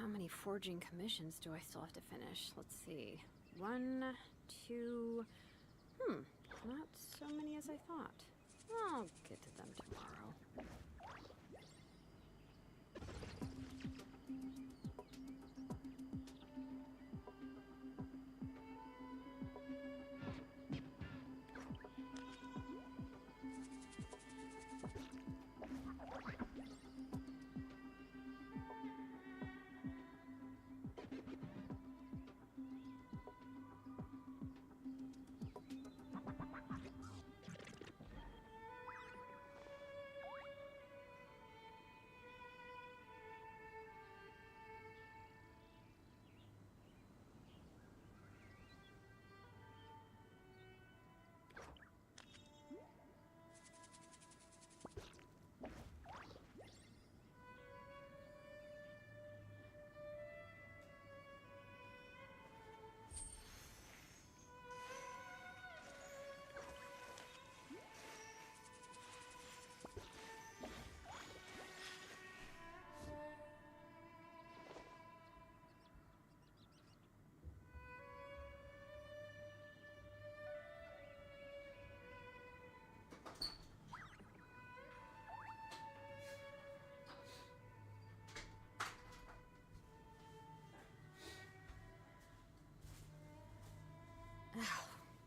how many forging commissions do I still have to finish? Let's see. 1, 2... not so many as I thought. I'll get to them tomorrow.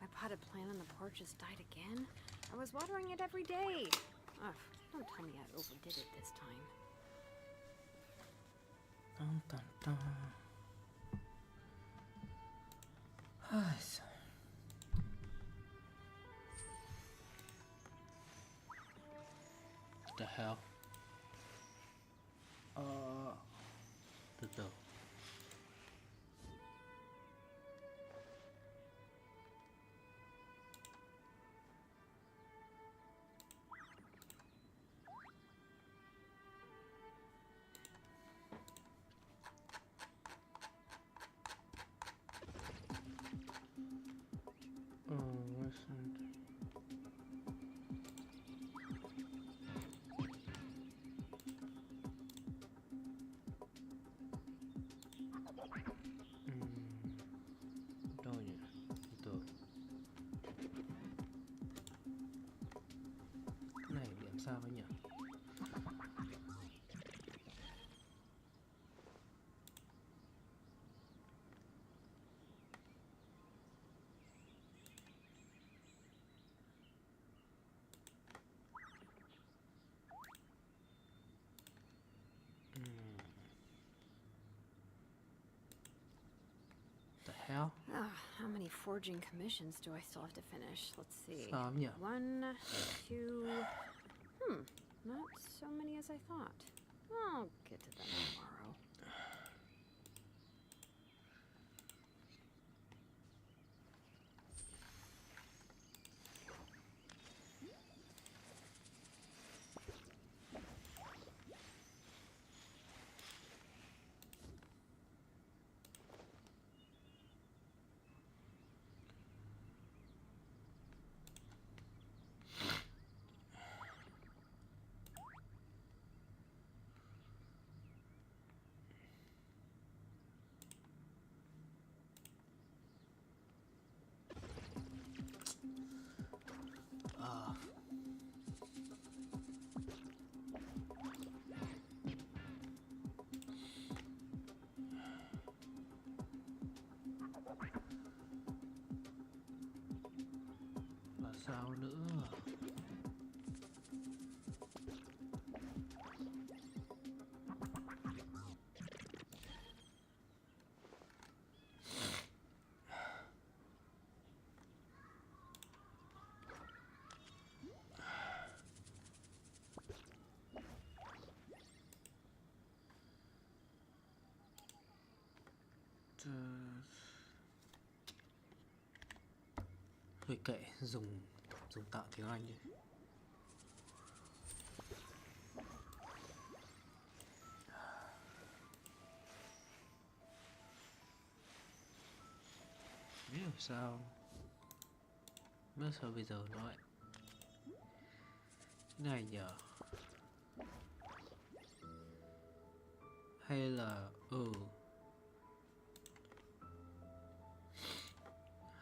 My potted plant on the porch just died again. I was watering it every day. Ugh, don't tell me I overdid it this time. Dun, dun, dun. What the hell? Từ từ. Đâu nhỉ? Từ từ. Cái này điểm sao ấy nhỉ? The hell? How many forging commissions do I still have to finish? Let's see. Sao nhỉ? 1, 2... not so many as I thought. I'll get to them tomorrow. Là sao nữa? Thôi kệ, dùng tạm tiếng Anh đi. Biết làm sao bây giờ nó lại thế này nhở? Hay là Ừ.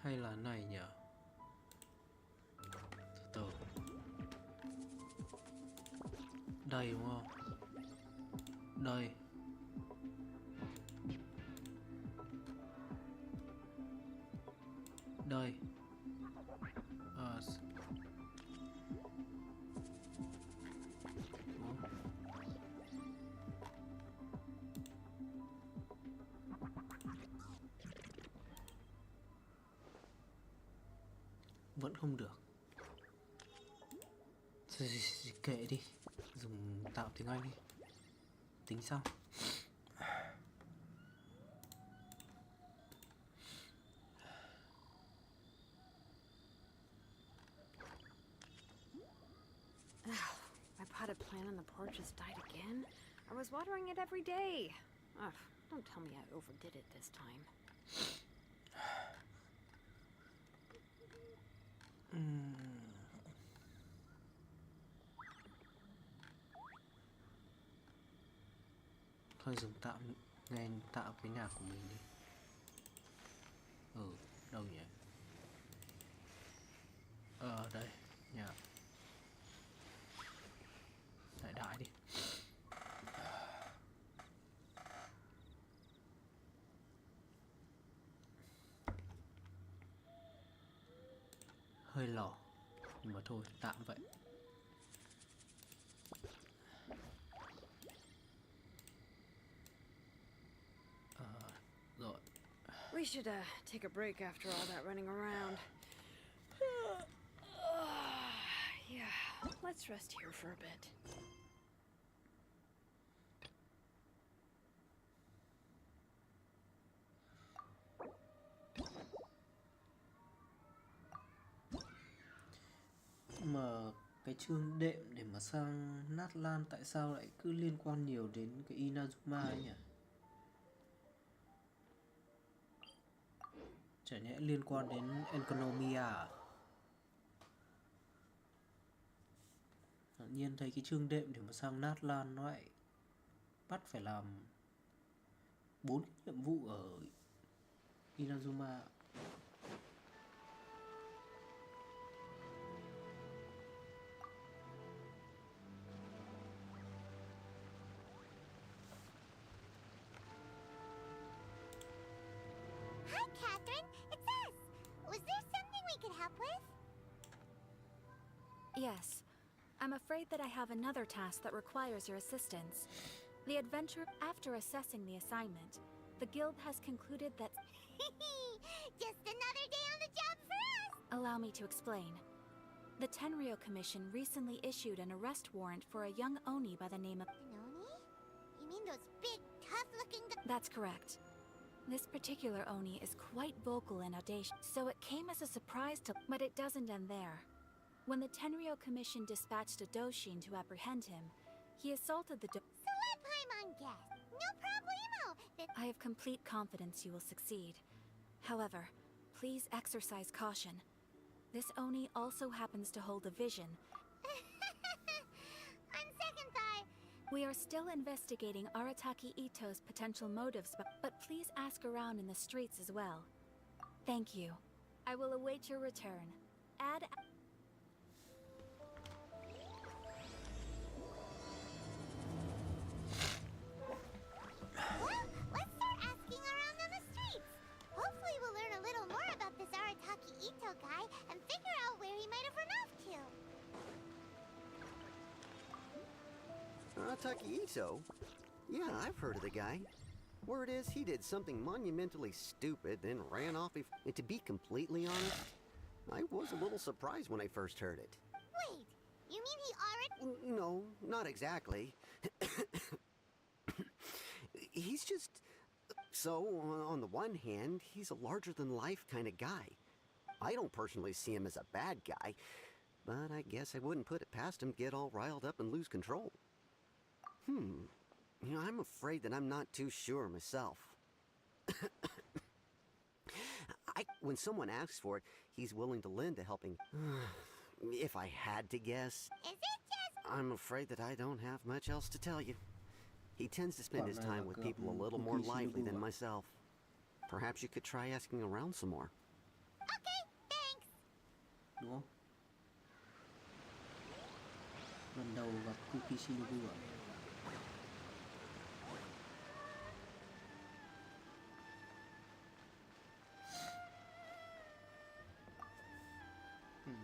Hay là này nhỉ? Từ từ. Đây đúng không? Đây. Đây. Ờ. Vẫn không được. Kệ đi, dùng tạo tiếng Anh đi, tính sau. My potted plant on the porch has died again. I was watering it every day. Ugh, don't tell me I overdid it this time. Thôi dùng nghe tạo cái nhạc của mình đi. Đâu nhỉ? Đây, nhạc. Đại đi. Hơi lỏ, nhưng mà thôi, tạm vậy. Rồi. We should take a break after all that running around. Yeah, let's rest here for a bit. Mà cái chương đệm để mà sang Nát Lan tại sao lại cứ liên quan nhiều đến cái Inazuma ấy nhỉ? Chả nhẽ liên quan đến Enconomia à? Tự nhiên thấy cái chương đệm để mà sang Nát Lan nó lại bắt phải làm 4 nhiệm vụ ở Inazuma. Hi, Catherine. It's us. Was there something we could help with? Yes. I'm afraid that I have another task that requires your assistance. The adventure, after assessing the assignment, the guild has concluded that... Just another day on the job for us! Allow me to explain. The Tenryou Commission recently issued an arrest warrant for a young Oni by the name of... An Oni? You mean those big, tough-looking... That's correct. This particular Oni is quite vocal and audacious, so it came as a surprise to... But it doesn't end there. When the Tenryou Commission dispatched a Doshin to apprehend him, he assaulted the So let Paimon guess. No problemo. I have complete confidence you will succeed. However, please exercise caution. This Oni also happens to hold a vision. On second thought... We are still investigating Arataki Ito's potential motives, but please ask around in the streets as well. Thank you. I will await your return. Add... Well, let's start asking around on the streets. Hopefully we'll learn a little more about this Arataki Ito guy and figure out where he might have run off to. Arataki Ito? Yeah, I've heard of the guy. Word is he did something monumentally stupid, then ran off. And to be completely honest, I was a little surprised when I first heard it. Wait, you mean he already... No, not exactly. He's just... So, on the one hand, he's a larger-than-life kind of guy. I don't personally see him as a bad guy, but I guess I wouldn't put it past him to get all riled up and lose control. You know, I'm afraid that I'm not too sure myself. When someone asks for it, he's willing to lend a helping... If I had to guess... Is it just... I'm afraid that I don't have much else to tell you. He tends to spend his time with people a little more lively than myself. Perhaps you could try asking around some more. Okay, thanks. Đúng không? Lần đầu gặp Cookie Shinobu à?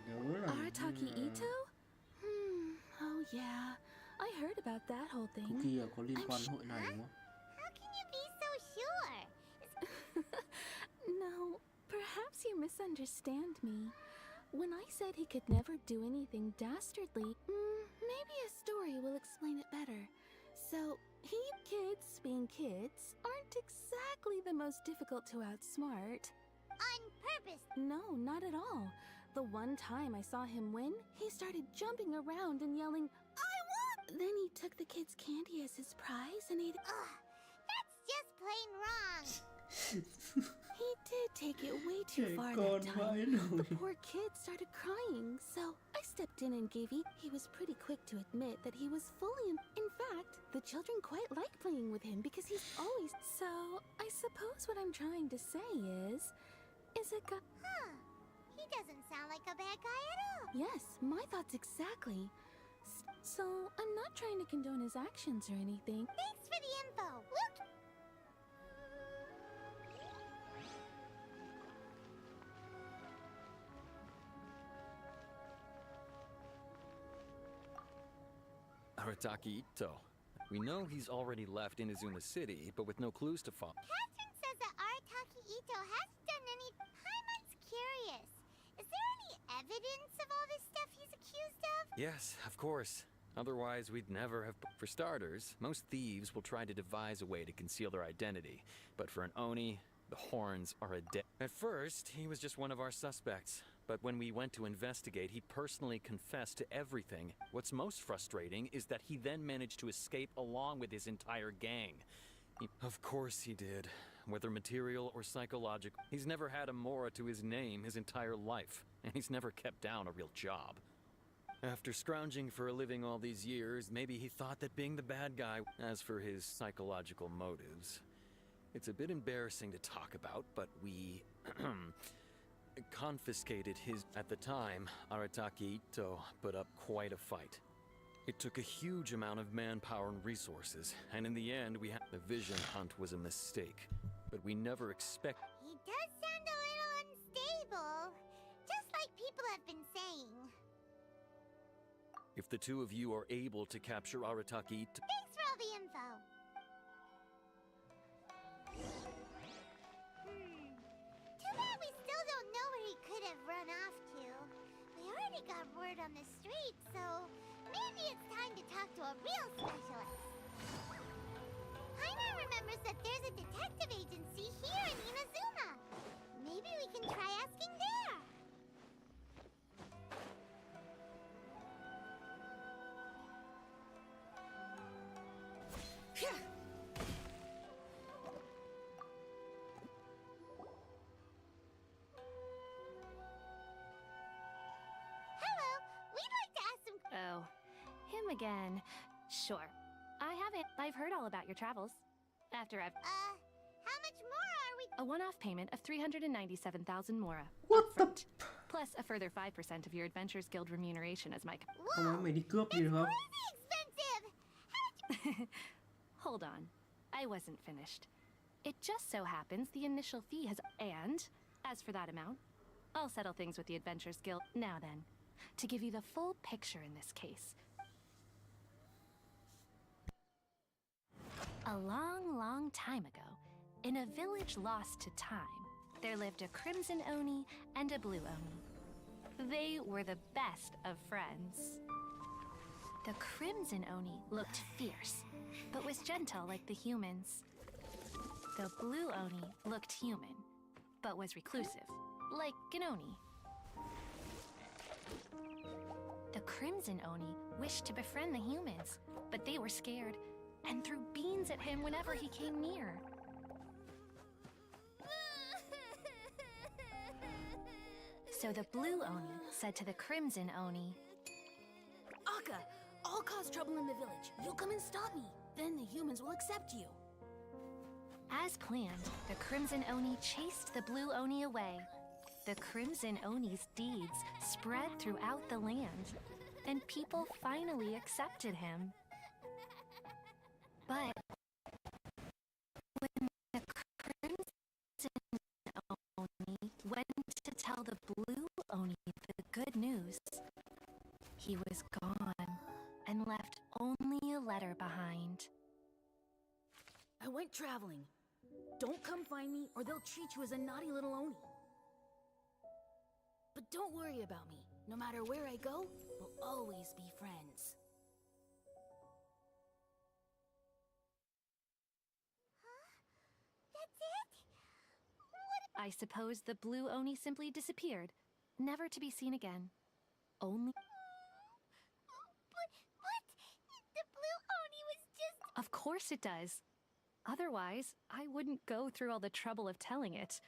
Nhớ là Arataki Ito? Oh yeah. I heard about that whole thing. Cookie có liên quan hội này đúng không? How can you be so sure? No, perhaps you misunderstand me. When I said he could never do anything dastardly, maybe a story will explain it better. So, kids being kids aren't exactly the most difficult to outsmart. On purpose. No, not at all. The one time I saw him win, he started jumping around and yelling, "I won!" Then he took the kid's candy as his prize and ate it. Ugh, that's just plain wrong. He did take it way too Trẻ far con that vãi time. nồi. The poor kid started crying, so I stepped in and gave He was pretty quick to admit that he was fully in fact, the children quite like playing with him because he's always... So, I suppose what I'm trying to say is it got... Huh. He doesn't sound like a bad guy at all. Yes, my thoughts exactly. So, I'm not trying to condone his actions or anything. Thanks for the info. Look. Arataki Ito. We know he's already left Inazuma City, but with no clues to follow. Catherine says that Arataki Ito hasn't done any... I'm curious. Is there any evidence of all this stuff he's accused of? Yes, of course. Otherwise, we'd never have... For starters, most thieves will try to devise a way to conceal their identity. But for an Oni, the horns are a dead... At first, he was just one of our suspects. But when we went to investigate, he personally confessed to everything. What's most frustrating is that he then managed to escape along with his entire gang. Of course he did. Whether material or psychological, he's never had a Mora to his name his entire life. And he's never kept down a real job. After scrounging for a living all these years, maybe he thought that being the bad guy... As for his psychological motives, it's a bit embarrassing to talk about, but we... confiscated his... At the time, Arataki Ito put up quite a fight. It took a huge amount of manpower and resources, and in the end, the vision hunt was a mistake. But we never expect... He does sound a little unstable. Just like people have been saying. If the two of you are able to capture Arataki Ito... Thanks for all the info. Too bad we still don't know where he could have run off to. We already got word on the street, so maybe it's time to talk to a real specialist. Heimer remembers that there's a detective agency here in Inazuma. Maybe we can try asking there. Hello, we'd like to ask some... Oh, him again. Sure. I've heard all about your travels. After I've... how much more are we... A one-off payment of 397,000 Mora. What the... upfront, plus a further 5% of your Adventures Guild remuneration as my... Không nói mày đi cướp gì được không? Crazy expensive! How did you... Hold on. I wasn't finished. It just so happens the initial fee has... And, as for that amount, I'll settle things with the Adventures Guild. Now then, to give you the full picture in this case... A long, long time ago, in a village lost to time, there lived a Crimson Oni and a Blue Oni. They were the best of friends. The Crimson Oni looked fierce, but was gentle like the humans. The Blue Oni looked human, but was reclusive, like an Oni. The Crimson Oni wished to befriend the humans, but they were scared and threw beans at him whenever he came near. So the Blue Oni said to the Crimson Oni, Akka, I'll cause trouble in the village. You come and stop me. Then the humans will accept you. As planned, the Crimson Oni chased the Blue Oni away. The Crimson Oni's deeds spread throughout the land, and people finally accepted him. But when the Crimson Oni went to tell the Blue Oni the good news, he was gone and left only a letter behind. I went traveling. Don't come find me, or they'll treat you as a naughty little Oni. But don't worry about me. No matter where I go, we'll always be friends. That's it? I suppose the Blue Oni simply disappeared, never to be seen again. Only... But what? The Blue Oni was just... Of course it does. Otherwise, I wouldn't go through all the trouble of telling it.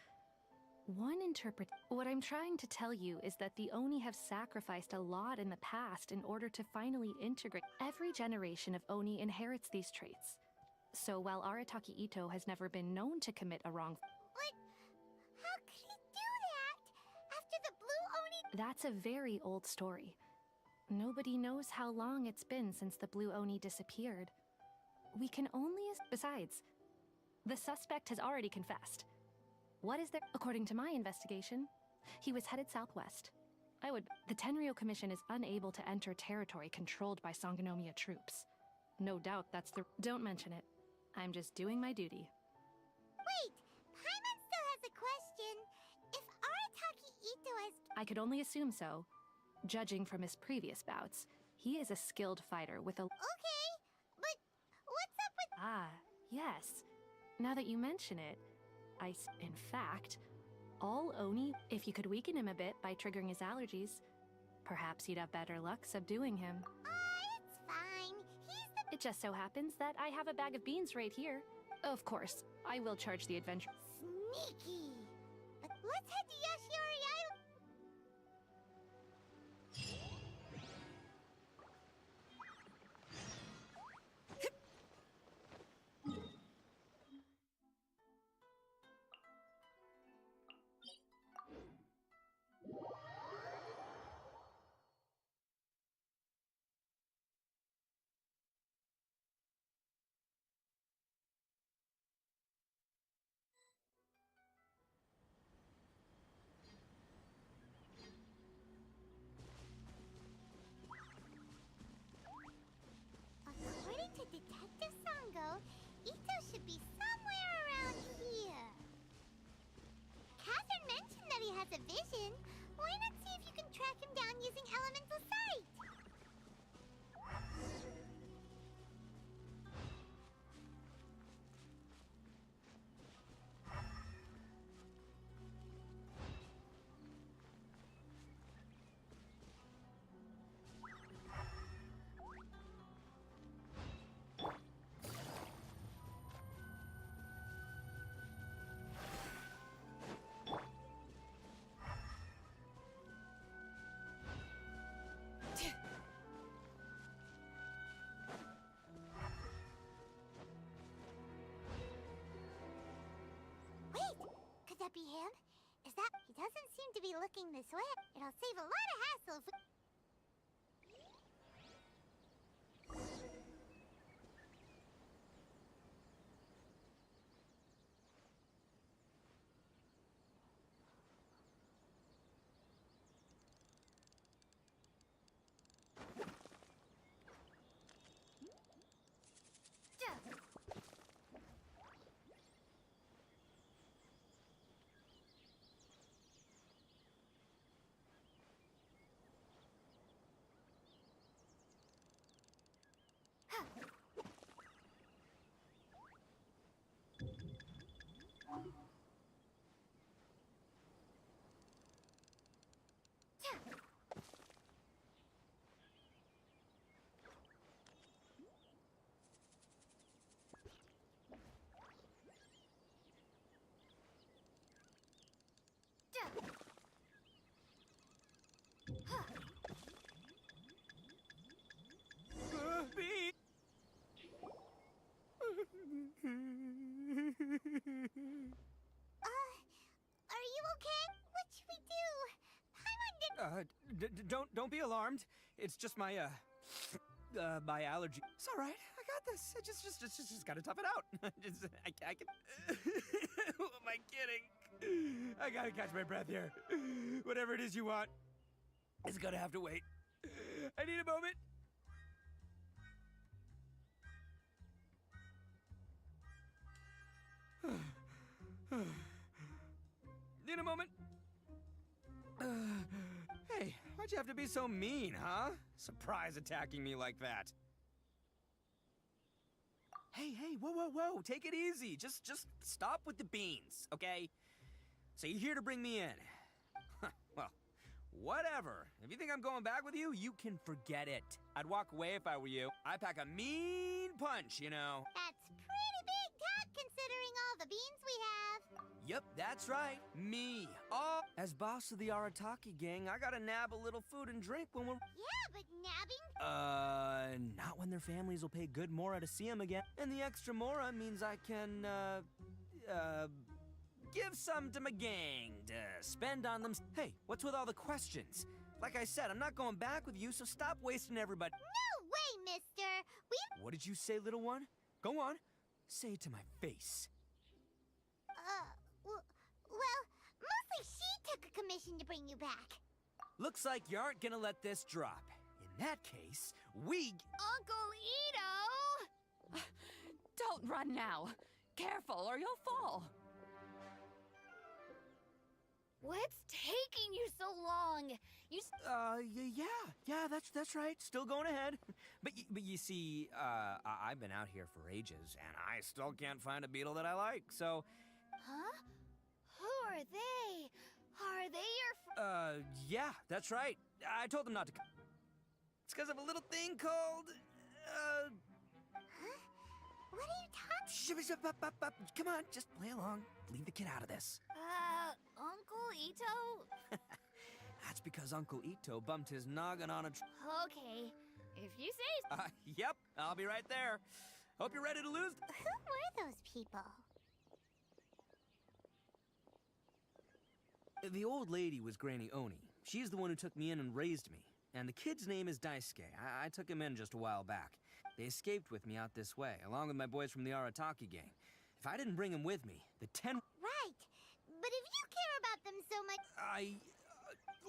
What I'm trying to tell you is that the Oni have sacrificed a lot in the past in order to finally integrate. Every generation of Oni inherits these traits. So while Arataki Ito has never been known to commit a wrong... But how could he do that? After the Blue Oni... That's a very old story. Nobody knows how long it's been since the Blue Oni disappeared. We can only... Besides, the suspect has already confessed. What is there? According to my investigation, he was headed southwest. The Tenryou Commission is unable to enter territory controlled by Sangonomiya troops. No doubt that's the... Don't mention it. I'm just doing my duty. Wait! Paimon still has a question. If Arataki Ito has... I could only assume so. Judging from his previous bouts, he is a skilled fighter with a... Okay, but what's up with... Ah, yes. Now that you mention it, in fact, all Oni, if you could weaken him a bit by triggering his allergies, perhaps you'd have better luck subduing him. It's fine. He's the... It just so happens that I have a bag of beans right here. Of course, I will charge the adventure. Sneaky. But let's head to Yashiori Island. According to Detective Sango, Ito should be somewhere around here. Catherine mentioned that he has a vision. Why not see if you can track him down using elemental sight? Wait, could that be him? Is that... He doesn't seem to be looking this way. It'll save a lot of hassle if we... Don't be alarmed. It's just my my allergy. It's all right. I got this. I just gotta tough it out. I can. Who am I kidding? I gotta catch my breath here. Whatever it is you want, it's gonna have to wait. I need a moment. Need a moment. Hey, why'd you have to be so mean, huh? Surprise attacking me like that. Hey, whoa, take it easy. Just stop with the beans, okay? So you're here to bring me in. Well, whatever. If you think I'm going back with you, you can forget it. I'd walk away if I were you. I pack a mean punch, you know. That's pretty big talk considering all the beans we have. Yep, that's right. Me. Oh, as boss of the Arataki gang, I gotta nab a little food and drink when we're... Yeah, but nabbing? Not when their families will pay good mora to see them again. And the extra mora means I can, give some to my gang to spend on them. Hey, what's with all the questions? Like I said, I'm not going back with you, so stop wasting everybody. No way, mister. What did you say, little one? Go on. Say it to my face. Well, mostly she took a commission to bring you back. Looks like you aren't gonna let this drop. In that case, we... Uncle Ito! Don't run now. Careful or you'll fall. What's taking you so long? Yeah, that's right. Still going ahead. But you see, I've been out here for ages, and I still can't find a beetle that I like, so... Huh? Who are they? Are they your yeah, that's right. I told them not to come. It's because of a little thing called, Huh? What are you talking? Come on, just play along. Leave the kid out of this. Uncle Ito? That's because Uncle Ito bumped his noggin on a Okay, if you say so. Yep, I'll be right there. Hope you're ready to lose. Who were those people? The old lady was Granny Oni. She's the one who took me in and raised me. And the kid's name is Daisuke. I took him in just a while back. They escaped with me out this way, along with my boys from the Arataki gang. If I didn't bring them with me, the 10... Right. But if you care about them so much...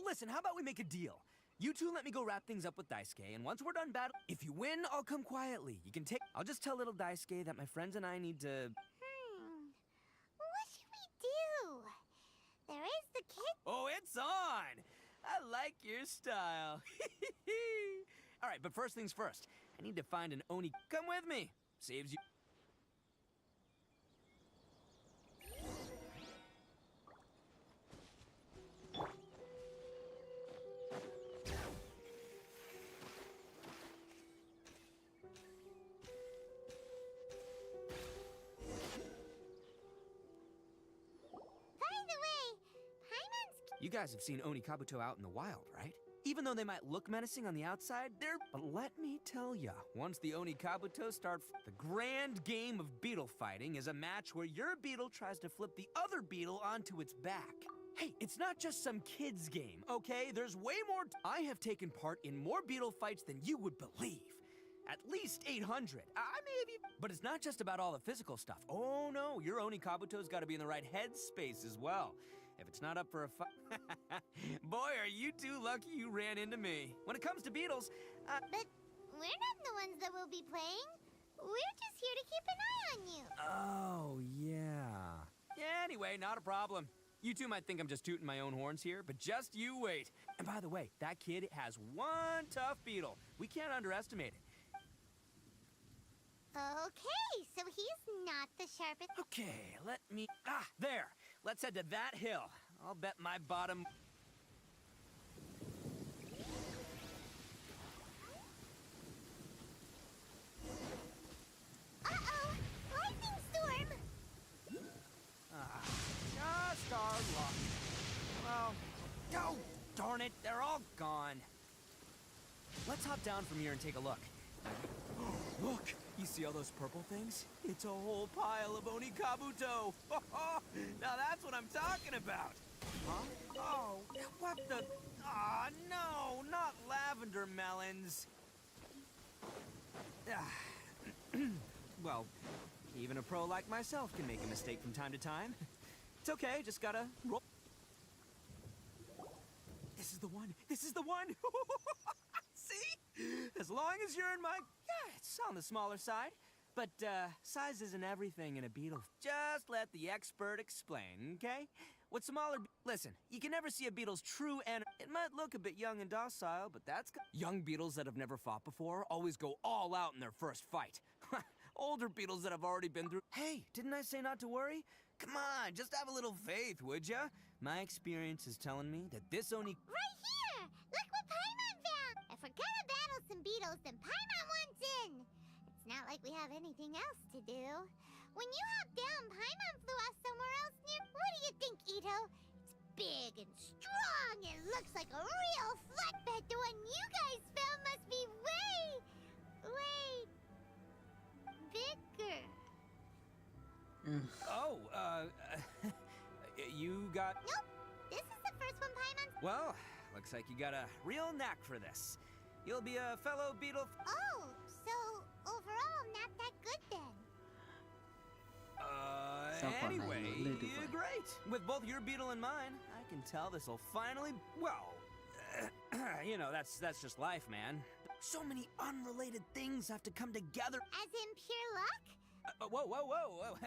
Listen, how about we make a deal? You two let me go wrap things up with Daisuke, and once we're done battle, if you win, I'll come quietly. You can take... I'll just tell little Daisuke that my friends and I need to... What should we do? There is the kid... Oh, it's on! I like your style. All right, but first things first. I need to find an Oni. Come with me. Saves you... You guys have seen Oni Kabuto out in the wild, right? Even though they might look menacing on the outside, they're... But let me tell ya, once the Oni Kabuto start... The grand game of beetle fighting is a match where your beetle tries to flip the other beetle onto its back. Hey, it's not just some kid's game, okay? There's way more... I have taken part in more beetle fights than you would believe. At least 800. I may have even... But it's not just about all the physical stuff. Oh no, your Oni Kabuto's gotta be in the right headspace as well. If it's not up for a fight... Boy, are you two lucky you ran into me. When it comes to beetles, But we're not the ones that will be playing. We're just here to keep an eye on you. Oh, yeah. Yeah, anyway, not a problem. You two might think I'm just tooting my own horns here, but just you wait. And by the way, that kid has one tough beetle. We can't underestimate it. Okay, so he's not the sharpest... Okay, let me... there. Let's head to that hill. I'll bet my bottom... Uh-oh! Lightning storm! Just our luck. Well, oh, darn it, they're all gone. Let's hop down from here and take a look. Look, you see all those purple things? It's a whole pile of Oni Kabuto. Now that's what I'm talking about. Huh? Oh, What the? Ah, no, not lavender melons. Well, even a pro like myself can make a mistake from time to time. It's okay, just gotta roll. This is the one. This is the one. See? As long as you're in my... Yeah, it's on the smaller side. But, size isn't everything in a beetle. Just let the expert explain, okay? With smaller... Listen, you can never see a beetle's true and... It might look a bit young and docile, but that's... Young beetles that have never fought before always go all out in their first fight. Older beetles that have already been through... Hey, didn't I say not to worry? Come on, just have a little faith, would ya? My experience is telling me that this Oni... Right here! Look what Paimon found! If we're gonna battle some beetles, then Paimon wants in! It's not like we have anything else to do. When you hopped down, Paimon flew off somewhere else near... What do you think, Ito? It's big and strong and looks like a real flatbed. The one you guys found must be way bigger. Oh, you got... Nope, this is the first one Paimon's... Well, looks like you got a real knack for this. You'll be a fellow beetle... Oh, so overall not that good then. Anyway, great. With both your beetle and mine, I can tell this'll finally... Well, you know, that's just life, man. So many unrelated things have to come together. As in pure luck? Whoa.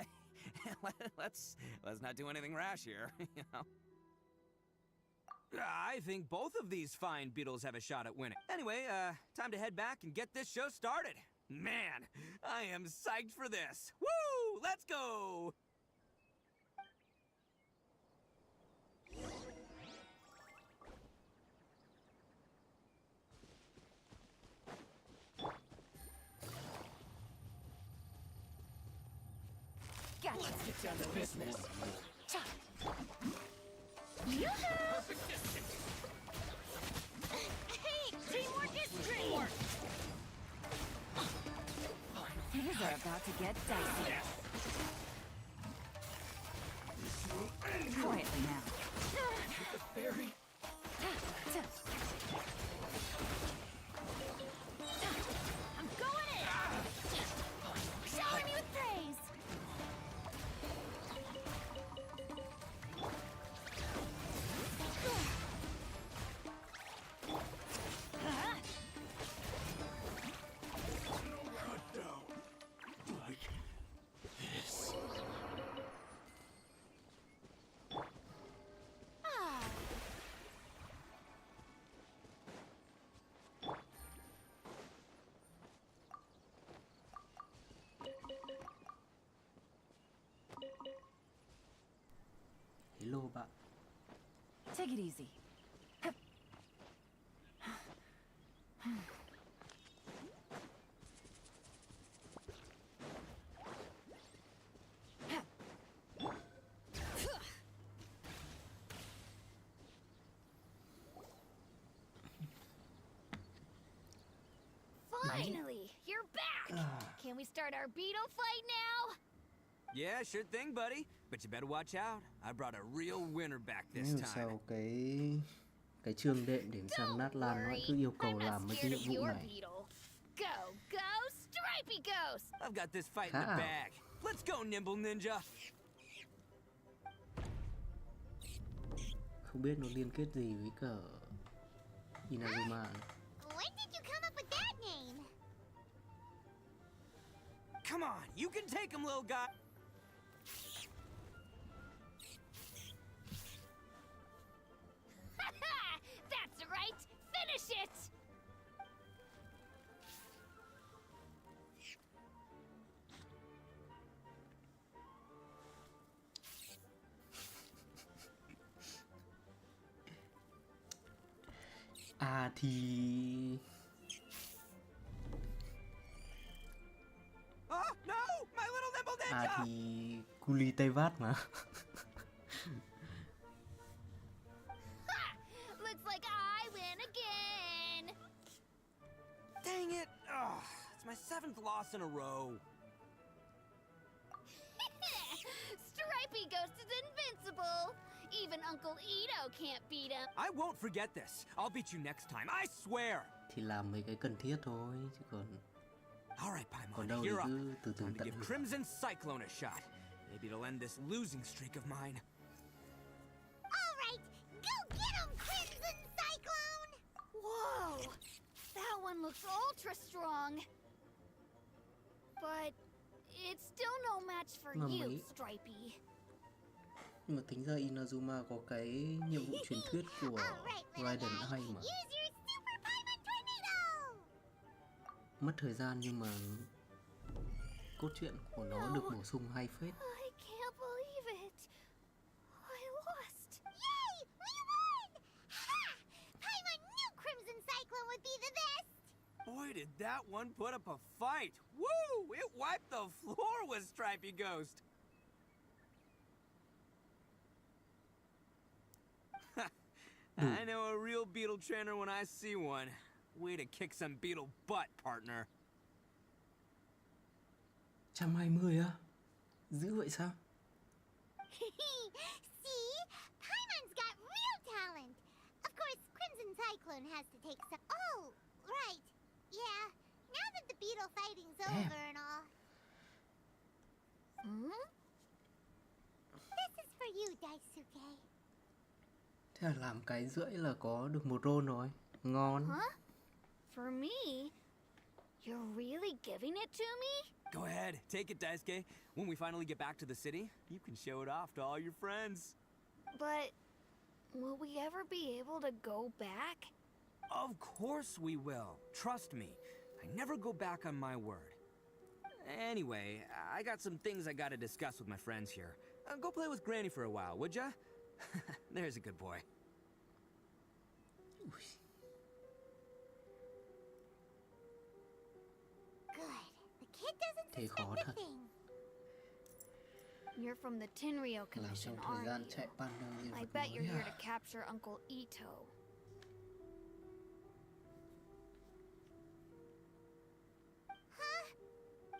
let's not do anything rash here, you know. I think both of these fine beetles have a shot at winning. Anyway, time to head back and get this show started. Man, I am psyched for this. Woo! Let's go! Let's get down to business. Hey, teamwork is dreamwork! Things are about to get dicey. Quietly now. Fairy. I'm going in! Showering you with praise! Hello bạn. Take it easy. Finally, you're back! Can we start our beetle fight now? Yeah, sure thing, buddy. But you better watch out. I brought a real winner back this Nhưng time. sao cái chương đệm điểm sang nát lan nó cứ yêu cầu làm mấy cái nhiệm vụ này. Go, Stripey Ghost! I've got this fight in the bag. Let's go, Nimble Ninja. Không biết nó liên kết gì với cả Inazuma. When did you come up with that name? Come on, you can take him, little guy. That's right! Finish it! À thì Oh, no! My little Nimble Ninja! à thì Culi Tây Vát mà. Looks like I win again! Dang it! Ugh, it's my 7th loss in a row. Stripey Ghost is invincible! Even Uncle Ito can't beat him. I won't forget this. I'll beat you next time, I swear. Thì làm mấy cái cần thiết thôi, chứ còn All right, còn Paimon, đâu thì you're up. cứ từ từ Time to tận give hưởng. Crimson Cyclone a shot. Maybe it'll end this losing streak of mine. All right, go get him, Crimson Cyclone! Whoa! That one looks ultra strong. But it's still no match for Mà you, mấy- Stripey. Nhưng mà tính ra Inazuma có cái nhiệm vụ truyền thuyết của All right, little Raiden guy, hay mà. use your Super Paimon Tornado! Mất thời gian nhưng mà cốt truyện của nó được bổ sung hay phết. I can't believe it. I lost. Yay! We won! Ha! Paimon knew Crimson Cyclone would be the best! Boy, did that one put up a fight. Woo! It wiped the floor with Stripey Ghost. I know a real beetle trainer when I see one. Way to kick some beetle butt, partner. 120 á? Dữ vậy sao? See? Paimon's got real talent. Of course, Crimson Cyclone has to take some... Oh, right. Yeah, now that the beetle fighting's over and all. This is for you, Daisuke. Thế là làm cái rưỡi là có được một roll rồi. Ngon. Huh? For me? You're really giving it to me? Go ahead, take it, Daisuke. When we finally get back to the city, you can show it off to all your friends. But will we ever be able to go back? Of course we will. Trust me. I never go back on my word. Anyway, I got some things I gotta discuss with my friends here. Go play with Granny for a while, would ya? There's a good boy. Ui, Good. The kid doesn't Thế khó suspect a thật. thing. You're from the Tenryo làm Commission, trong thời gian aren't chạy you? banner nhân I vật bet you're mới here à? to capture Uncle Ito.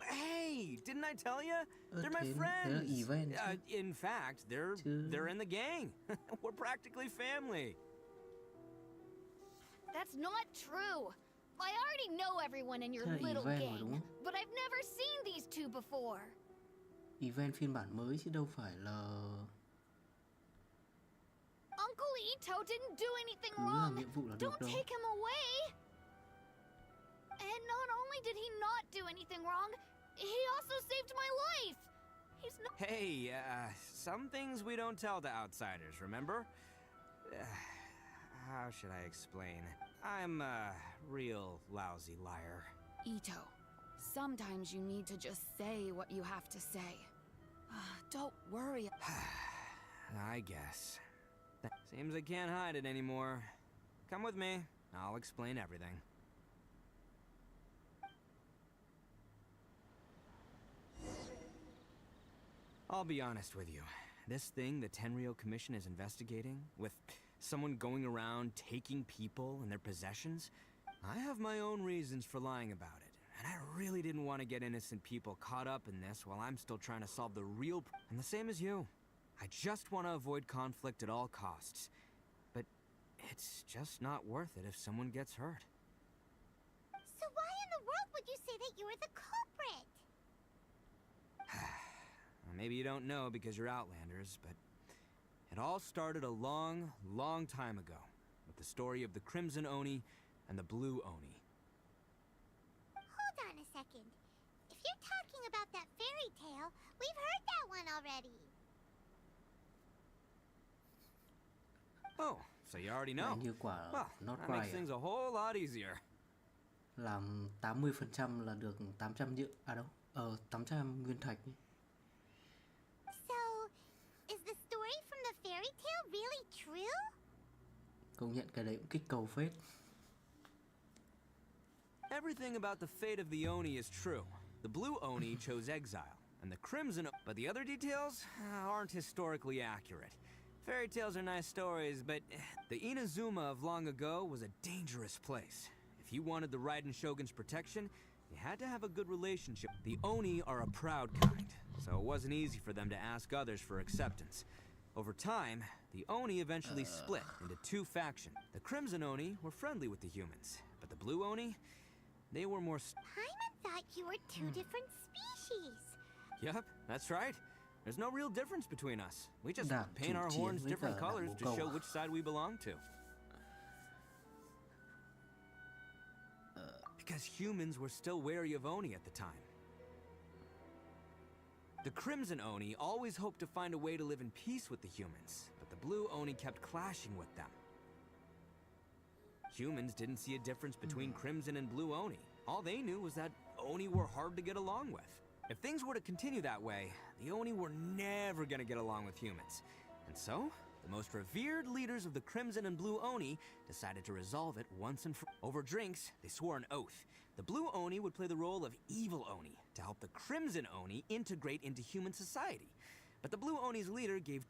Hey, didn't I tell you? They're my thế là friends. event chứ. In fact, they're in the gang. We're practically family. That's not true. I already know everyone in your Thế là little event mà đúng gang, không? but I've never seen these two before. Event phiên bản mới chứ đâu phải là Uncle Ito didn't do anything cứ làm wrong. nhiệm vụ là được Don't đâu. take him away. And not only did he not do anything wrong, he also saved my life. He's not. Hey, some things we don't tell to outsiders, remember? How should I explain? I'm a real lousy liar. Ito, sometimes you need to just say what you have to say. Don't worry. I guess. Seems I can't hide it anymore. Come with me. I'll explain everything. I'll be honest with you. This thing the Tenryo Commission is investigating, with someone going around taking people and their possessions, I have my own reasons for lying about it. And I really didn't want to get innocent people caught up in this while I'm still trying to solve the real and the same as you. I just want to avoid conflict at all costs. But it's just not worth it if someone gets hurt. So why in the world would you say that you were the culprit? Well, maybe you don't know because you're Outlanders, but it all started a long, long time ago with the story of the Crimson Oni and the Blue Oni. Hold on a second. If you're talking about that fairy tale, we've heard that one already. Oh, so you already know. Lại như quả Well, not that makes right. things a whole lot easier. Làm 80% là được 800 triệu. À đâu? 800 nguyên thạch. So, is the story from the fairy tale really true? Công nhận cái đấy cũng kích cầu phết. Everything about the fate of the Oni is true. The Blue Oni chose exile, and the Crimson but the other details aren't historically accurate. Fairy tales are nice stories, but the Inazuma of long ago was a dangerous place. If you wanted the Raiden Shogun's protection, you had to have a good relationship. The Oni are a proud kind, so it wasn't easy for them to ask others for acceptance. Over time, the Oni eventually split into two factions. The Crimson Oni were friendly with the humans, but the Blue Oni, they were more... Paimon thought you were two different species. Yep, that's right. There's no real difference between us. We just Đảng paint chủ our chiến horns với different cả đảng colors bồ to câu show à? which side we belong to. Because humans were still wary of Oni at the time. The Crimson Oni always hoped to find a way to live in peace with the humans, but the Blue Oni kept clashing with them. Humans didn't see a difference between Crimson and Blue Oni. All they knew was that Oni were hard to get along with. If things were to continue that way, the Oni were never gonna get along with humans. And so, the most revered leaders of the Crimson and Blue Oni decided to resolve it once and for all. Over drinks, they swore an oath. The Blue Oni would play the role of evil Oni to help the Crimson Oni integrate into human society. But the Blue Oni's leader gave...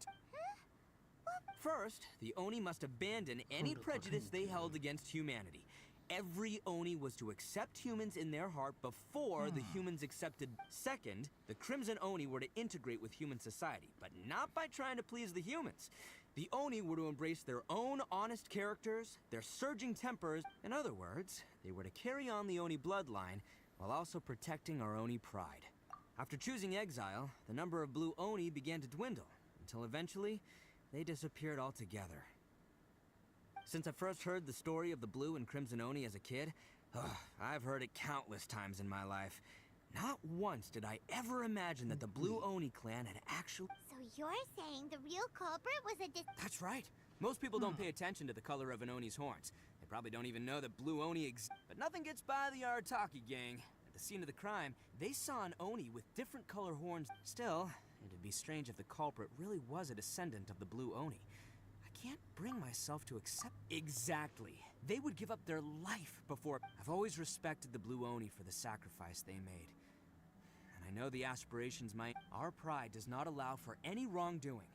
First, the Oni must abandon any prejudice they held against humanity. Every Oni was to accept humans in their heart before the humans accepted. Second, the Crimson Oni were to integrate with human society, but not by trying to please the humans. The Oni were to embrace their own honest characters, their surging tempers. In other words, they were to carry on the Oni bloodline while also protecting our Oni pride. After choosing exile, the number of Blue Oni began to dwindle, until eventually, they disappeared altogether. Since I first heard the story of the Blue and Crimson Oni as a kid, I've heard it countless times in my life. Not once did I ever imagine that the Blue Oni clan had actually... So you're saying the real culprit was a That's right. Most people don't pay attention to the color of an Oni's horns. They probably don't even know that Blue Oni exists. But nothing gets by the Arataki gang. At the scene of the crime, they saw an Oni with different color horns. Still, it'd be strange if the culprit really was a descendant of the Blue Oni. I can't bring myself to accept... Exactly. They would give up their life before... I've always respected the Blue Oni for the sacrifice they made. And I know the aspirations might... Our pride does not allow for any wrongdoing.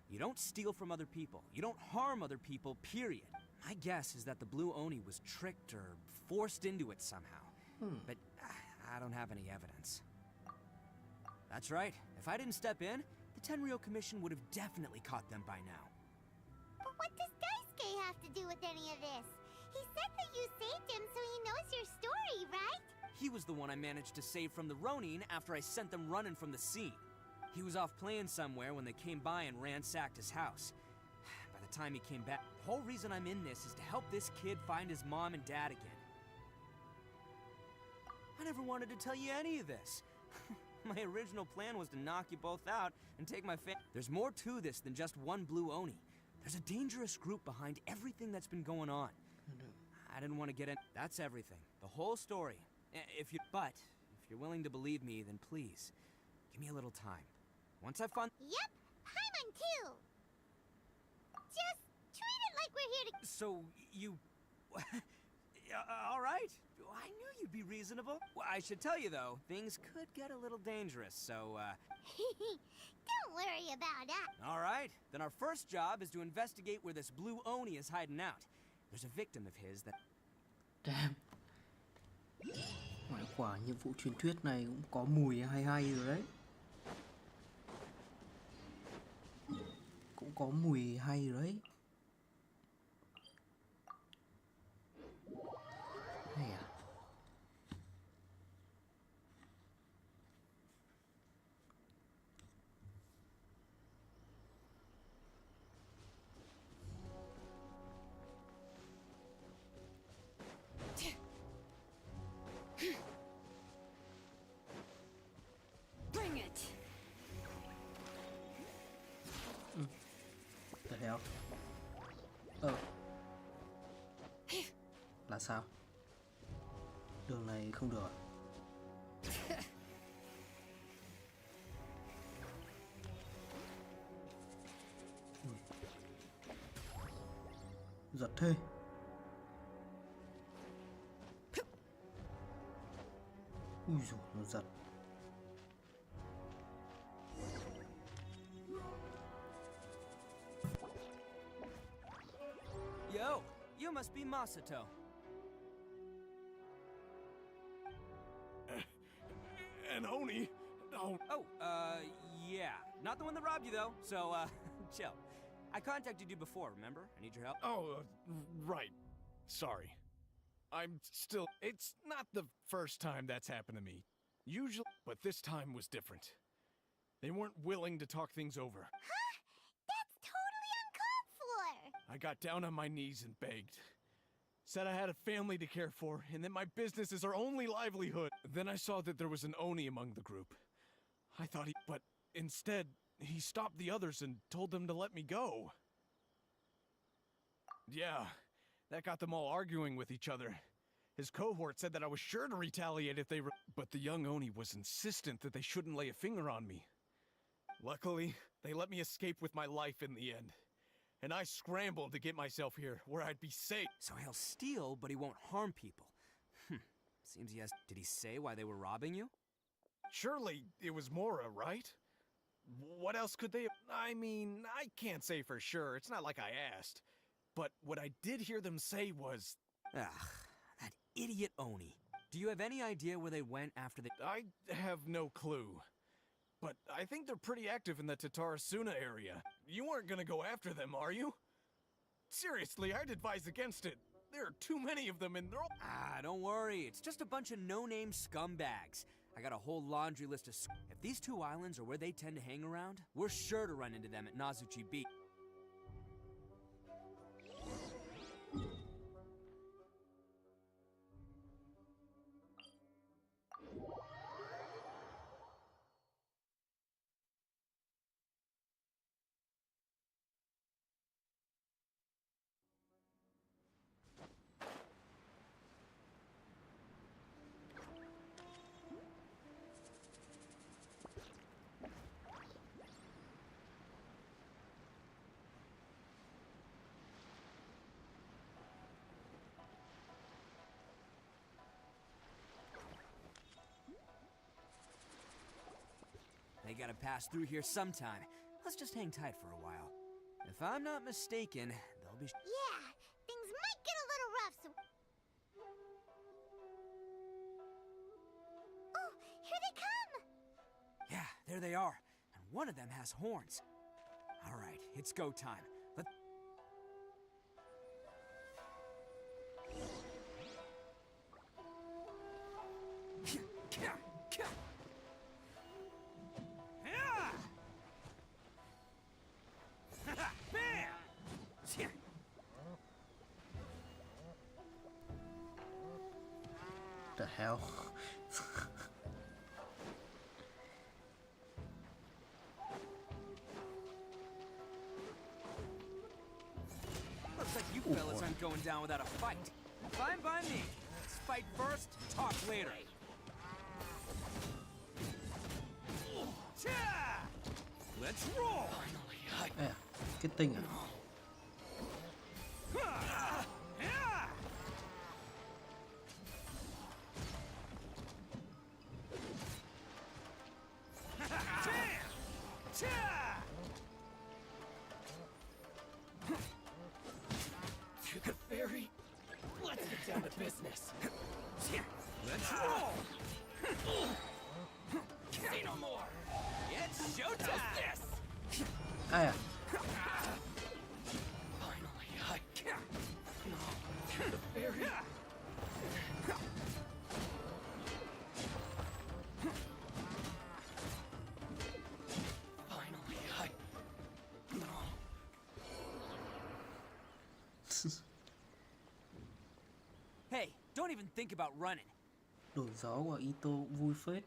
You don't steal from other people. You don't harm other people, period. My guess is that the Blue Oni was tricked or forced into it somehow. But I don't have any evidence. That's right. If I didn't step in, the Tenryou Commission would have definitely caught them by now. But what does Daisuke have to do with any of this? He said that you saved him so he knows your story, right? He was the one I managed to save from the Ronin after I sent them running from the scene. He was off playing somewhere when they came by and ransacked his house. By the time he came back, the whole reason I'm in this is to help this kid find his mom and dad again. I never wanted to tell you any of this. My original plan was to knock you both out and take my There's more to this than just one Blue Oni. There's a dangerous group behind everything that's been going on. I didn't want to get in. That's everything. The whole story. But if you're willing to believe me, then please, give me a little time. Once I find... Yep, Paimon too. Just treat it like we're here to... So, you... all right. I knew you'd be reasonable. Well, I should tell you, though, things could get a little dangerous, so, Don't worry about that. All right. Then our first job is to investigate where this Blue Oni is hiding out. There's a victim of his that... Damn. Ngoại quả nhiệm vụ truyền thuyết này cũng có mùi hay hay rồi đấy. Cũng có mùi hay rồi đấy. Hay à? Bring it. The hell? Là sao? Đường này không được à? Giật thế. Ui dồi, nó giật. Yo, you must be Masato. An Oni? No. Oh, yeah. Not the one that robbed you, though, so, chill. I contacted you before, remember? I need your help. Oh, right. Sorry. I'm still... It's not the first time that's happened to me. Usually... But this time was different. They weren't willing to talk things over. Huh? That's totally uncalled for! I got down on my knees and begged. Said I had a family to care for, and that my business is our only livelihood. Then I saw that there was an Oni among the group. I thought he... But instead, he stopped the others and told them to let me go. Yeah, that got them all arguing with each other. His cohort said that I was sure to retaliate if they but the young Oni was insistent that they shouldn't lay a finger on me. Luckily, they let me escape with my life in the end. And I scrambled to get myself here, where I'd be safe. So he'll steal, but he won't harm people. Seems he has... Did he say why they were robbing you? Surely it was Mora, right? What else could they... I mean, I can't say for sure. It's not like I asked. But what I did hear them say was... Ugh, that idiot Oni. Do you have any idea where they went after they... I have no clue. But I think they're pretty active in the Tatarasuna area. You aren't gonna go after them, are you? Seriously, I'd advise against it. There are too many of them and they're all... Ah, don't worry. It's just a bunch of no-name scumbags. I got a whole laundry list of... If these two islands are where they tend to hang around, we're sure to run into them at Nazuchi Beach. They gotta pass through here sometime. Let's just hang tight for a while. If I'm not mistaken, they'll be... Yeah, things might get a little rough, so... Oh, here they come! Yeah, there they are. And one of them has horns. All right, it's go time. Let's... The hell? Looks like you fellas aren't going down without a fight. Fine by me. Let's fight first, talk later. Let's roll! À, cái tinh à? To the ferry? Let's get down to business. Let's roll! Say no more! It's showtime! This? Ai à? Finally, I can't. No, to the ferry. Finally, I... No. Hey, don't even think about running. Đổi gió của Ito vui phết.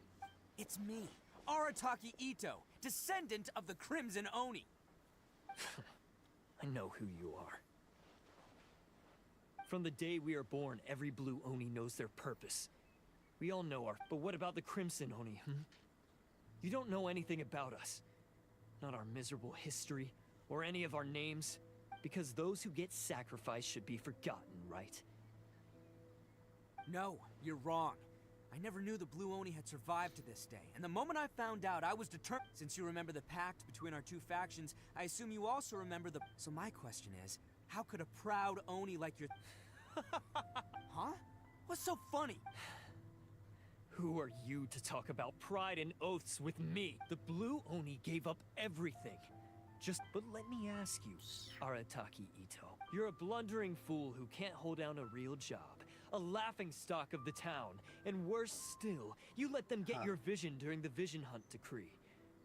It's me, Arataki Ito, descendant of the Crimson Oni. I know who you are. From the day we are born, every blue Oni knows their purpose. We all know our... But what about the Crimson Oni, You don't know anything about us. Not our miserable history, or any of our names. Because those who get sacrificed should be forgotten, right? No, you're wrong. I never knew the Blue Oni had survived to this day, and the moment I found out, I was determined. Since you remember the pact between our two factions, I assume you also remember the... So my question is, how could a proud Oni like your... Huh? What's so funny? Who are you to talk about pride and oaths with me? The Blue Oni gave up everything. But let me ask you, Arataki Ito. You're a blundering fool who can't hold down a real job, a laughingstock of the town, and worse still, you let them get your vision during the Vision Hunt decree.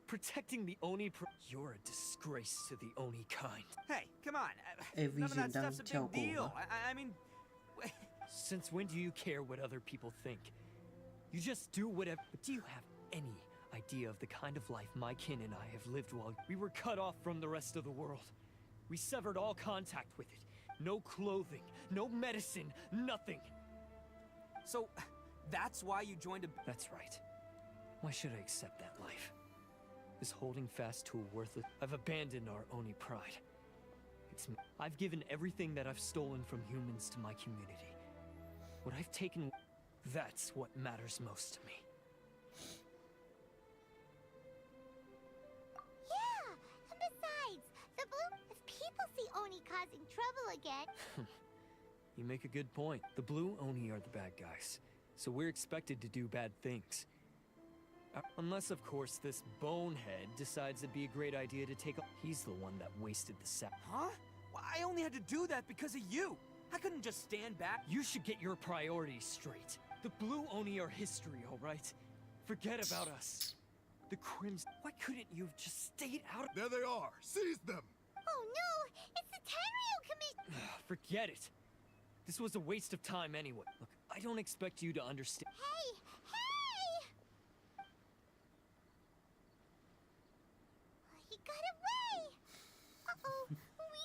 Protecting the Oni You're a disgrace to the Oni kind. Hey, come on. Ê, None of Vision that stuff's a đang treo big cổ deal. à? I mean... Since when do you care what other people think? You just do whatever. But do you have any idea of the kind of life my kin and I have lived while we were cut off from the rest of the world? We severed all contact with it. No clothing, no medicine, nothing. So, that's why you joined a... That's right. Why should I accept that life? Is holding fast to a worthless... I've abandoned our Oni pride. I've given everything that I've stolen from humans to my community. What I've taken... That's what matters most to me. Yeah, and besides, the blue... If people see Oni causing trouble again... You make a good point. The Blue Oni are the bad guys, so we're expected to do bad things. Unless, of course, this bonehead decides it'd be a great idea to take... He's the one that wasted the sack. Huh? Well, I only had to do that because of you. I couldn't just stand back. You should get your priorities straight. The Blue Oni are history, all right? Forget about us. The Crimson... Why couldn't you have just stayed out of... There they are! Seize them! Oh no! It's the Tenryo Commission! Forget it. This was a waste of time anyway. Look, I don't expect you to understand... Hey! Hey! He got away! Uh-oh! We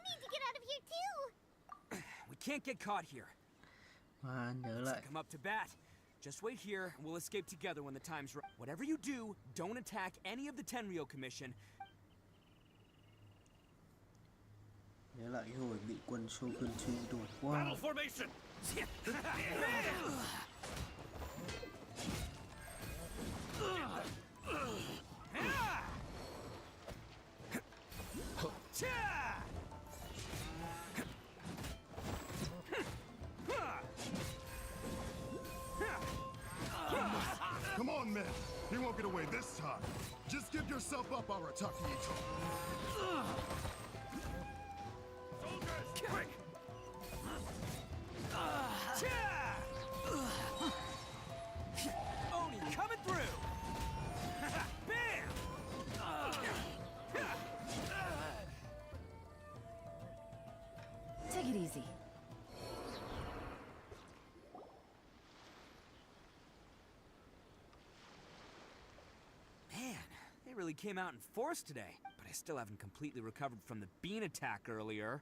need to get out of here too! We can't get caught here. Mà nhớ Let's lại. come up to bat. Just wait here, and we'll escape together when the time's right. Whatever you do, don't attack any of the Tenryo Commission. Nhớ lại cái hồi bị quân Shogun truy đuổi. Wow. formation! Come on, men! He won't get away this time! Just give yourself up, Arataki Ito! Soldiers, quick! Oni coming through! Bam! Take it easy. Man, they really came out in force today. But I still haven't completely recovered from the bean attack earlier.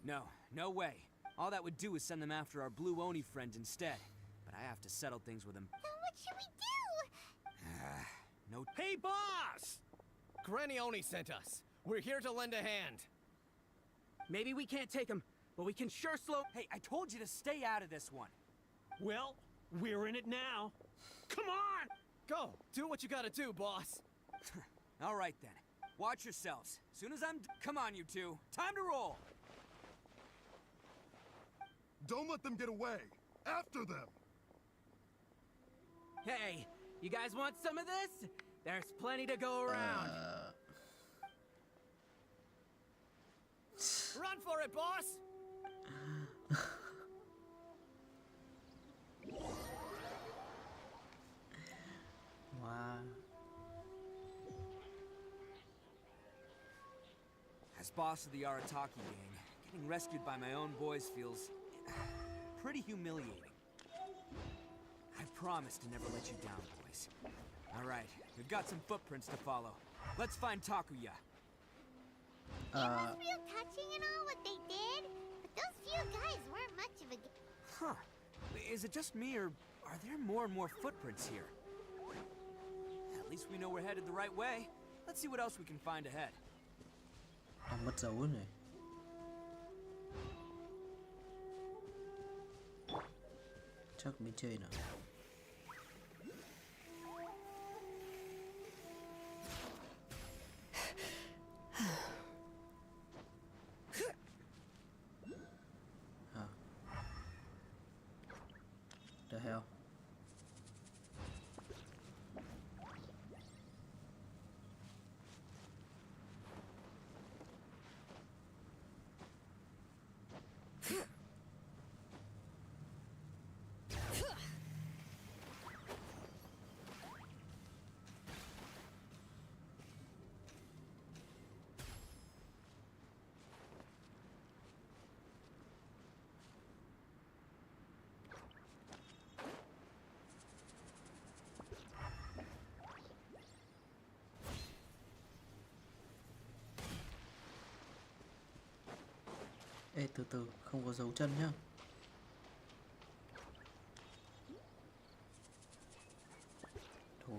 No way. All that would do is send them after our Blue Oni friend instead. But I have to settle things with him. Then what should we do? No. Hey, boss! Granny Oni sent us. We're here to lend a hand. Maybe we can't take him, but we can sure slow... Hey, I told you to stay out of this one. Well, we're in it now. Come on! Go, do what you gotta do, boss. All right, then. Watch yourselves. Soon as I'm... Come on, you two. Time to roll! Don't let them get away! After them! Hey, you guys want some of this? There's plenty to go around. Run for it, boss! Wow. As boss of the Arataki gang, getting rescued by my own boys feels... pretty humiliating. I promise to never let you down, boys. All right, we've got some footprints to follow. Let's find Takuya. It was real touching and all what they did, but those few guys weren't much of a... Huh. Is it just me, or are there more and more footprints here? At least we know we're headed the right way. Let's see what else we can find ahead. Mất dấu này. Chắc bên trên nào. The hell? Ê, từ từ, không có dấu chân nhá. Thôi.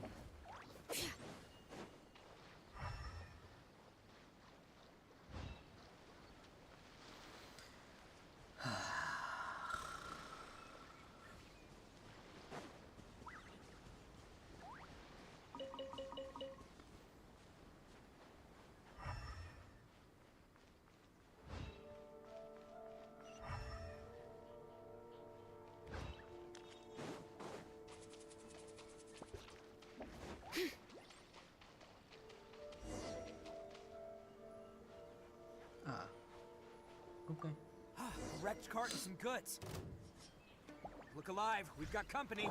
À, ok. A wrecked cart and some goods. Look alive, we've got company.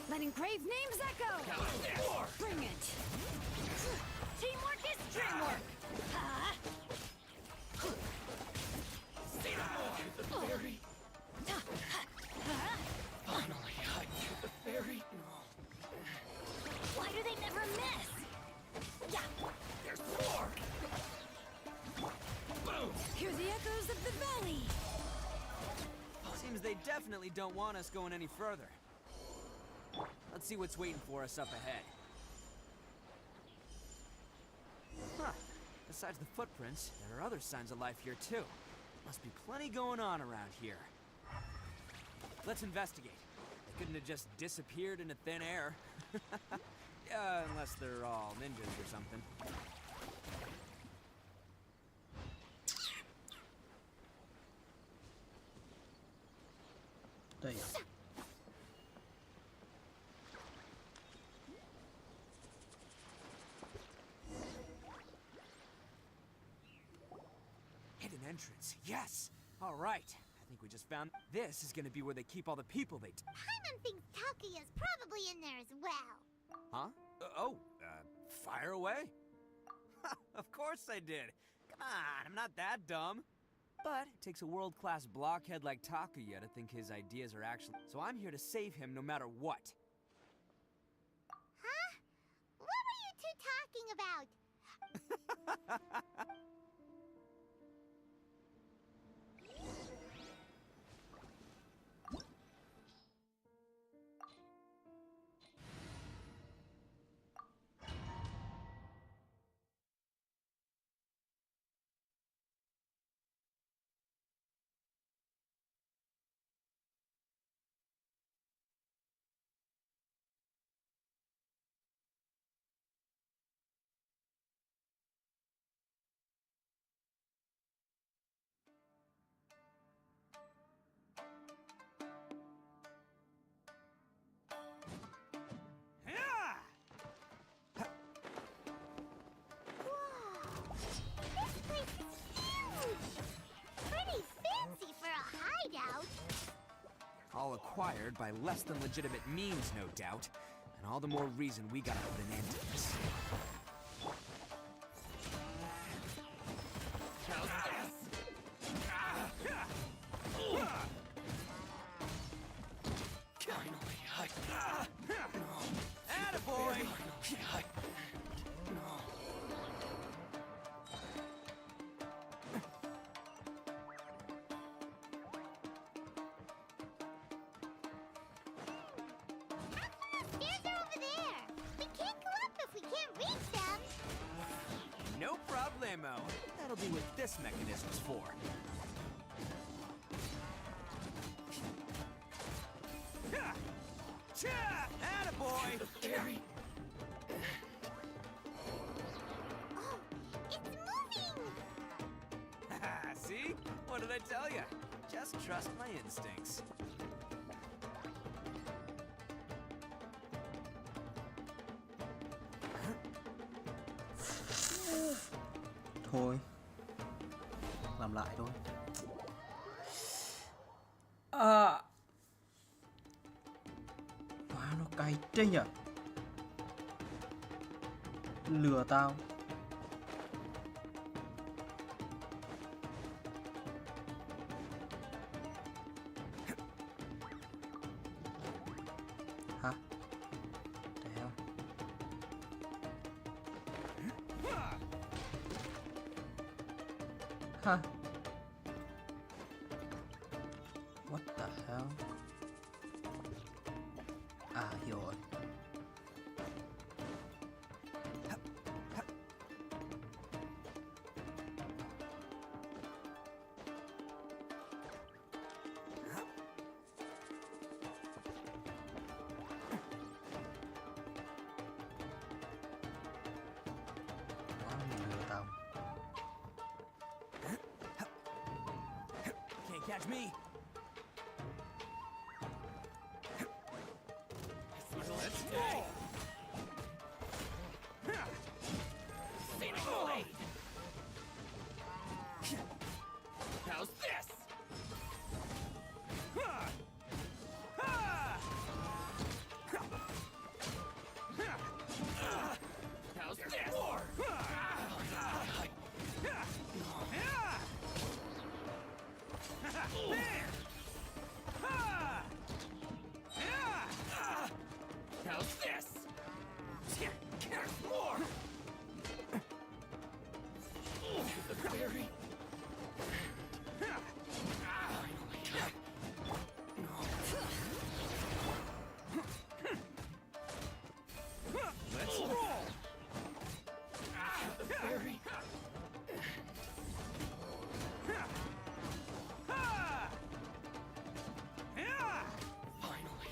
Letting brave names echo! Bring it! Teamwork is dreamwork! See the more, the fairy. Finally, I get the fairy. Why do they never miss? Yeah. There's more. Boom. Hear the echoes of the valley! Seems they definitely don't want us going any further. Let's see what's waiting for us up ahead. Huh. Besides the footprints, there are other signs of life here too. Must be plenty going on around here. Let's investigate. They couldn't have just disappeared into thin air. Unless they're all ninjas or something. Đây. Hidden entrance, yes! All right, I think we just found... This is gonna be where they keep all the people they... Paimon thinks Takuya's probably in there as well. Huh? Fire away? Of course I did. Come on, I'm not that dumb. But it takes a world-class blockhead like Takuya to think his ideas are actually... So I'm here to save him no matter what. Huh? What were you two talking about? All acquired by less than legitimate means, no doubt. And all the more reason we gotta put an end to this. Attaboy! No problemo. That'll be what this mechanism's for. Attaboy! Fairy. Oh, it's moving! See? What did I tell you? Just trust my instincts. Thôi, làm lại thôi. À, nó cay trinh à? Lừa tao. Hả? Thế à? Ha. What the hell? À, hiểu rồi. Catch me! Let's go! Scenic blade! How's this? How's this? More! How's this? More! The fairy. Let's roll! The fairy. Finally,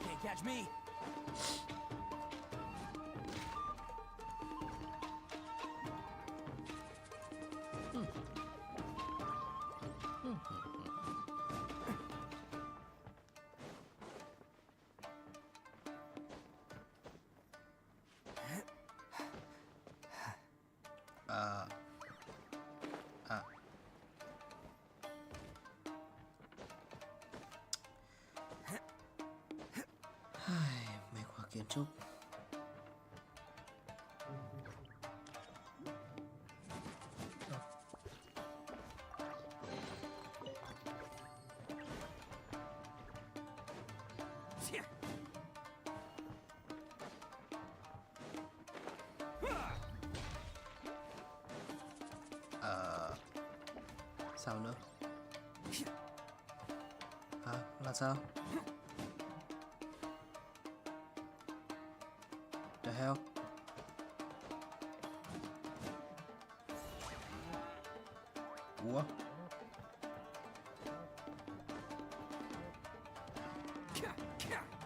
Can't catch me! Mấy khóa kiến trúc. Sao nữa? Hả? Là sao? The hell? Ủa?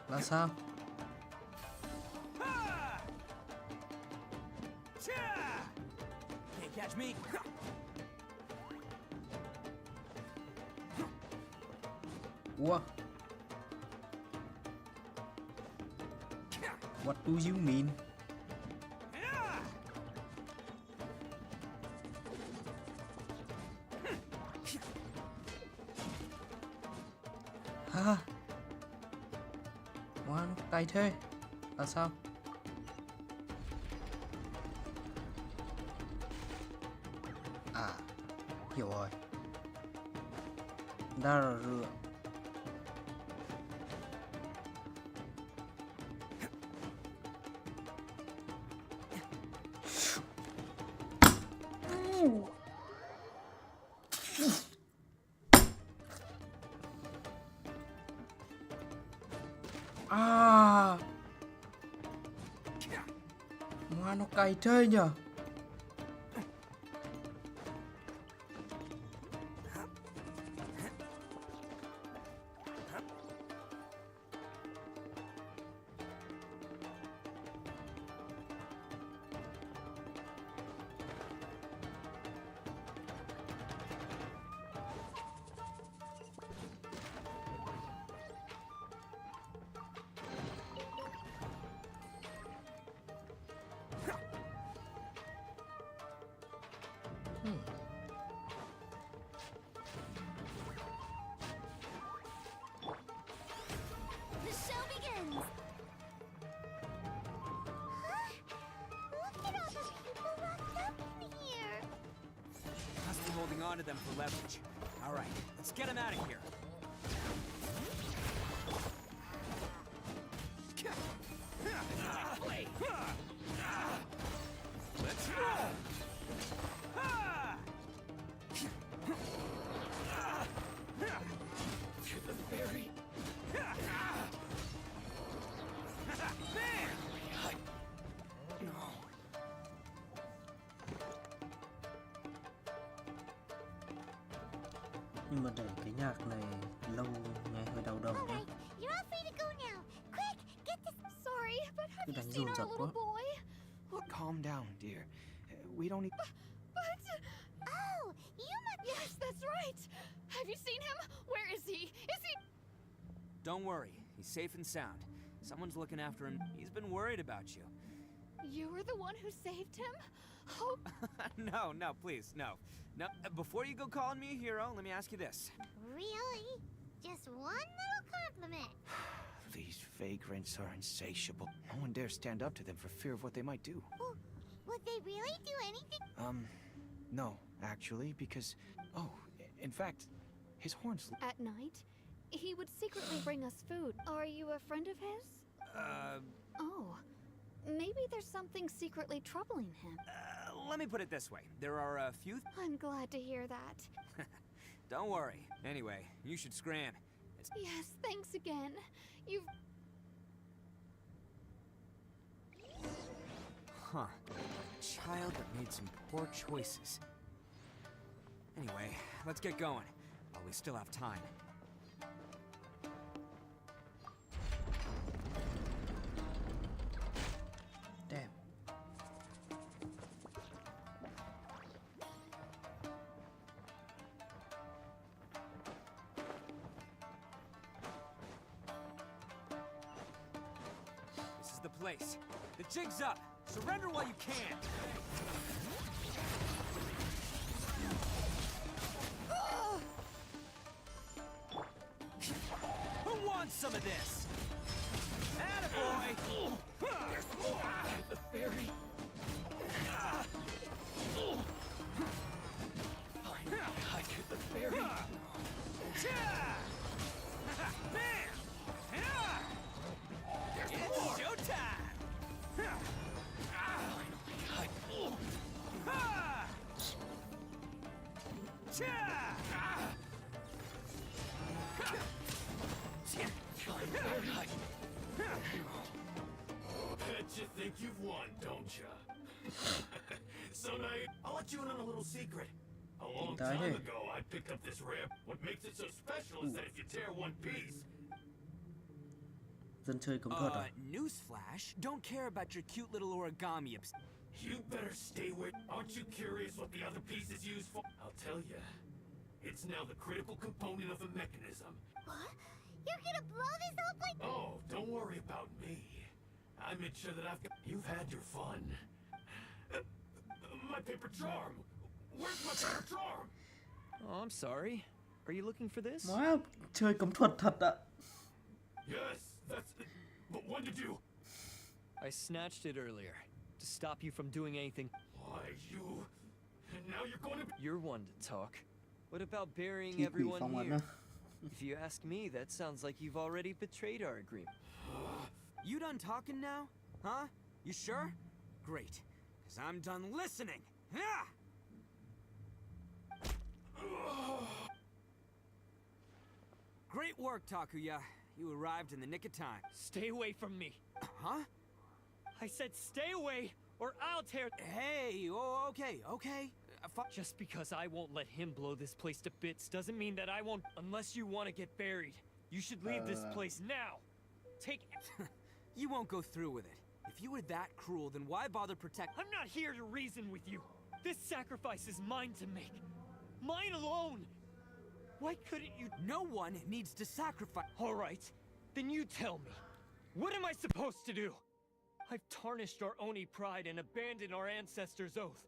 Là sao? Can't catch me! Ủa? What do you mean? Ha? Wow, nó cay thế. Là sao? À, hiểu rồi. Đó là rửa. À, mà nó cay thế nhở. on to them for leverage. All right, let's get them out of here. Let's roll! To the ferry. Nhưng mà để cái nhạc này lâu nghe hơi đau đầu nhé. You're all free to go now. Quick, get this. Sorry, but have Cứ you đánh seen dồn our dập little quá. boy? Calm down, dear. We don't need... But... Oh, you must... Yes, that's right. Have you seen him? Where is he? Is he... Don't worry, he's safe and sound. Someone's looking after him. He's been worried about you. You were the one who saved him? Oh, No, please, no. No, before you go calling me a hero, let me ask you this. Really? Just one little compliment. These vagrants are insatiable. No one dares stand up to them for fear of what they might do. Well, would they really do anything? No, actually, because... Oh, in fact, his horns... at night, he would secretly bring us food. Are you a friend of his? Oh, maybe there's something secretly troubling him. Let me put it this way. There are a few... I'm glad to hear that. Don't worry. Anyway, you should scram. Yes, thanks again. You've... Huh. A child that made some poor choices. Anyway, let's get going. While we still have time. Damn. This is the place. The jig's up. Surrender while you can. Who wants some of this? Attaboy! There's more to the ferry. Finally, I hit the ferry. There's It's more. showtime! Bet you think you've won, don't ya? So now I'll let you in on a little secret. A long time ago, I picked up this Reup. What makes it so special is that if you tear one piece, Dân chơi cấm thuật à? Newsflash, don't care about your cute little origami you better stay where... Aren't you curious what the other piece is used for? I'll tell you. It's now the critical component of the mechanism. What? You're gonna blow this up like... Oh, don't worry about me. I made sure that I've got... You've had your fun. My paper charm! Where's my paper charm? Oh, I'm sorry. Are you looking for this? Wow, chơi cấm thuật thật ạ. Yes, that's it. But when did you... I snatched it earlier to stop you from doing anything. Why, you... And now you're going to... You're one to talk. What about burying Thi quỷ everyone phong ấn here? á. If you ask me, that sounds like you've already betrayed our agreement. You done talking now? Huh? You sure? Great. Because I'm done listening. Ah! Great work, Takuya. You arrived in the nick of time. Stay away from me. Huh? I said stay away, or I'll tear... Hey, oh, okay. Just because I won't let him blow this place to bits doesn't mean that I won't... Unless you want to get buried, you should leave this place now. Take... You won't go through with it. If you were that cruel, then why bother protect... I'm not here to reason with you. This sacrifice is mine to make. Mine alone. Why couldn't you... No one needs to sacrifice... All right, then you tell me. What am I supposed to do? I've tarnished our Oni pride and abandoned our ancestors' oath.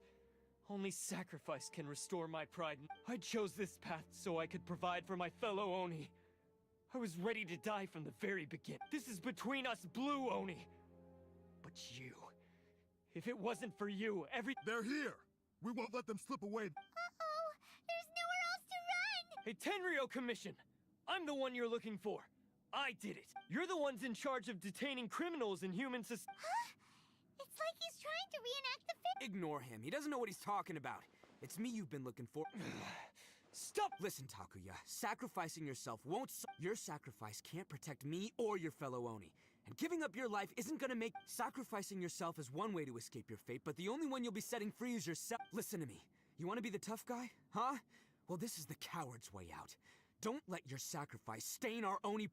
Only sacrifice can restore my pride. I chose this path so I could provide for my fellow Oni. I was ready to die from the very beginning. This is between us blue Oni. But you... If it wasn't for you, They're here! We won't let them slip away. Uh-oh! There's Hey, Tenryo Commission! I'm the one you're looking for. I did it. You're the ones in charge of detaining criminals in human society. Huh? It's like he's trying to reenact the film. Ignore him. He doesn't know what he's talking about. It's me you've been looking for. Stop! Listen, Takuya. Sacrificing yourself won't Your sacrifice can't protect me or your fellow Oni. And giving up your life isn't gonna make... Sacrificing yourself is one way to escape your fate, but the only one you'll be setting free is yourself. Listen to me. You wanna be the tough guy? Huh? Well, this is the coward's way out. Don't let your sacrifice stain our Oni...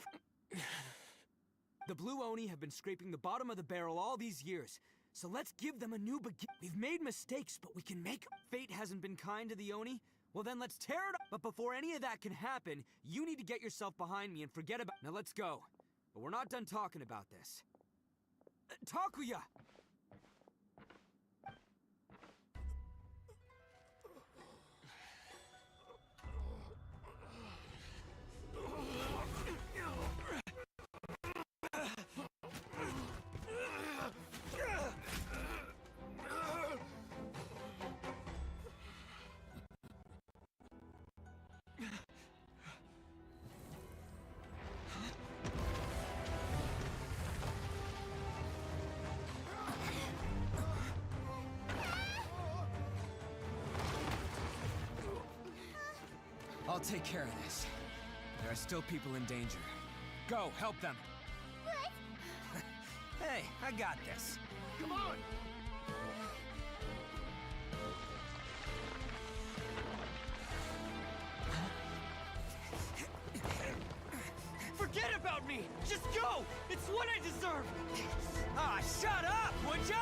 The Blue Oni have been scraping the bottom of the barrel all these years. So let's give them a new begin. We've made mistakes, but we can make... Fate hasn't been kind to the Oni? Well then let's tear it up. But before any of that can happen, you need to get yourself behind me and forget about... Now let's go. But we're not done talking about this. Takuya! I'll take care of this. There are still people in danger. Go, help them. What? Hey, I got this. Come on! Forget about me! Just go! It's what I deserve! Ah, shut up, would ya?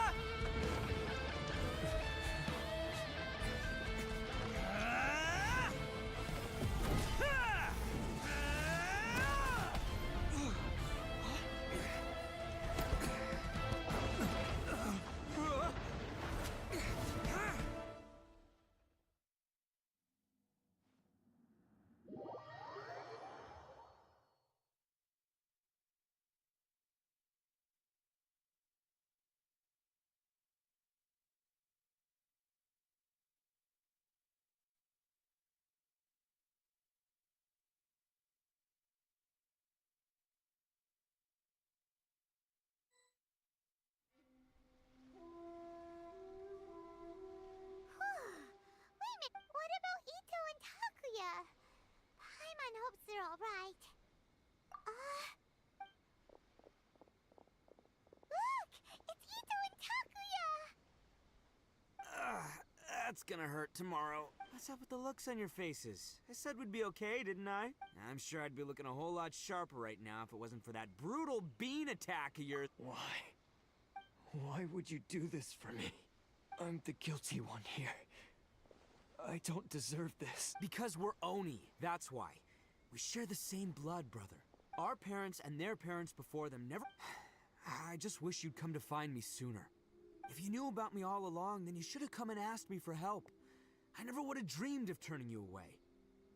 What about Ito and Takuya? Paimon hopes they're alright. Look! It's Ito and Takuya! That's gonna hurt tomorrow. What's up with the looks on your faces? I said we'd be okay, didn't I? I'm sure I'd be looking a whole lot sharper right now if it wasn't for that brutal bean attack of yours. Why? Why would you do this for me? I'm the guilty one here. I don't deserve this. Because we're Oni, that's why. We share the same blood, brother. Our parents and their parents before them never... I just wish you'd come to find me sooner. If you knew about me all along, then you should have come and asked me for help. I never would have dreamed of turning you away.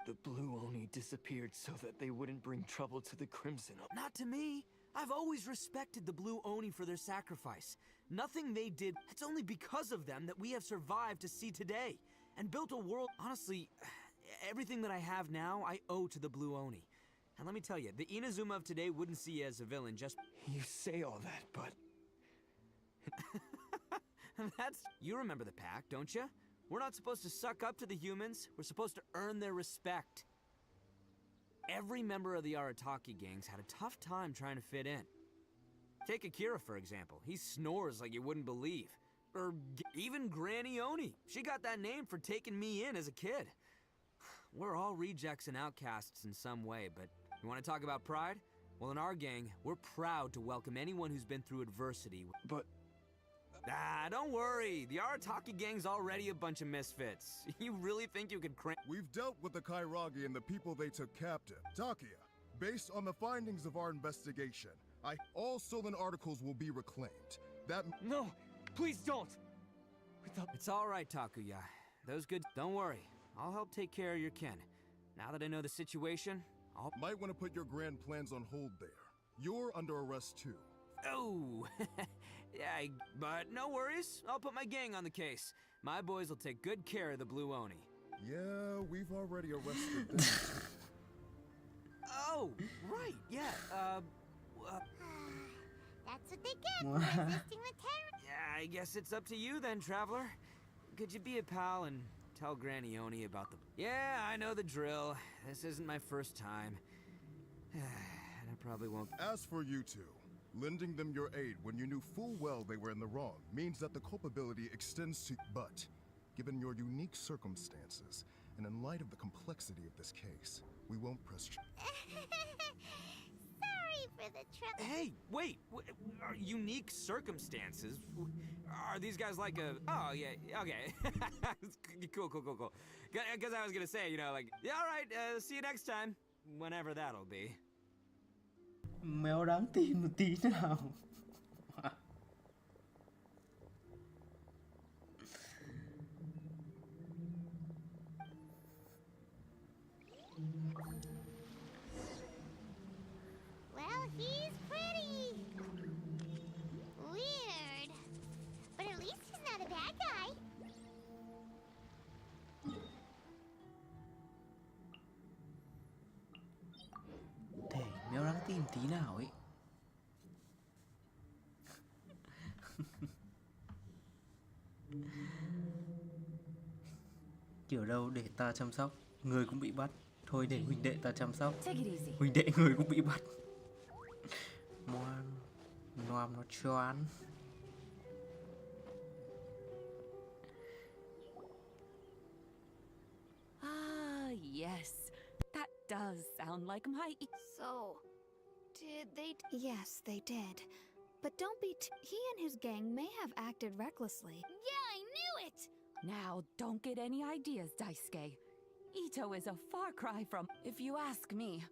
The Blue Oni disappeared so that they wouldn't bring trouble to the Crimson Oni. Not to me. I've always respected the Blue Oni for their sacrifice. Nothing they did, it's only because of them that we have survived to see today. And built a world... Honestly, everything that I have now, I owe to the Blue Oni. And let me tell you, the Inazuma of today wouldn't see you as a villain just... You say all that, but... That's... You remember the pact, don't you? We're not supposed to suck up to the humans. We're supposed to earn their respect. Every member of the Arataki gangs had a tough time trying to fit in. Take Akira, for example. He snores like you wouldn't believe. Or even Granny Oni. She got that name for taking me in as a kid. We're all rejects and outcasts in some way, but you want to talk about pride? Well, in our gang, we're proud to welcome anyone who's been through adversity. But... Ah, don't worry. The Arataki gang's already a bunch of misfits. You really think you could crank... We've dealt with the Kairagi and the people they took captive. Takuya, based on the findings of our investigation, all stolen articles will be reclaimed. That... No! Please don't! It's alright, Takuya. Those good... Don't worry. I'll help take care of your kin. Now that I know the situation, I'll... Might want to put your grand plans on hold there. You're under arrest too. Oh! Yeah, but no worries. I'll put my gang on the case. My boys will take good care of the Blue Oni. Yeah, we've already arrested them. Oh, right, yeah, That's what they get for resisting the terror. yeah, I guess it's up to you then, Traveler. Could you be a pal and tell Granny Oni about the... Yeah, I know the drill. This isn't my first time. And I probably won't... As for you two, lending them your aid when you knew full well they were in the wrong means that the culpability extends to... But, given your unique circumstances, and in light of the complexity of this case, we won't press... Sorry for the trouble. Hey, wait, are unique circumstances? Are these guys like a... Oh, yeah, okay. Cool. Because I was gonna say, you know, like, yeah, all right, see you next time. Whenever that'll be. Mèo đáng tin một tí nào. Well, he's pretty weird. But at least he's not a bad guy. Thể mèo đáng tin tí nào ấy. Kiểu đâu để ta chăm sóc, người cũng bị bắt. Thôi để huynh đệ ta chăm sóc. Huynh đệ người cũng bị bắt. Ngoan, ngoan nó choán. Ah, yes. That does sound like my... So, did they... Yes, they did. But don't be he and his gang may have acted recklessly. Yeah, I knew it! Now, don't get any ideas, Daisuke. Ito is a far cry from... If you ask me,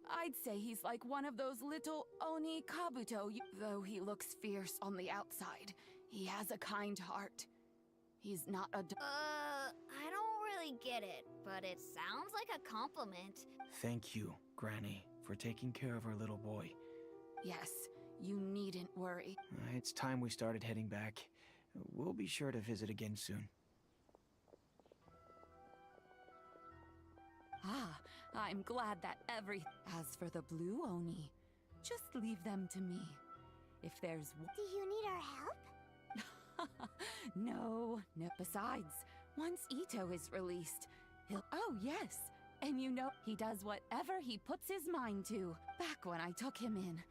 I'd say he's like one of those little Oni Kabuto. Though he looks fierce on the outside, he has a kind heart. He's not a... I don't really get it, but it sounds like a compliment. Thank you, Granny, for taking care of our little boy. Yes, you needn't worry. It's time we started heading back. We'll be sure to visit again soon. Ah, I'm glad that As for the Blue Oni, just leave them to me. If there's... Do you need our help? No. Besides, once Ito is released, he'll... Oh, yes. And you know, he does whatever he puts his mind to. Back when I took him in,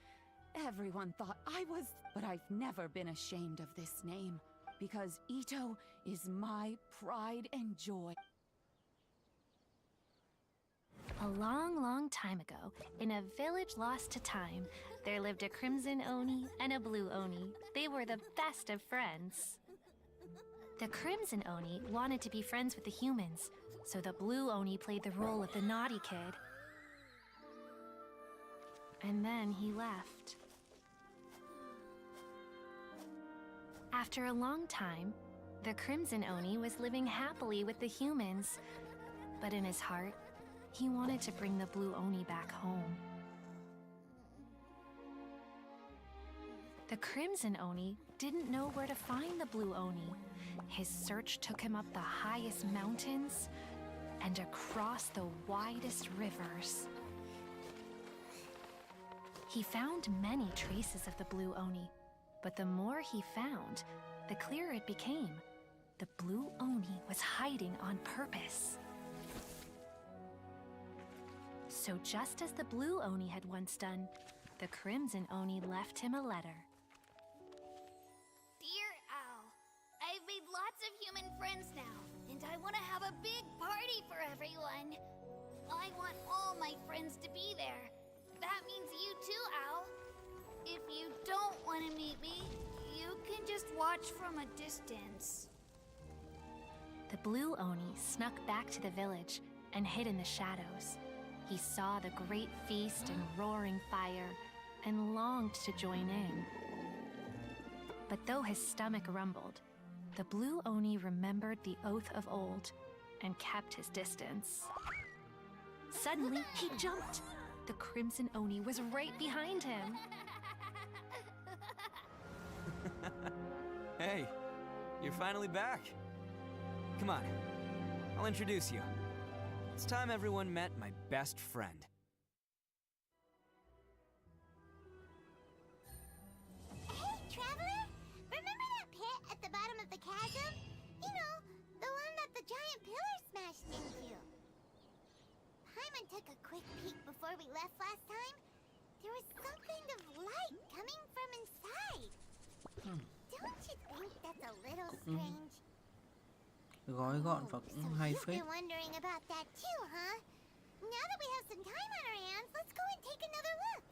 everyone thought I was... But I've never been ashamed of this name, because Ito is my pride and joy. A long, long time ago, in a village lost to time, there lived a Crimson Oni and a Blue Oni. They were the best of friends. The Crimson Oni wanted to be friends with the humans, so the Blue Oni played the role of the naughty kid. And then he left. After a long time, the Crimson Oni was living happily with the humans, but in his heart, he wanted to bring the Blue Oni back home. The Crimson Oni didn't know where to find the Blue Oni. His search took him up the highest mountains and across the widest rivers. He found many traces of the Blue Oni, but the more he found, the clearer it became. The Blue Oni was hiding on purpose. So just as the Blue Oni had once done, the Crimson Oni left him a letter. Dear Al, I've made lots of human friends now, and I want to have a big party for everyone. I want all my friends to be there. That means you too, Al. If you don't want to meet me, you can just watch from a distance. The Blue Oni snuck back to the village and hid in the shadows. He saw the great feast and roaring fire and longed to join in. But though his stomach rumbled, the Blue Oni remembered the oath of old and kept his distance. Suddenly, he jumped. The Crimson Oni was right behind him. Hey, you're finally back. Come on, I'll introduce you. It's time everyone met my best friend. Hey, Traveler! Remember that pit at the bottom of the chasm? You know, the one that the giant pillar smashed into. Paimon took a quick peek before we left last time. There was some kind of light coming from inside. Don't you think that's a little strange? Gói gọn và cũng hay You've phết. been wondering about that too, huh? Now that we have some time on our hands, let's go and take another look.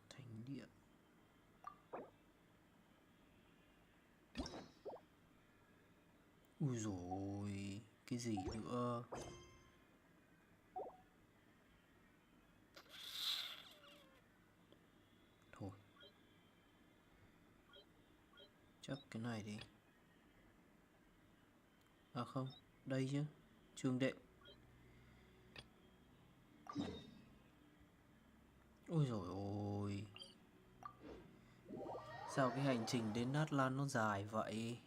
Thánh điện. Ui dồi, cái gì nữa? Thôi. Chắc cái này đi. À không, đây chứ. Trường đệm. Ôi dồi ôi. Sao cái hành trình đến Nát Lan nó dài vậy?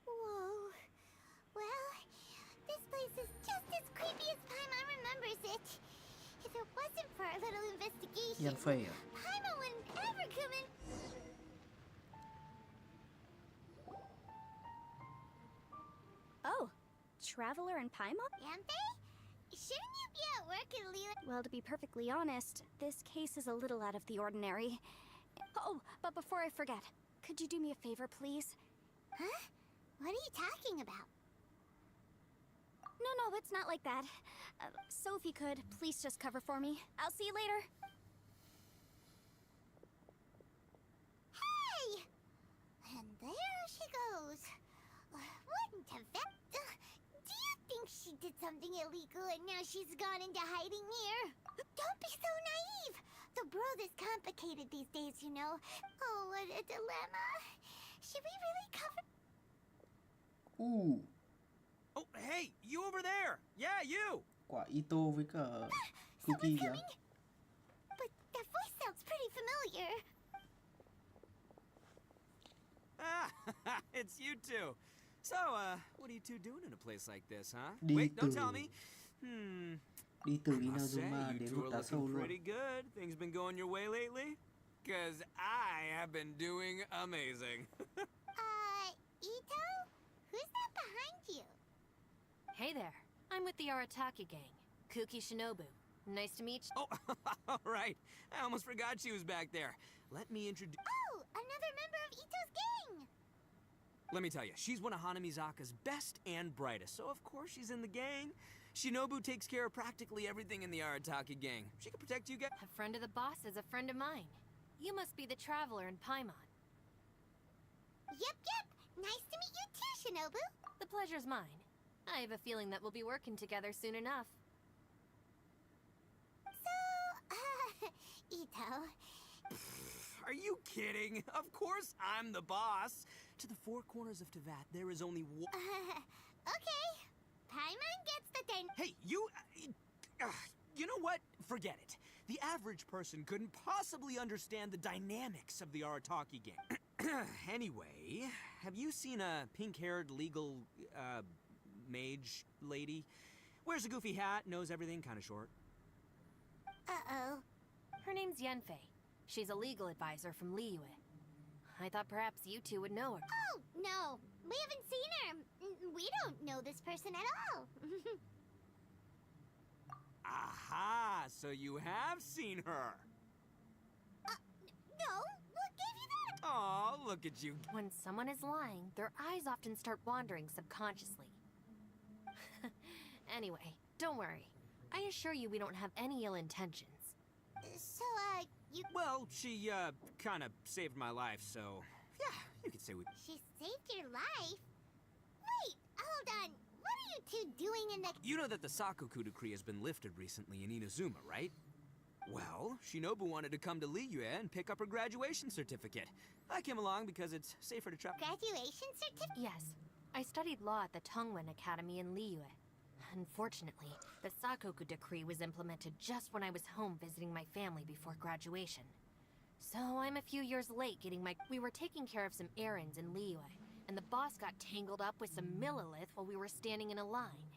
Whoa. Well, this place is just as creepy as Paimon remembers it. If it wasn't for our little investigation, Yan phê à? Paimon wouldn't ever come in. Oh, Traveler and Paimon? Yampe? Shouldn't you be at work in Lila? Well, to be perfectly honest, this case is a little out of the ordinary. Oh, but before I forget, could you do me a favor, please? Huh? What are you talking about? No, it's not like that. So if you could, please just cover for me. I'll see you later. Hey! And there she goes. Wouldn't have that. Do you think she did something illegal and now she's gone into hiding here? Don't be so naive. The world is complicated these days, you know. Oh, what a dilemma. Should we really cover? Oh, hey, you over there! Yeah, you! Quả Ito với cả Cookie kìa. But that voice sounds pretty familiar. Ah, it's you two. So, what are you two doing in a place like this, huh? Đi Wait, don't từ- tell me. Đi từ I must say, Inazuma you đến two lúc are đá sâu looking luôn. pretty good. Things been going your way lately? Cause I have been doing amazing. Ito? Who's that behind you? Hey there. I'm with the Arataki gang. Kuki Shinobu. Nice to meet you. Oh, all right. I almost forgot she was back there. Let me introduce... Oh, another member of Ito's gang! Let me tell you, she's one of Hanamizaka's best and brightest, so of course she's in the gang. Shinobu takes care of practically everything in the Arataki gang. She can protect you guys. A friend of the boss is a friend of mine. You must be the Traveler in Paimon. Yep. Nice to meet you too, Shinobu. The pleasure's mine. I have a feeling that we'll be working together soon enough. So, Ito. Are you kidding? Of course I'm the boss. To the four corners of Tevat, there is only one... Okay. Paimon gets the thing. Hey, you... you know what? Forget it. The average person couldn't possibly understand the dynamics of the Arataki gang. Anyway, have you seen a pink-haired legal, mage lady? Wears a goofy hat, knows everything, kinda short. Uh-oh. Her name's Yenfei. She's a legal advisor from Liyue. I thought perhaps you two would know her. Oh, no. We haven't seen her. We don't know this person at all. Aha! So you have seen her! No, what gave you that? Aw, look at you. When someone is lying, their eyes often start wandering subconsciously. Anyway, don't worry. I assure you we don't have any ill intentions. So, you... Well, she, kind of saved my life, so... Yeah, you could say we... She saved your life? Wait, hold on. What are you two doing in the... You know that the Sakoku decree has been lifted recently in Inazuma, right? Well, Shinobu wanted to come to Liyue and pick up her graduation certificate. I came along because it's safer to travel. Graduation certificate? Yes. I studied law at the Tongwen Academy in Liyue. Unfortunately, the Sakoku decree was implemented just when I was home visiting my family before graduation. So I'm a few years late getting my... We were taking care of some errands in Liyue, and the boss got tangled up with some Millilith while we were standing in a line.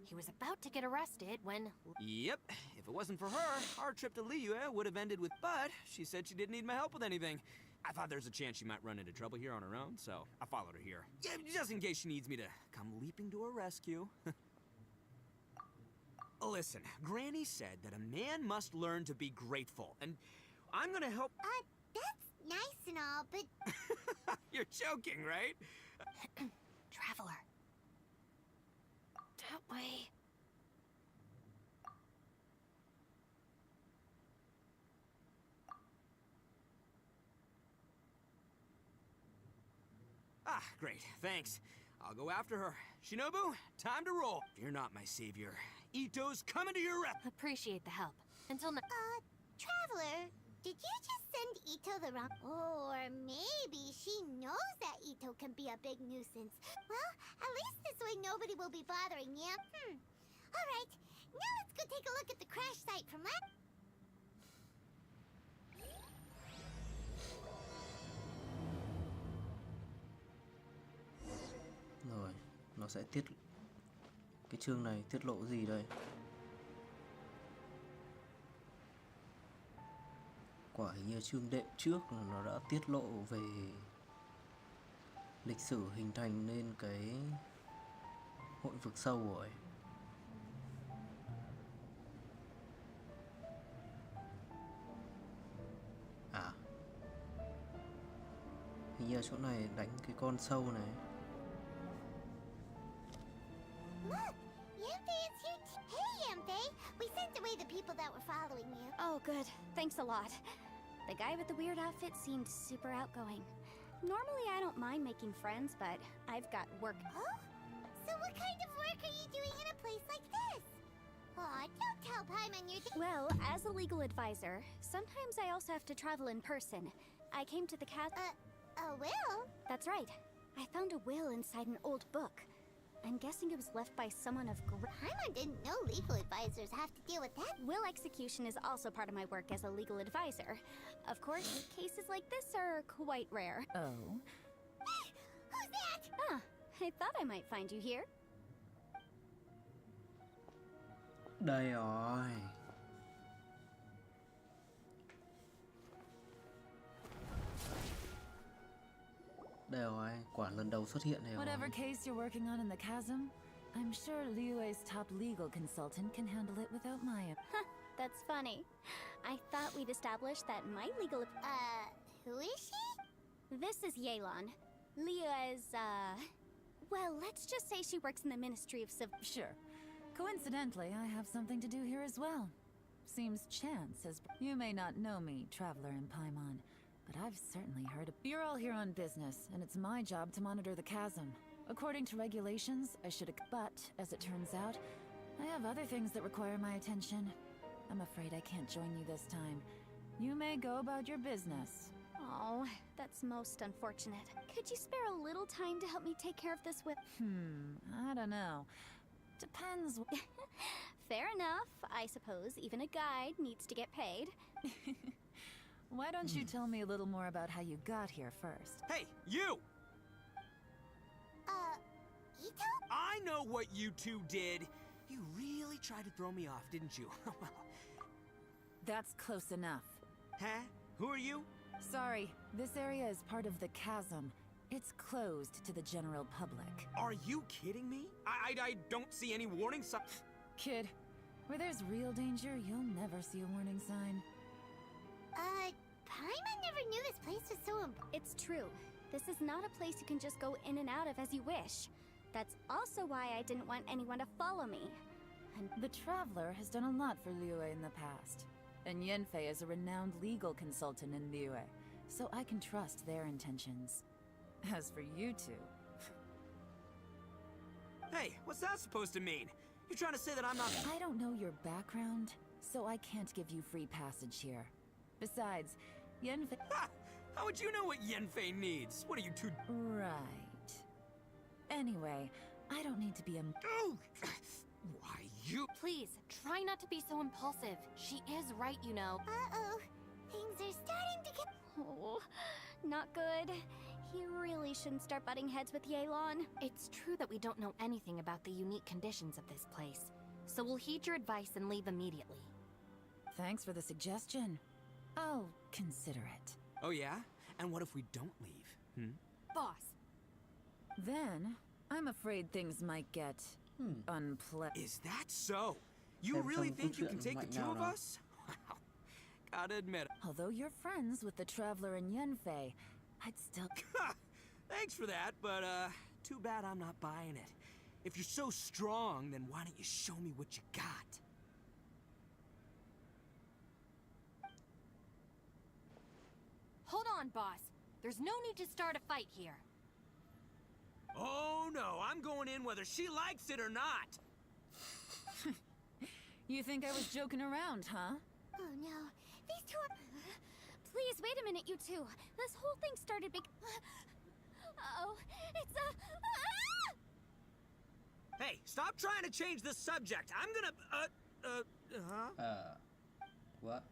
He was about to get arrested when... Yep, if it wasn't for her, our trip to Liyue would have ended with... But she said she didn't need my help with anything. I thought there's a chance she might run into trouble here on her own, so I followed her here. Yeah, just in case she needs me to come leaping to her rescue. Listen, Granny said that a man must learn to be grateful, and I'm gonna help... That's nice and all, but... You're joking, right? Traveler. That way. Ah, great, thanks. I'll go after her. Shinobu, time to roll. You're not my savior. Ito's coming to your rescue. Appreciate the help. Until now. Traveler, did you just send Ito the wrong... Or maybe she knows that Ito can be a big nuisance. Well, at least this way nobody will be bothering you. Alright, now let's go take a look at the crash site from last... Rồi, nó sẽ tiết... Cái chương này tiết lộ gì đây? Quả hình như chương đệm trước là nó đã tiết lộ về lịch sử hình thành nên cái hội vực sâu rồi. À, hình như ở chỗ này đánh cái con sâu này. Look, Yampe is here too. Hey, Yampe! We sent away the people that were following you. Oh, good. Thanks a lot. The guy with the weird outfit seemed super outgoing. Normally, I don't mind making friends, but I've got work. Huh? So what kind of work are you doing in a place like this? Aw, don't tell Paimon you're... Well, as a legal advisor, sometimes I also have to travel in person. I came to the a will? That's right. I found a will inside an old book. I'm guessing it was left by someone of Paimon didn't know legal advisors have to deal with that. Will execution is also part of my work as a legal advisor. Of course, cases like this are quite rare. Oh? Who's that? Ah, I thought I might find you here. Đây rồi. Đây rồi, quả lần đầu xuất hiện này rồi. Whatever case you're working on in the chasm, I'm sure Liyue's top legal consultant can handle it without my... That's funny. I thought we'd established that my legal... Who is she? This is Yelan. Liyue's, well, let's just say she works in the Ministry of Civ... Sure. Coincidentally, I have something to do here as well. Seems chance has... You may not know me, Traveler in Paimon, but I've certainly heard of... You're all here on business, and it's my job to monitor the chasm. According to regulations, I should... But, as it turns out, I have other things that require my attention. I'm afraid I can't join you this time. You may go about your business. Oh, that's most unfortunate. Could you spare a little time to help me take care of this with... I don't know. Depends... Fair enough. I suppose even a guide needs to get paid. Why don't you tell me a little more about how you got here first? Hey, you! Ito? I know what you two did. You really tried to throw me off, didn't you? That's close enough. Huh? Who are you? Sorry, this area is part of the chasm. It's closed to the general public. Are you kidding me? I don't see any warning sign. Kid, where there's real danger, you'll never see a warning sign. Paimon never knew this place was so important. It's true. This is not a place you can just go in and out of as you wish. That's also why I didn't want anyone to follow me. And The Traveler has done a lot for Liyue in the past, and Yanfei is a renowned legal consultant in Liyue, so I can trust their intentions. As for you two... Hey, what's that supposed to mean? You're trying to say that I'm not... I don't know your background, so I can't give you free passage here. Besides, Yanfei... Ha! How would you know what Yanfei needs? What are you two... Right. Anyway, I don't need to be a... Oh! Why, you... Please, try not to be so impulsive. She is right, you know. Uh-oh. Things are starting to get... Oh, not good. You really shouldn't start butting heads with Yelan. It's true that we don't know anything about the unique conditions of this place, so we'll heed your advice and leave immediately. Thanks for the suggestion. I'll consider it. Oh yeah? And what if we don't leave? Boss! Then, I'm afraid things might get... unpleasant. Is that so? You really think you can take the two of us? Wow. Gotta admit it. Although you're friends with the Traveler and Yanfei, I'd still... Thanks for that, but too bad I'm not buying it. If you're so strong, then why don't you show me what you got? Hold on, boss. There's no need to start a fight here. Oh no, I'm going in whether she likes it or not. You think I was joking around, huh? Oh no, these two are... Please, wait a minute, you two. This whole thing started Uh-oh, it's a... Hey, stop trying to change the subject. I'm gonna, What?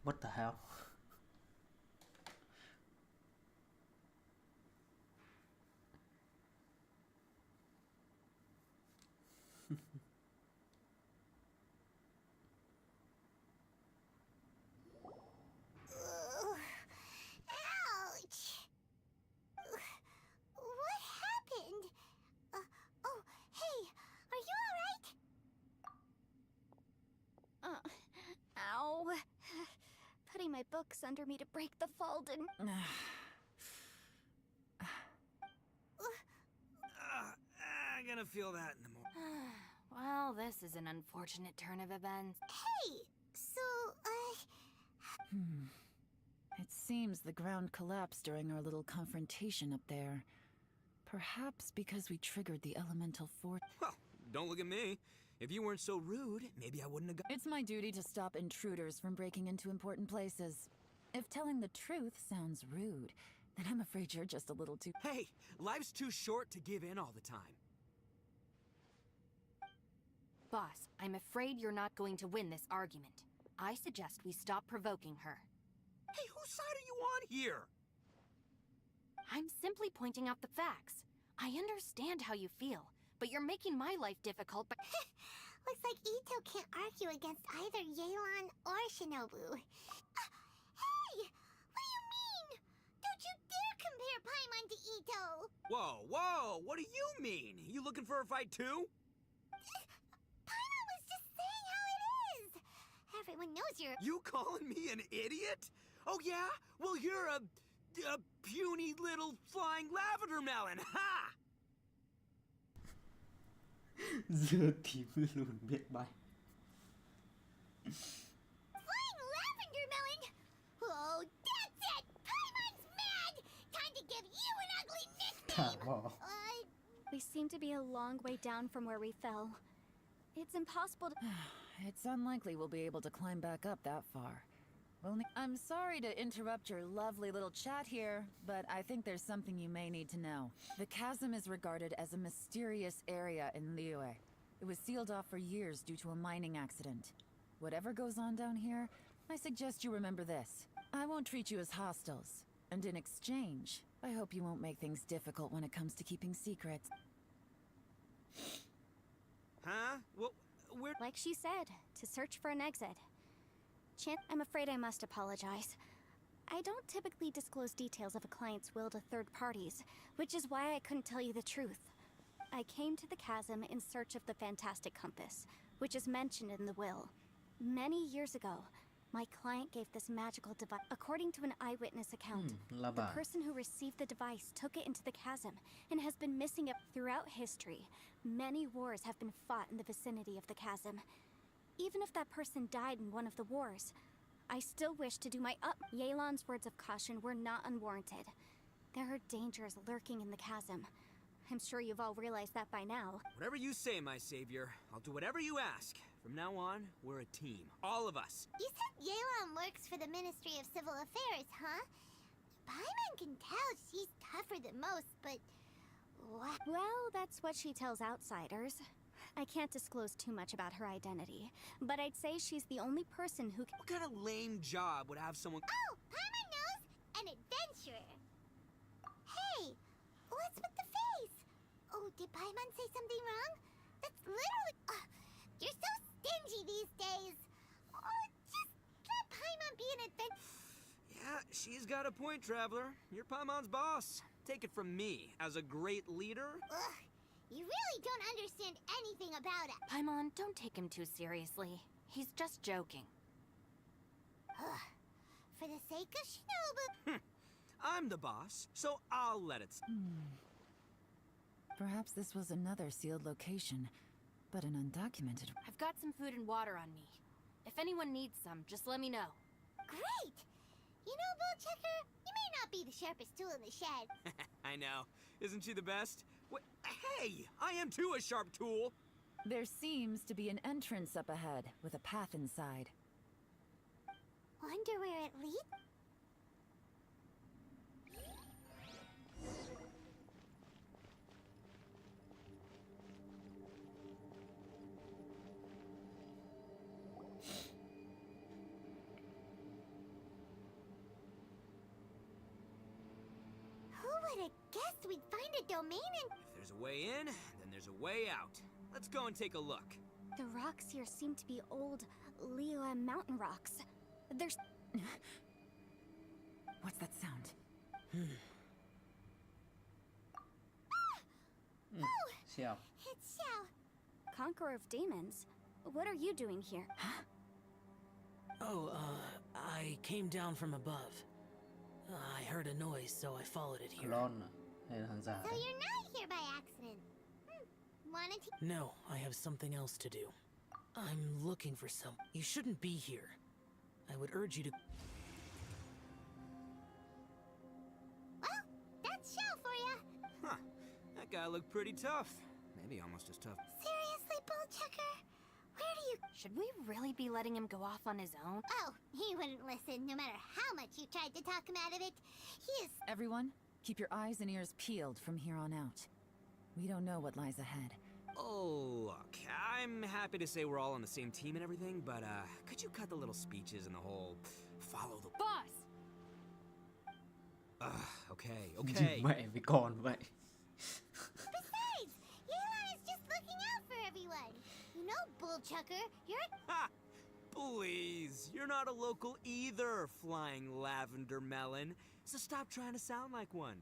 What the hell? Ouch! What happened? Oh, hey, are you alright? Ow. Putting my books under me to break the fall didn't... I'm gonna feel that in the morning. Well, this is an unfortunate turn of events. Hey, so, It seems the ground collapsed during our little confrontation up there. Perhaps because we triggered the elemental force. Well, don't look at me. If you weren't so rude, maybe I wouldn't have got... It's my duty to stop intruders from breaking into important places. If telling the truth sounds rude, then I'm afraid you're just a little too... Hey, life's too short to give in all the time. Boss, I'm afraid you're not going to win this argument. I suggest we stop provoking her. Hey, whose side are you on here? I'm simply pointing out the facts. I understand how you feel, but you're making my life difficult by... looks like Ito can't argue against either Yelan or Shinobu. Hey! What do you mean? Don't you dare compare Paimon to Ito! Whoa, whoa, what do you mean? You looking for a fight too? Paimon was just saying how it is! Everyone knows you're... You calling me an idiot? Oh yeah? Well, you're a puny little flying lavender melon, ha! Dưa tím lùn biết bay. Flying lavender melon? Oh, that's it! Paimon's mad! Time to give you an ugly nickname! We seem to be a long way down from where we fell. It's impossible to... It's unlikely we'll be able to climb back up that far. I'm sorry to interrupt your lovely little chat here, but I think there's something you may need to know. The chasm is regarded as a mysterious area in Liyue. It was sealed off for years due to a mining accident. Whatever goes on down here, I suggest you remember this. I won't treat you as hostiles, and in exchange, I hope you won't make things difficult when it comes to keeping secrets. Huh? Well, we're... Like she said, to search for an exit. I'm afraid I must apologize. I don't typically disclose details of a client's will to third parties, which is why I couldn't tell you the truth. I came to the chasm in search of the fantastic compass, which is mentioned in the will. Many years ago, My client gave this magical device. According to an eyewitness account, là the bà. person who received the device took it into the chasm and has been missing it throughout history. Many wars have been fought in the vicinity of the chasm. Even if that person died in one of the wars, I still wish to do my Yelan's words of caution were not unwarranted. There are dangers lurking in the chasm. I'm sure you've all realized that by now. Whatever you say, my savior. I'll do whatever you ask. From now on, we're a team. All of us. You said Yelan works for the Ministry of Civil Affairs, huh? Paimon can tell she's tougher than most, but... what? Well, that's what she tells outsiders. I can't disclose too much about her identity, but I'd say she's the only person who What kind of lame job would have someone... Oh, Paimon knows! An adventurer! Hey! What's with the face? Oh, did Paimon say something wrong? That's literally... you're so stingy these days! Oh, just let Paimon be an adventurer. Yeah, she's got a point, Traveler. You're Paimon's boss. Take it from me, as a great leader. Ugh, you really don't understand anything about it. Paimon, don't take him too seriously. He's just joking. For the sake of Shinobu... I'm the boss, so I'll let it... Perhaps this was another sealed location, but an undocumented... I've got some food and water on me. If anyone needs some, just let me know. Great! You know, Bullchecker, you may not be the sharpest tool in the shed. I know. Isn't she the best? Hey! I am too a sharp tool! There seems to be an entrance up ahead, with a path inside. Wonder where it leads? Who would have guessed we'd find a domain in... If there's a way in, then there's a way out. Let's go and take a look. The rocks here seem to be old Liyue mountain rocks. There's... What's that sound? Oh! Xiao. It's Xiao. Conqueror of demons. What are you doing here? Oh, I came down from above. I heard a noise, so I followed it here. Clone hay là thằng giả So đấy? you're not here by accident. Wanted to... No, I have something else to do. I'm looking for some. You shouldn't be here. I would urge you to... Well, that's Xiao for ya. Huh. That guy looked pretty tough. Maybe almost as tough. Seriously, Bullchecker? Where do you... Should we really be letting him go off on his own? Oh, he wouldn't listen no matter how much you tried to talk him out of it. He is... Everyone, keep your eyes and ears peeled from here on out. We don't know what lies ahead. Oh, look, I'm happy to say we're all on the same team and everything, but, could you cut the little speeches and the whole follow the... Boss! Okay. Giết mẹ với con vậy. Besides, Yelan is just looking out for everyone. You know, Bullchucker, you're... Ha! Please, you're not a local either, flying lavender melon. So stop trying to sound like one.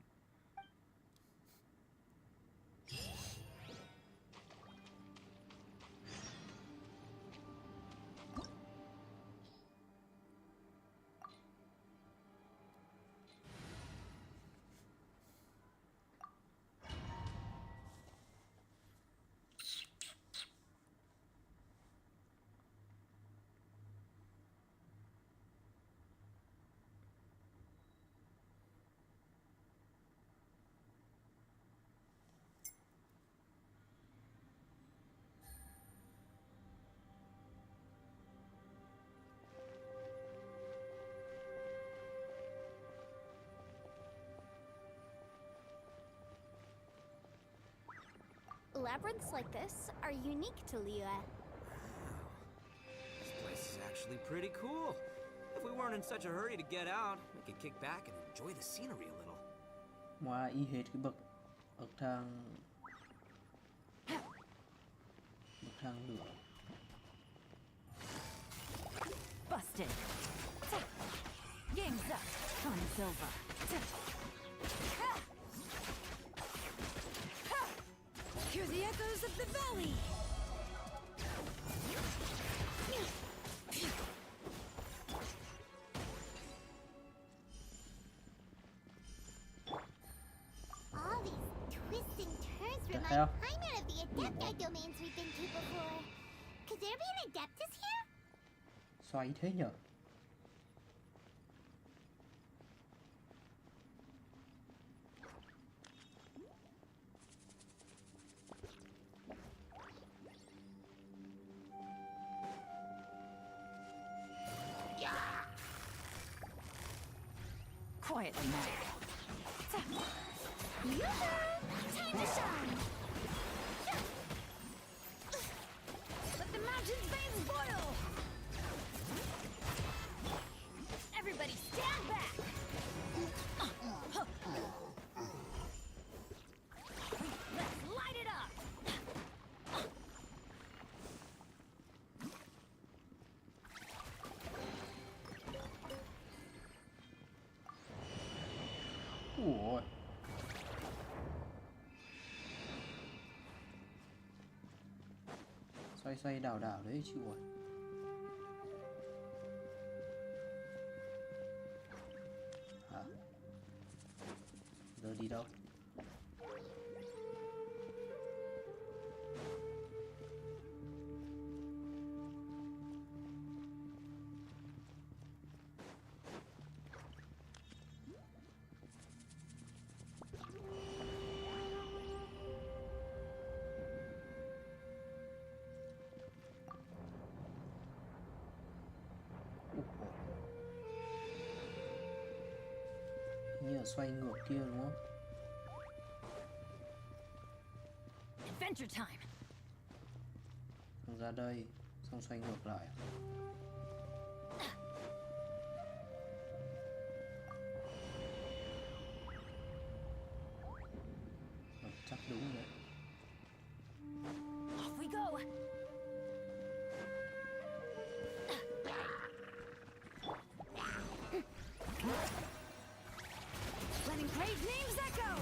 Labyrinths like this are unique to Liyue. This place is actually pretty cool. If we weren't in such a hurry to get out, we could kick back and enjoy the scenery a little. Ngoài y hệt cái bậc thang lửa. Busted. Game's up. Fun's over. Hear the echoes of the valley. Sao? I'm out of the Adepti domains we've been to before. Could there be an Adeptus here? Xoáy thế nhở? Quietly now. Time to shine! Let the mountain's veins boil! Everybody stand back! Let's light it up! Ủa. Xoay xoay đảo đảo đấy chịu rồi. Hả? Giờ đi đâu? Như là xoay ngược kia đúng không? Adventure time. Xong ra đây, xong xoay ngược lại. Chắc đúng rồi đấy. Off we go. Letting great names echo.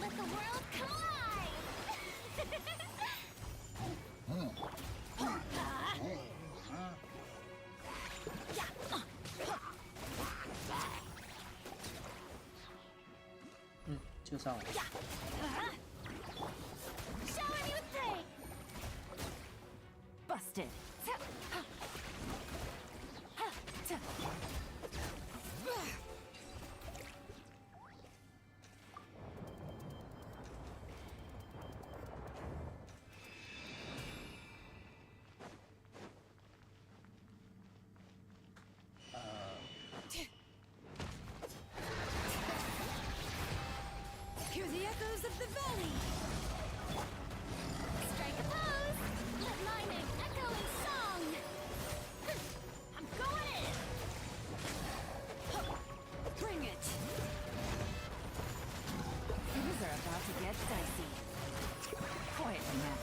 Let the world come alive! Chưa xong. Shower me with praise! Busted. Hear the echoes of the valley! Strike a pose! Let my name echo in song! I'm going in! Bring it. Things are about to get dicey. Quietly now.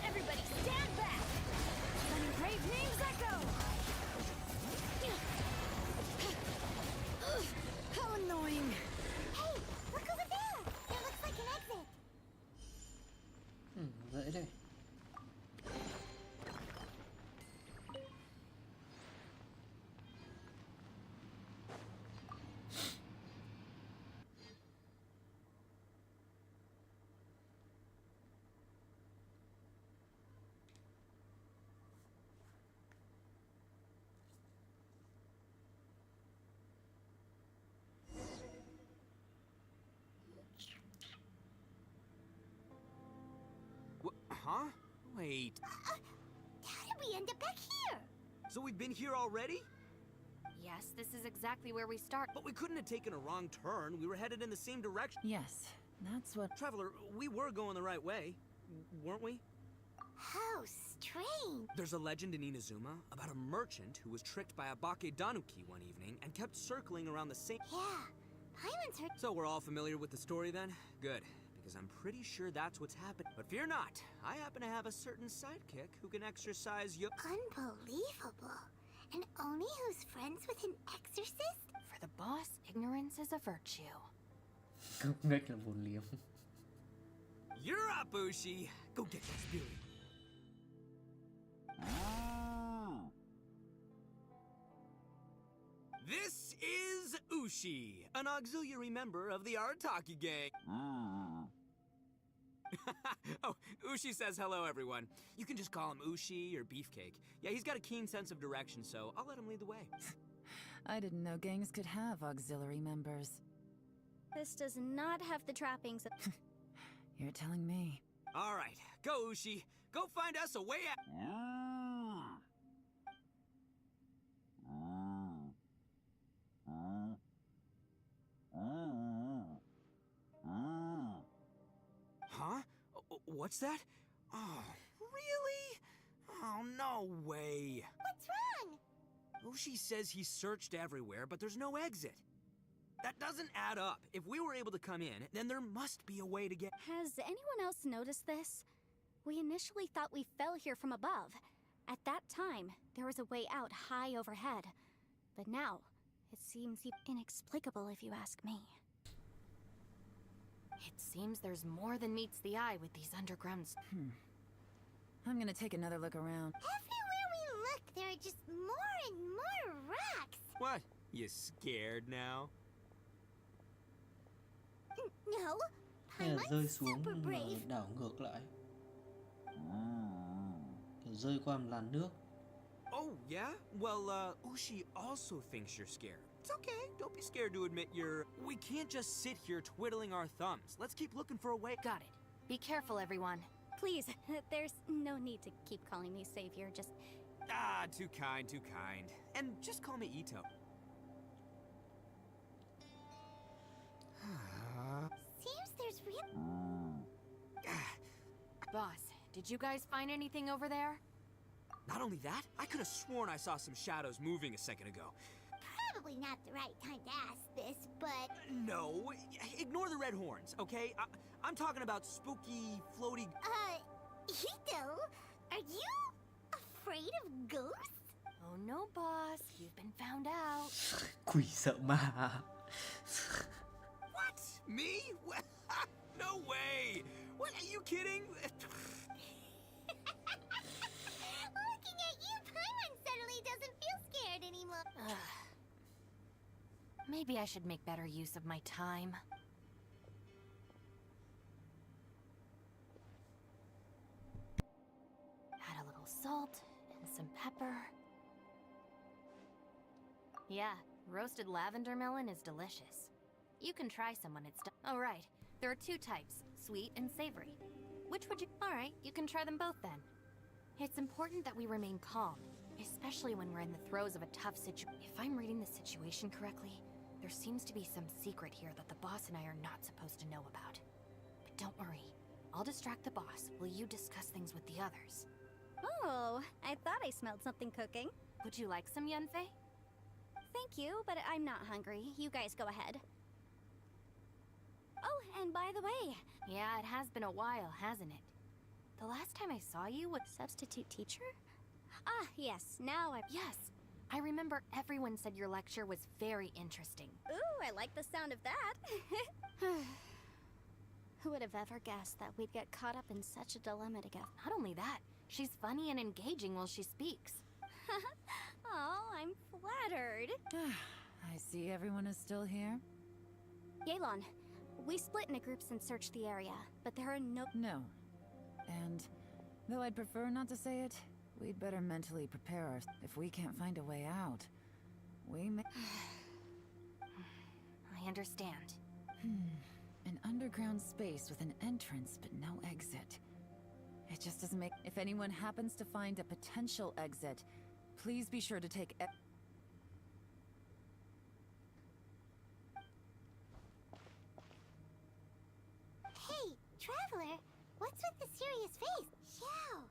Everybody stand back! Letting brave names echo! How annoying. Hey, look over there! It looks like an exit. Dễ đây. Huh? Wait. How did we end up back here? So we've been here already? Yes, this is exactly where we start. But we couldn't have taken a wrong turn. We were headed in the same direction. Yes, that's what... Traveler, we were going the right way, weren't we? How strange. There's a legend in Inazuma about a merchant who was tricked by a Bakedanuki one evening and kept circling around the same... Yeah, Paimon's heard... So we're all familiar with the story then? Good, because I'm pretty sure that's what's happened. But fear not, I happen to have a certain sidekick who can exercise your... Unbelievable. An Oni who's friends with an exorcist? For the boss, ignorance is a virtue. Ngách là một liếm. You're up, Ushi! Go get that spirit. This is Ushi, an auxiliary member of the Arataki gang. Oh, Ushi says hello, everyone. You can just call him Ushi or Beefcake. Yeah, he's got a keen sense of direction, so I'll let him lead the way. I didn't know gangs could have auxiliary members. This does not have the trappings of... You're telling me. All right, go, Ushi. Go find us a way out. Huh? What's that? Oh, really? Oh, no way. What's wrong? Ushi says he searched everywhere, but there's no exit. That doesn't add up. If we were able to come in, then there must be a way to get... Has anyone else noticed this? We initially thought we fell here from above. At that time, there was a way out high overhead. But now, it seems inexplicable if you ask me. It seems there's more than meets the eye with these undergrounds. I'm gonna take another look around. Everywhere we look, there are just more and more rocks. What? You scared now? No, Hay là rơi xuống super nhưng brave. mà đảo ngược lại. Kiểu rơi qua một làn nước. Oh, yeah? Well, Ushi also thinks you're scared. It's okay. Don't be scared to admit you're... We can't just sit here twiddling our thumbs. Let's keep looking for a way... Got it. Be careful, everyone. Please, there's no need to keep calling me savior, just... Ah, too kind, too kind. And just call me Ito. Seems there's real... Boss, did you guys find anything over there? Not only that, I could have sworn I saw some shadows moving a second ago. Probably not the right time to ask this, but... No, ignore the red horns, okay? I'm talking about spooky, floaty... Ito, are you afraid of ghosts? Oh no, boss. You've been found out. Quỷ sợ ma. What? Me? No way! What, are you kidding? Looking at you, Paimon suddenly doesn't feel scared anymore. Maybe I should make better use of my time. Add a little salt and some pepper. Yeah, roasted lavender melon is delicious. You can try some when it's done. Oh, right. There are two types, sweet and savory. Which would you... Alright, you can try them both then. It's important that we remain calm, especially when we're in the throes of a tough situation. If I'm reading the situation correctly, there seems to be some secret here that the boss and I are not supposed to know about. But don't worry. I'll distract the boss while you discuss things with the others. Oh, I thought I smelled something cooking. Would you like some, Yunfei? Thank you, but I'm not hungry. You guys go ahead. Oh, and by the way... Yeah, it has been a while, hasn't it? The last time I saw you was... Substitute teacher? Ah, yes, now I... Yes, I remember everyone said your lecture was very interesting. Ooh, I like the sound of that. Who would have ever guessed that we'd get caught up in such a dilemma together? Not only that, she's funny and engaging while she speaks. Oh, I'm flattered. I see everyone is still here. Yelan, we split into groups and searched the area, but there are no... No. And though I'd prefer not to say it, we'd better mentally prepare us. If we can't find a way out, we may... I understand. An underground space with an entrance but no exit. It just doesn't make... If anyone happens to find a potential exit, please be sure to take... Hey, Traveler, what's with the serious face? Xiao.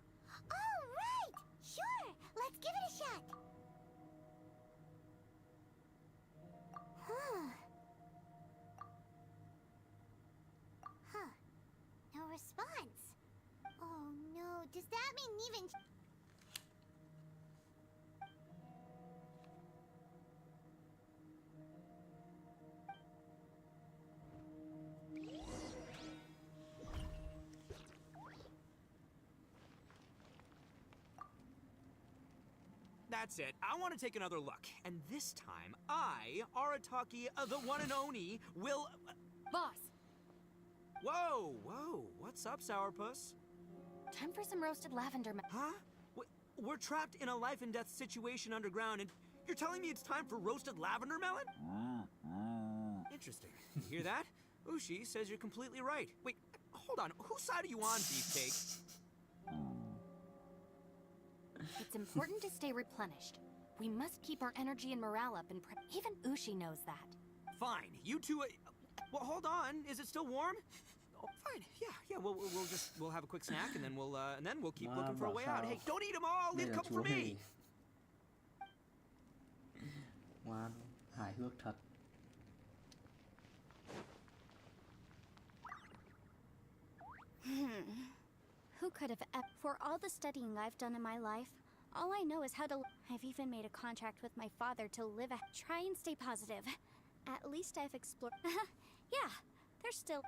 Oh, right! Sure, let's give it a shot. Huh. No response. Oh no, does that mean even... That's it. I want to take another look. And this time, I, Arataki, the one and Oni, will... Boss! Whoa, whoa. What's up, Sourpuss? Time for some roasted lavender. Huh? We're trapped in a life and death situation underground, and you're telling me it's time for roasted lavender melon? Interesting. You hear that? Ushi says you're completely right. Wait, hold on. Whose side are you on, Beefcake? It's important to stay replenished. We must keep our energy and morale up, and even Ushi knows that. Fine. You two... well, hold on. Is it still warm? Oh, fine. Yeah. We'll have a quick snack, and then we'll keep looking for a way out. Hey, don't eat them all. Leave a couple for me. Ngoan, hài hước thật. Who could have... For all the studying I've done in my life, all I know is how to... I've even made a contract with my father to live Try and stay positive. At least I've explored... Yeah, there's still...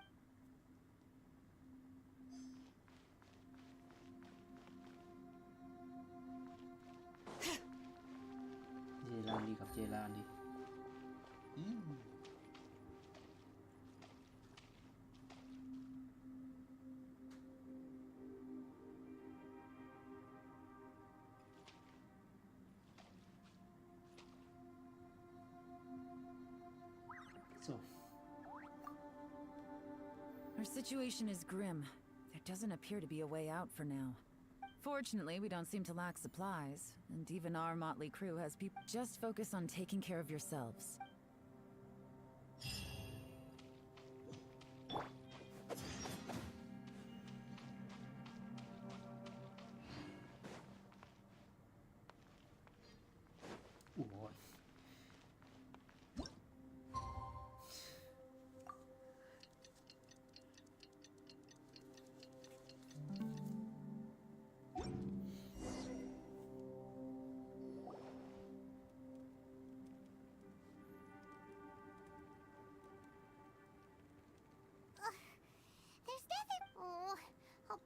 Lan đi, gặp Dê Lan đi. So. Our situation is grim. There doesn't appear to be a way out for now. Fortunately, we don't seem to lack supplies, and even our motley crew has people. Just focus on taking care of yourselves. Ủa.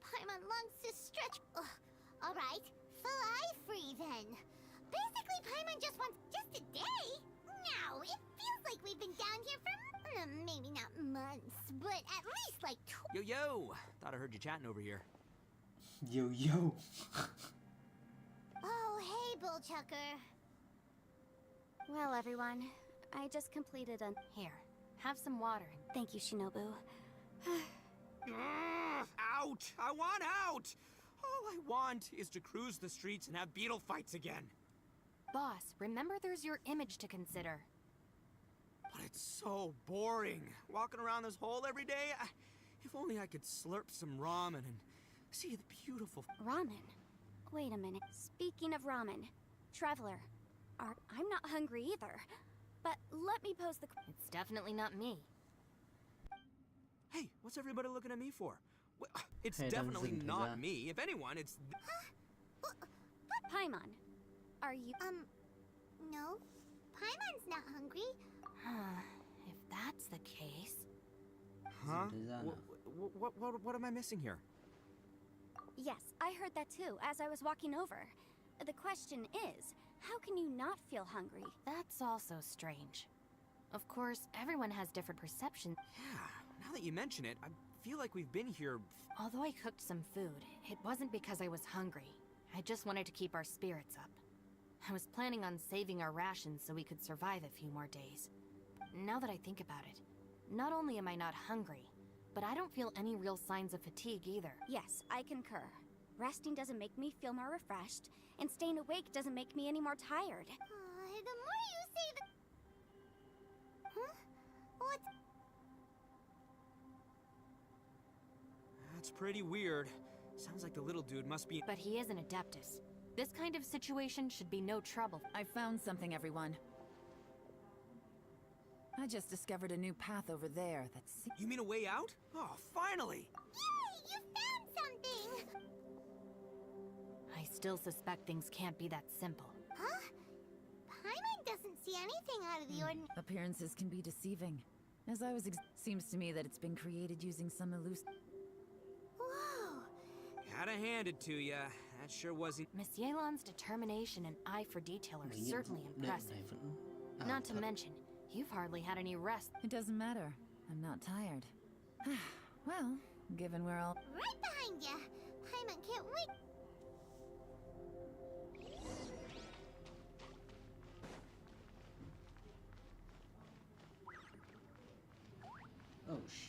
Paimon longs to stretch. Alright, fly free then. Basically, Paimon just wants just a day. Now, it feels like we've been down here for maybe not months, but at least like Yo! Thought I heard you chatting over here. Yo. Oh, hey, Bullchucker. Well, everyone, I just completed a... Here, have some water. Thank you, Shinobu. Out! I want out! All I want is to cruise the streets and have beetle fights again. Boss, remember there's your image to consider. But it's so boring. Walking around this hole every day. If only I could slurp some ramen and see the beautiful... Ramen? Wait a minute. Speaking of ramen, Traveler, I'm not hungry either. But let me pose the... It's definitely not me. Hey, what's everybody looking at me for? It's Hey, definitely don't not me. If anyone, it's... Paimon, are you... No. Paimon's not hungry. If that's the case... Huh? What am I missing here? Yes, I heard that too, as I was walking over. The question is, how can you not feel hungry? That's also strange. Of course, everyone has different perceptions. Yeah, now that you mention it, I feel like we've been here... Although I cooked some food, it wasn't because I was hungry. I just wanted to keep our spirits up. I was planning on saving our rations so we could survive a few more days. Now that I think about it, not only am I not hungry, but I don't feel any real signs of fatigue either. Yes, I concur. Resting doesn't make me feel more refreshed, and staying awake doesn't make me any more tired. The more you say the... Huh? What? That's pretty weird. Sounds like the little dude must be... But he is an Adeptus. This kind of situation should be no trouble. I found something, everyone. I just discovered a new path over there that's... You mean a way out? Oh, finally! Yay! You found something! I still suspect things can't be that simple. Huh? Paimon doesn't see anything out of the ordinary. Appearances can be deceiving. As I was seems to me that it's been created using some elusive... Whoa! Gotta hand it to ya. That sure wasn't. Miss Yelan's determination and eye for detail are Mấy nhiệm certainly vụ đệm này impressive. vẫn Not to thật. mention, you've hardly had any rest. It doesn't matter. I'm not tired. Well, given we're all... Right behind you. Paimon can't wait. Oh sh.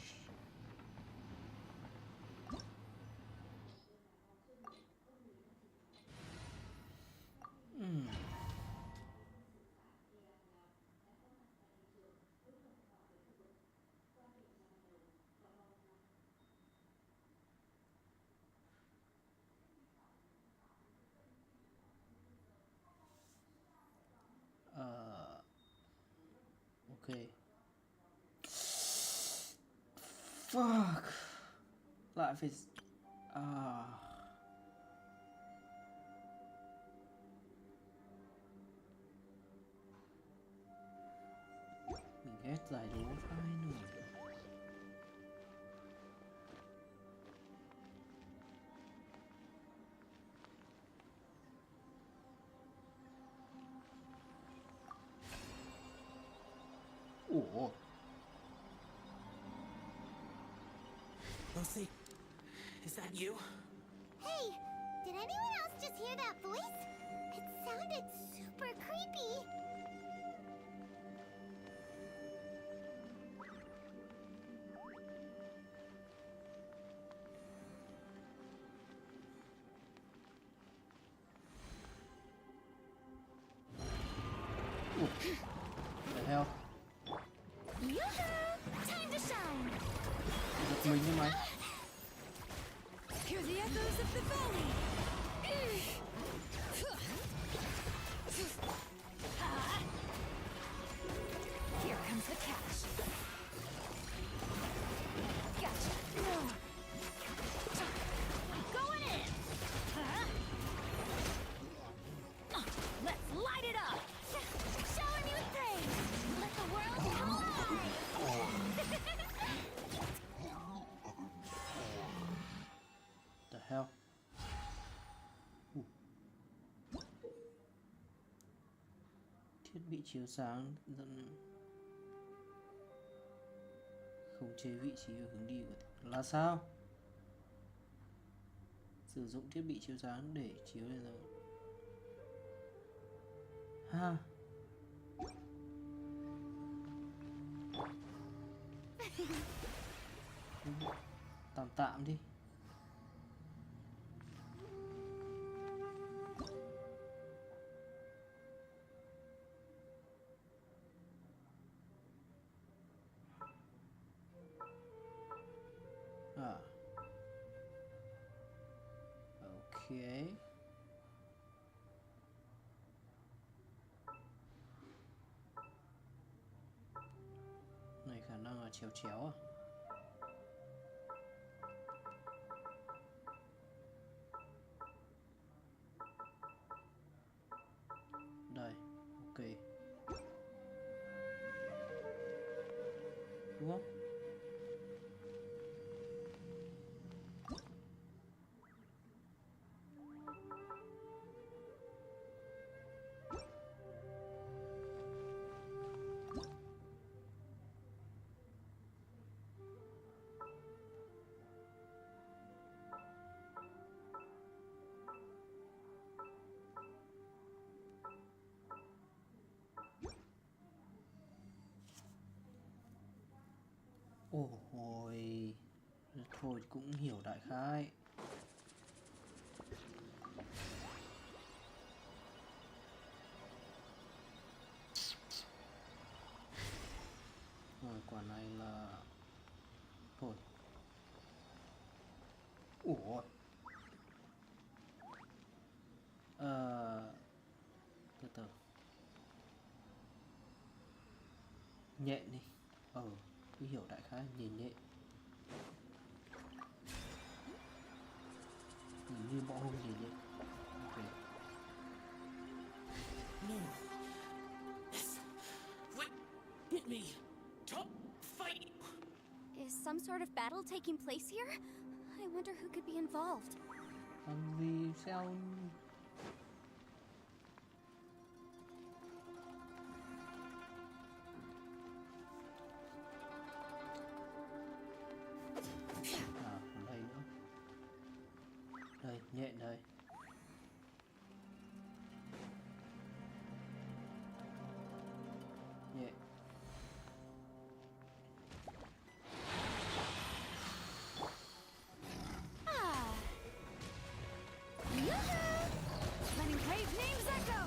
Ok. Fuck. Lại phải mình ghét giải đố phai nữa. Ủa. Lucy, is that you? Hey, did anyone else just hear that voice? It sounded super creepy. The hell? Time to shine. Giật mình chứ mày. Hear the echoes of the valley. Here comes the catch. Gotcha. Going in. Let's light it up. Showing you things. Let the world come alive. The hell? Thiết bị chiếu sáng dẫn khống chế vị trí và hướng đi của là sao? Sử dụng thiết bị chiếu sáng để chiếu lên rồi. Ha. Tạm tạm đi. Ok. Này khả năng là chéo chéo à? Đây, ok. Đúng không? Ôi, thôi cũng hiểu đại khái. Rồi quả này là thôi. Ủa. Từ từ. Nhện đi. Cứ hiểu đại khái nhìn nhện. Nhìn như bọn hung nhìn nhện. Ok. No. Yes. What? Hit me. Top fight. Is some sort of battle taking place here? I wonder who could be involved. Vì sao còn đây nữa. Đây, nhện đây. Nhện. Letting brave names echo!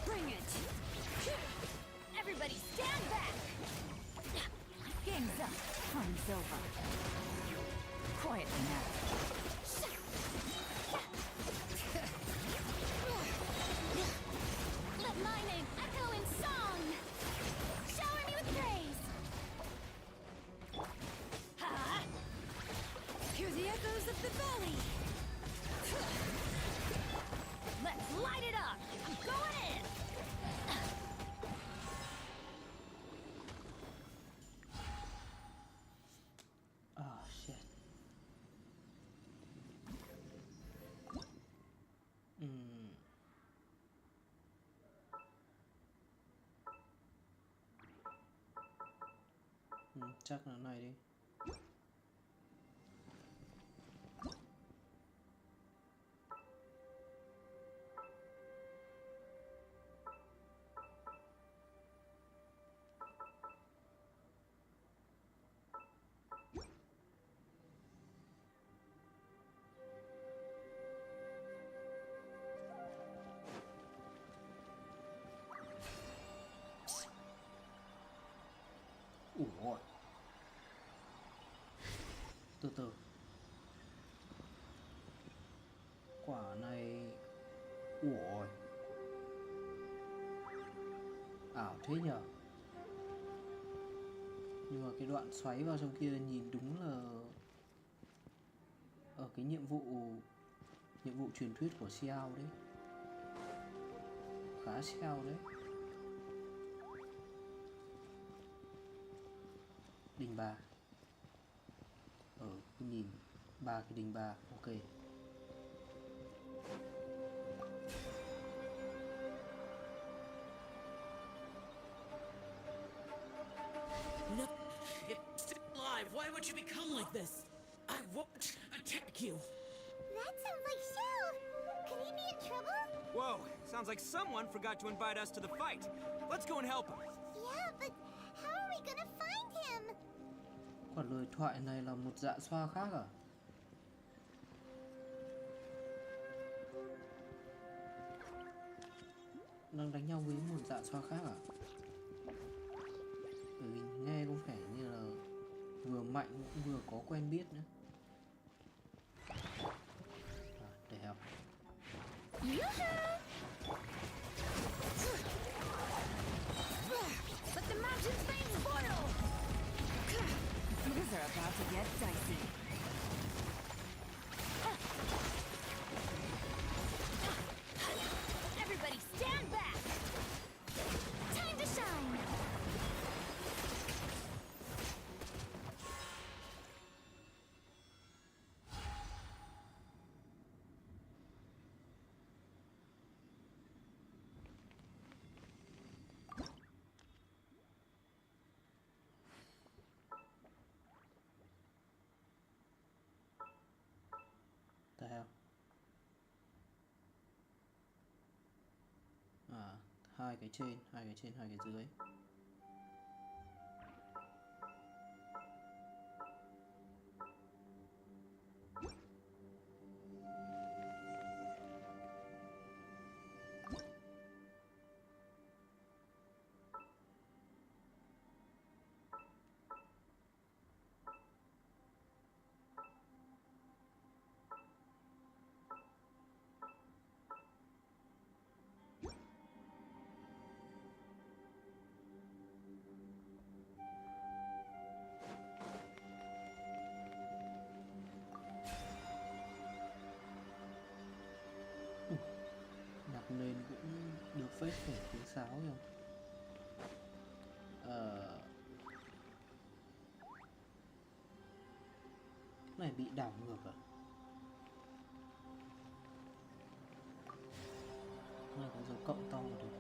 Bring it! Everybody stand back! Game's up. Fun's over. Quietly now. Let my name echo in song! Shower me with praise! Ha! Hear the echoes of the valley! Let's light it up! I'm going in! Oh shit. Chắc là này đi. Ủa, từ từ. Quả này. Ủa, ảo thế nhở. Nhưng mà cái đoạn xoáy vào trong kia nhìn đúng là ở cái nhiệm vụ truyền thuyết của Xiao đấy. Khá Xiao đấy. Đình bà. Cứ nhìn ba cái đình bà. Ok. No, it's still alive. Why would you become like this? I won't attack you. That sounds like Shell. Could he be in trouble? Whoa, sounds like someone forgot to invite us to the fight. Let's go and help him. Yeah, but how are we gonna find him? Quả lời thoại này là một dạ xoa khác à? Đang đánh nhau với một dạ xoa khác à? Bởi vì nghe có vẻ như là vừa mạnh cũng vừa có quen biết nữa. Để học. Let the mountains veins boil! Things are about to get dicey. Everybody stand back! Time to shine! Tại sao? Hai cái trên, hai cái dưới. Nhạc nền cũng được phết để tiếng sáo rồi. Cái này bị đảo ngược à? cộng to được.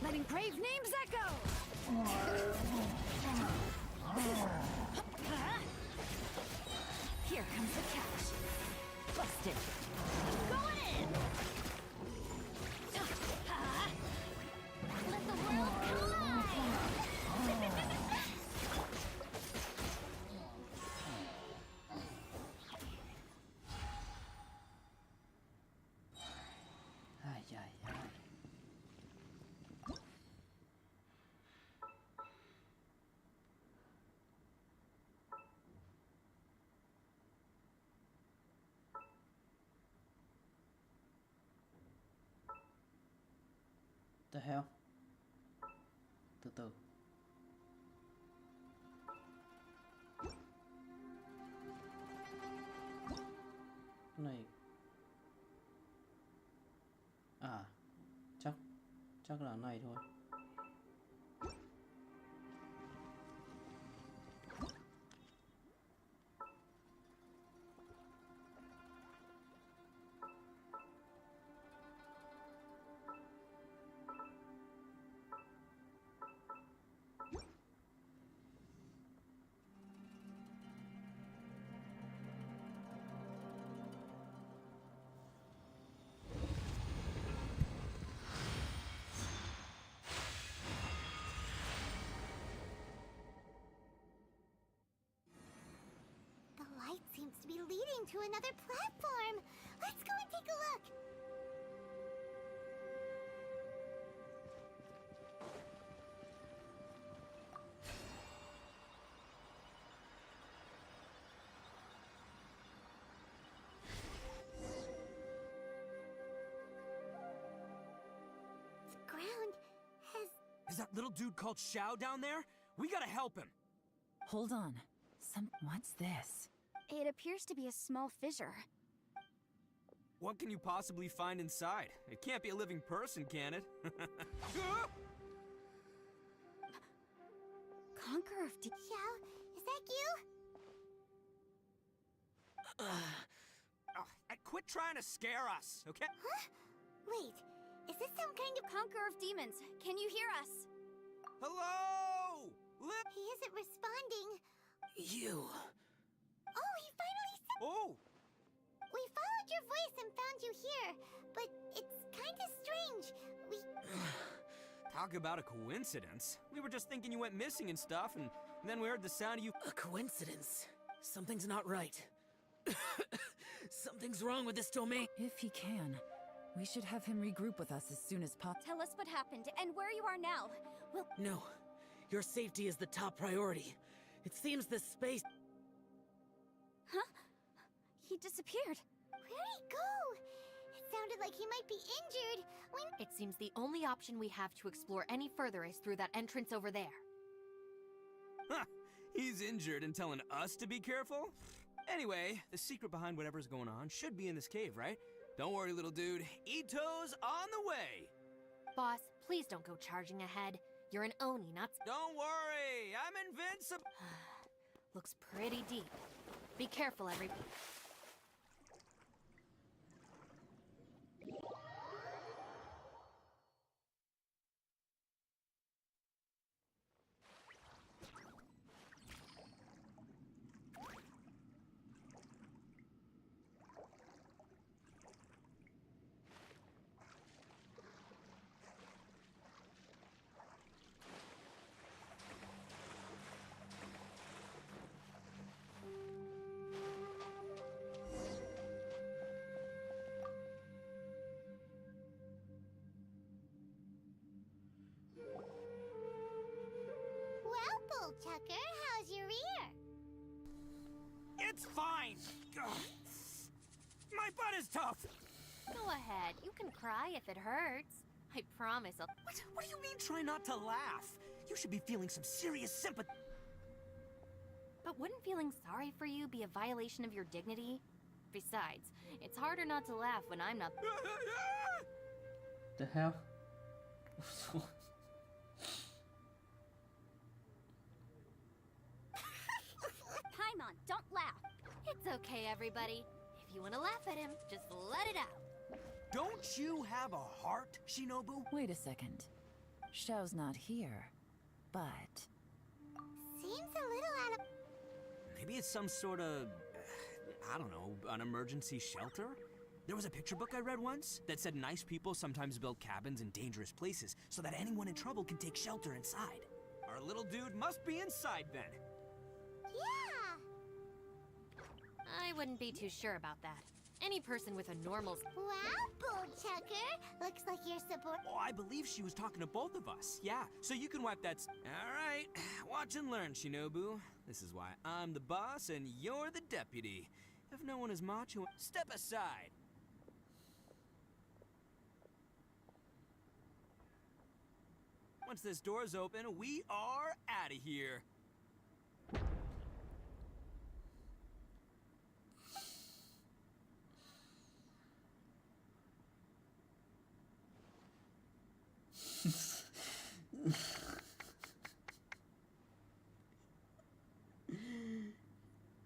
Letting brave names echo! Here comes the catch. Busted. Going in! Let the world collide! Ai ai ai. The hell? Từ từ. Cái này à, chắc là này thôi. The light seems to be leading to another platform. Let's go and take a look. The ground has... Is that little dude called Xiao down there? We gotta help him. Hold on. What's this? It appears to be a small fissure. What can you possibly find inside? It can't be a living person, can it? Conqueror of Xiao, is that you? Quit trying to scare us, okay? Huh? Wait, is this some kind of... Conqueror of demons, can you hear us? Hello! He isn't responding. You. Oh, he finally said... Oh! We followed your voice and found you here, but it's kind of strange. We... Talk about a coincidence. We were just thinking you went missing and stuff, and then we heard the sound of you... A coincidence? Something's not right. Something's wrong with this domain. If he can, we should have him regroup with us as soon as possible. Tell us what happened and where you are now. We'll... No. Your safety is the top priority. It seems this space... Huh? He disappeared. Where'd he go? It sounded like he might be injured. It seems the only option we have to explore any further is through that entrance over there. Huh! He's injured and telling us to be careful? Anyway, the secret behind whatever's going on should be in this cave, right? Don't worry, little dude. Ito's on the way! Boss, please don't go charging ahead. You're an Oni, not... Don't worry! I'm invincible! Looks pretty deep. Be careful, everybody. Well, Bullchucker, how's your ear? It's fine! fine! Ugh. My butt is tough! Go ahead, you can cry if it hurts. I promise I'll... What do you mean try not to laugh? You should be feeling some serious sympathy. But wouldn't feeling sorry for you be a violation of your dignity? Besides, it's harder not to laugh when I'm not... The hell? Paimon, don't laugh. It's okay, everybody. If you want to laugh at him, just let it out. Don't you have a heart, Shinobu? Wait a second. Xiao's not here, but... Seems a little out of... Maybe it's some sort of... I don't know, an emergency shelter? There was a picture book I read once that said nice people sometimes build cabins in dangerous places so that anyone in trouble can take shelter inside. Our little dude must be inside then. Yeah! I wouldn't be too sure about that. Any person with a normal... Wow, Bullchucker! Looks like you're support... Oh, I believe she was talking to both of us. Yeah, so you can wipe that... All right, watch and learn, Shinobu. This is why I'm the boss and you're the deputy. If no one is macho, step aside. Once this door's open, we are out of here.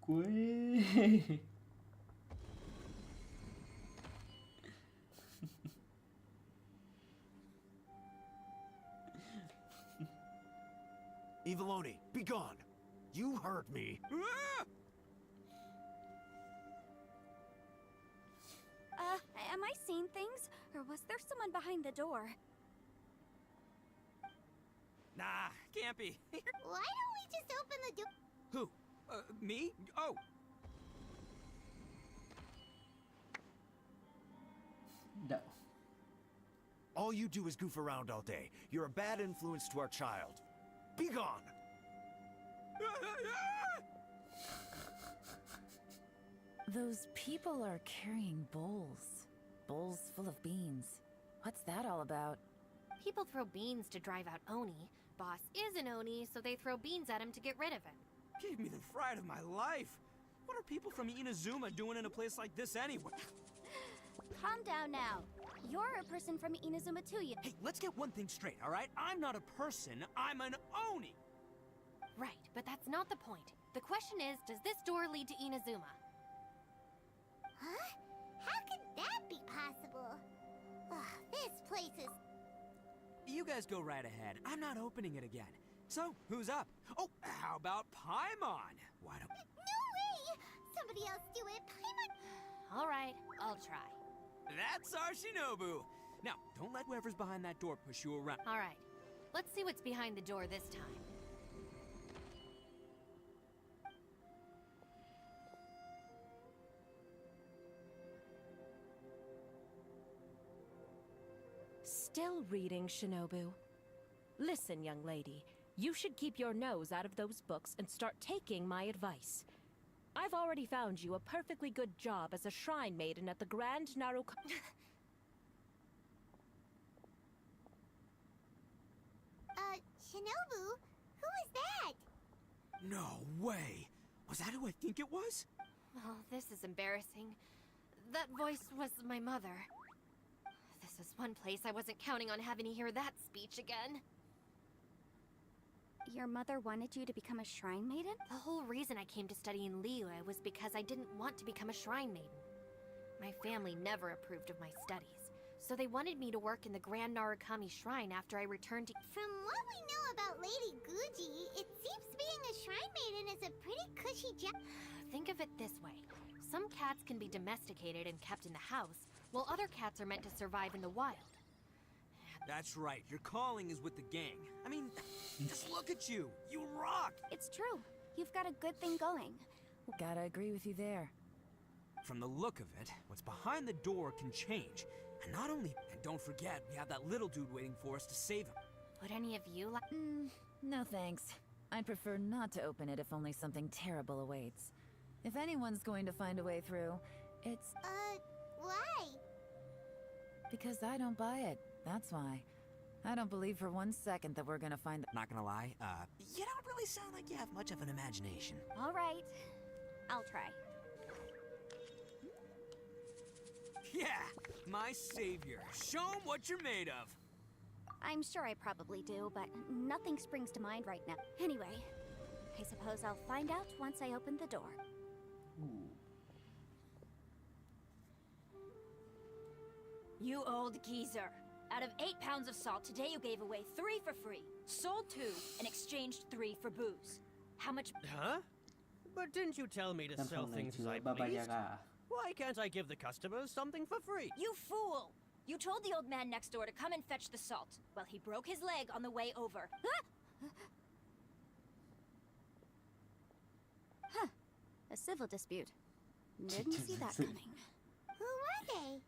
Quê. Eviloni, be gone! You heard me. Am I seeing things? Or was there someone behind the door? Nah, can't be. Why don't we just open the door? Who? Me? Oh. No. All you do is goof around all day. You're a bad influence to our child. Be gone! Those people are carrying bowls. Bowls full of beans. What's that all about? People throw beans to drive out Oni. Boss is an Oni, so they throw beans at him to get rid of him. Gave me the fright of my life. What are people from Inazuma doing in a place like this anyway? Calm down now. You're a person from Inazuma too, you... Hey, let's get one thing straight, all right? I'm not a person, I'm an Oni! Right, but that's not the point. The question is, does this door lead to Inazuma? Huh? How could that be possible? Ugh, this place is... You guys go right ahead. I'm not opening it again. So, who's up? Oh, how about Paimon? Why don't... No way! Somebody else do it, Paimon! All right, I'll try. That's our Shinobu! Now, don't let whoever's behind that door push you around. All right, let's see what's behind the door this time. Still reading, Shinobu. Listen, young lady. You should keep your nose out of those books and start taking my advice. I've already found you a perfectly good job as a shrine maiden at the Grand Naruka... Shinobu? Who is that? No way! Was that who I think it was? Oh, this is embarrassing. That voice was my mother. This is one place I wasn't counting on having to hear that speech again. Your mother wanted you to become a shrine maiden? The whole reason I came to study in Liyue was because I didn't want to become a shrine maiden. My family never approved of my studies, so they wanted me to work in the Grand Narukami Shrine after I returned to... From what we know about Lady Guji, it seems being a shrine maiden is a pretty cushy job. Think of it this way. Some cats can be domesticated and kept in the house, while other cats are meant to survive in the wild. That's right, your calling is with the gang. I mean, just look at you. You rock! It's true. You've got a good thing going. Gotta agree with you there. From the look of it, what's behind the door can change. And not only... And don't forget, we have that little dude waiting for us to save him. Would any of you like... No thanks. I'd prefer not to open it if only something terrible awaits. If anyone's going to find a way through, it's... why? Because I don't buy it. That's why. I don't believe for 1 second that we're gonna find the... Not gonna lie, you don't really sound like you have much of an imagination. All right. I'll try. Yeah, my savior. Show 'em what you're made of. I'm sure I probably do, but nothing springs to mind right now. Anyway, I suppose I'll find out once I open the door. Ooh. You old geezer. Out of 8 pounds of salt, today you gave away 3 for free, sold 2, and exchanged 3 for booze. How much... Huh? But didn't you tell me to Năm sell phòng này things as chứa I Baba pleased? Yaga. Why can't I give the customers something for free? You fool! You told the old man next door to come and fetch the salt. Well, he broke his leg on the way over. Huh. A civil dispute. Didn't see that coming. Who were they?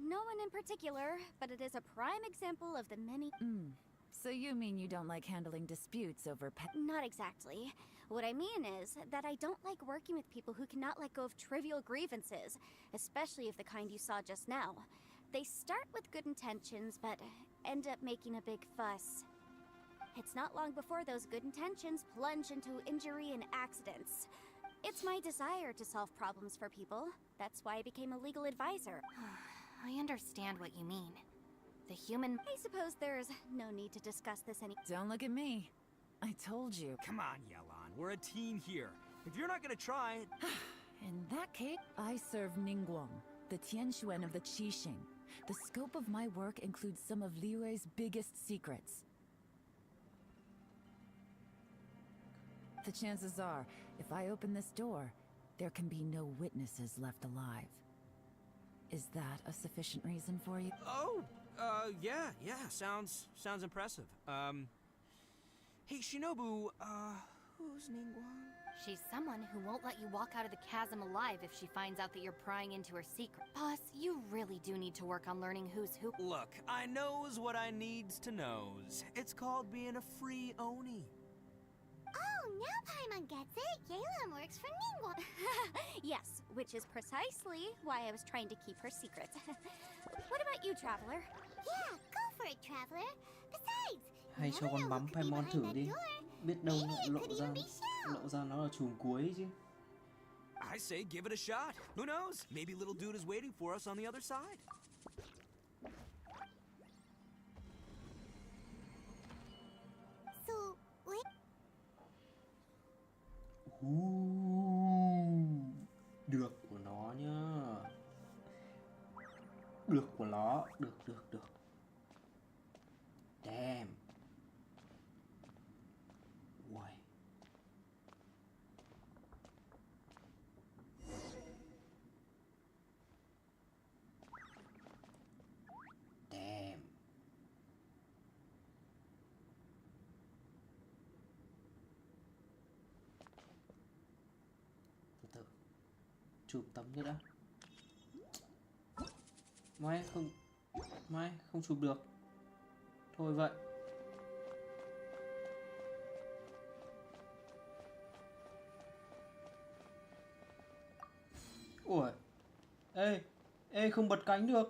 No one in particular, but it is a prime example of the many... So you mean you don't like handling disputes over Not exactly. What I mean is that I don't like working with people who cannot let go of trivial grievances, especially of the kind you saw just now. They start with good intentions, but end up making a big fuss. It's not long before those good intentions plunge into injury and accidents. It's my desire to solve problems for people. That's why I became a legal advisor. I understand what you mean. The human... I suppose there's no need to discuss this any... Don't look at me. I told you. Come on, Yelan. We're a team here. If you're not gonna try... In that case, I serve Ningguang, the Tianxuan of the Qixing. The scope of my work includes some of Liyue's biggest secrets. The chances are, if I open this door, there can be no witnesses left alive. Is that a sufficient reason for you? Oh, yeah, sounds impressive. Hey, Shinobu, who's Ningguang? She's someone who won't let you walk out of the chasm alive if she finds out that you're prying into her secret. Boss, you really do need to work on learning who's who. Look, I knows what I needs to knows. It's called being a free Oni. Oh, now Paimon gets it. Yelan works for Ningguang. Yes, which is precisely why I was trying to keep her secret. What about you, Traveler? Yeah, go for it, Traveler. Besides, Hay cho con bấm Paimon thử đi. Biết đâu nó lộ ra nó là chùm cuối chứ. I say give it a shot. Who knows? Maybe little dude is waiting for us on the other side. So, wait. Được của nó nhá. Được của nó. Được. Damn. Uầy. Damn. Từ. Chụp tấm nữa đã. Mai không chụp được. Thôi vậy. Ủa. Ê không bật cánh được.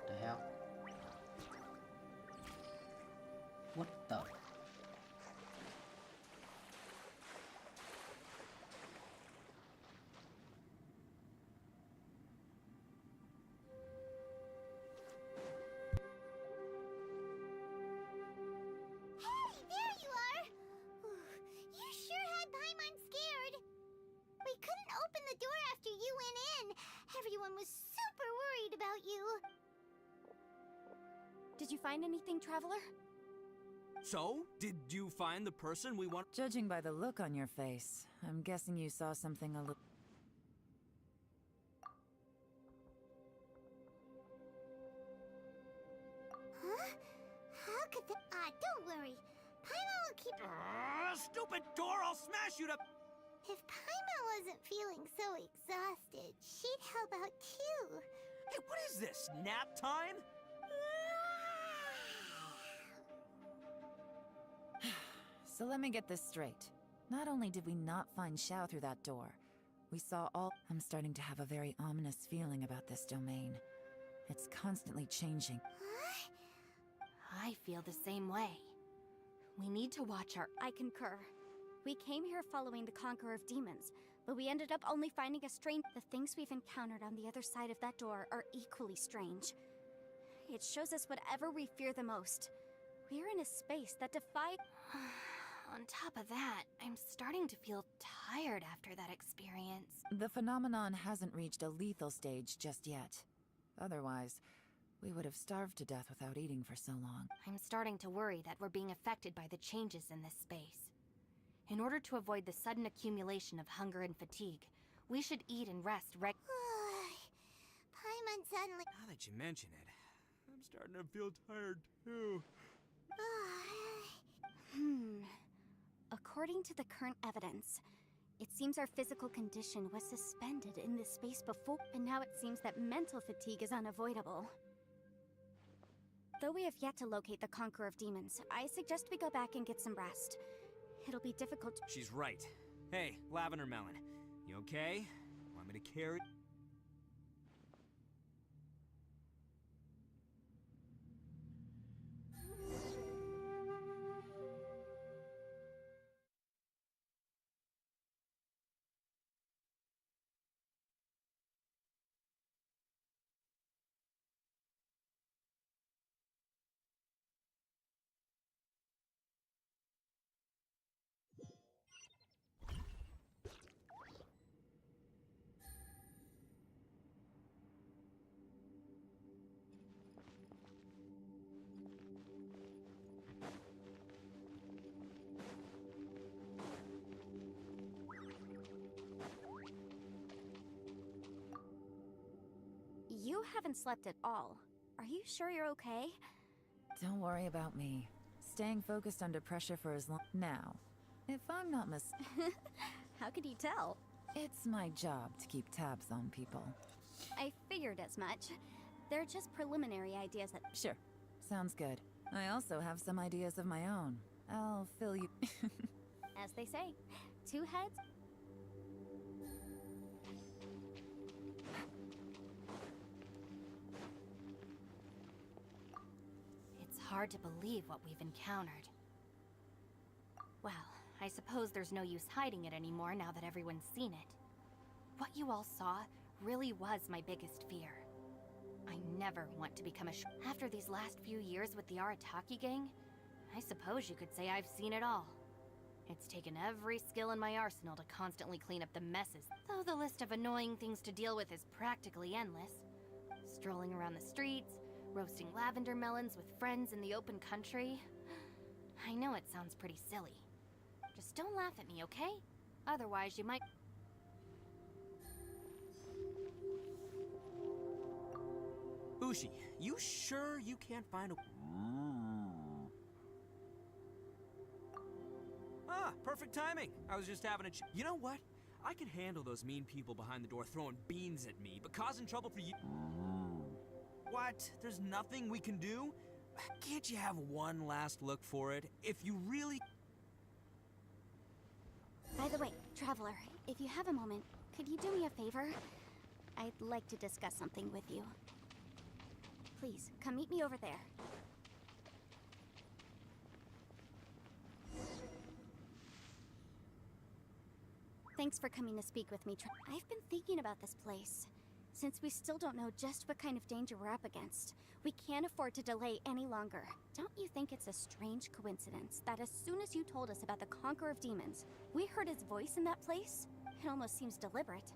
The hell? What the? Did you find anything, Traveler? So, did you find the person we want? Judging by the look on your face, I'm guessing you saw something a little... Huh? How could the... don't worry. Paimon will keep... Stupid door! I'll smash you to... If Paimon wasn't feeling so exhausted, she'd help out too. Hey, what is this? Nap time? So let me get this straight. Not only did we not find Xiao through that door, we saw all— I'm starting to have a very ominous feeling about this domain. It's constantly changing. I feel the same way. We need to watch our— I concur. We came here following the Conqueror of Demons, but we ended up only finding a strange— The things we've encountered on the other side of that door are equally strange. It shows us whatever we fear the most. We're in a space that defies— On top of that, I'm starting to feel tired after that experience. The phenomenon hasn't reached a lethal stage just yet. Otherwise, we would have starved to death without eating for so long. I'm starting to worry that we're being affected by the changes in this space. In order to avoid the sudden accumulation of hunger and fatigue, we should eat and rest Paimon suddenly... Now that you mention it, I'm starting to feel tired too. According to the current evidence, it seems our physical condition was suspended in this space before, and now it seems that mental fatigue is unavoidable. Though we have yet to locate the Conqueror of Demons, I suggest we go back and get some rest. It'll be difficult to— She's right. Hey, Lavender Melon, you okay? Want me to carry? You haven't slept at all. Are you sure you're okay? Don't worry about me. Staying focused under pressure for as long— Now, if I'm not How could you tell? It's my job to keep tabs on people. I figured as much. They're just preliminary ideas that— Sure. Sounds good. I also have some ideas of my own. I'll fill you— As they say, two heads? It's hard to believe what we've encountered. Well, I suppose there's no use hiding it anymore now that everyone's seen it. What you all saw really was my biggest fear. I never want to become a After these last few years with the Arataki gang, I suppose you could say I've seen it all. It's taken every skill in my arsenal to constantly clean up the messes, though the list of annoying things to deal with is practically endless. Strolling around the streets, roasting lavender melons with friends in the open country. I know it sounds pretty silly. Just don't laugh at me, okay? Otherwise you might... Ushi, you sure you can't find a... Ah, perfect timing. I was just having a You know what? I can handle those mean people behind the door throwing beans at me, but causing trouble for you... What? There's nothing we can do? Can't you have one last look for it? If you really... By the way, Traveler, if you have a moment, could you do me a favor? I'd like to discuss something with you. Please, come meet me over there. Thanks for coming to speak with me. I've been thinking about this place. Since we still don't know just what kind of danger we're up against, we can't afford to delay any longer. Don't you think it's a strange coincidence that as soon as you told us about the Conqueror of Demons, we heard his voice in that place? It almost seems deliberate.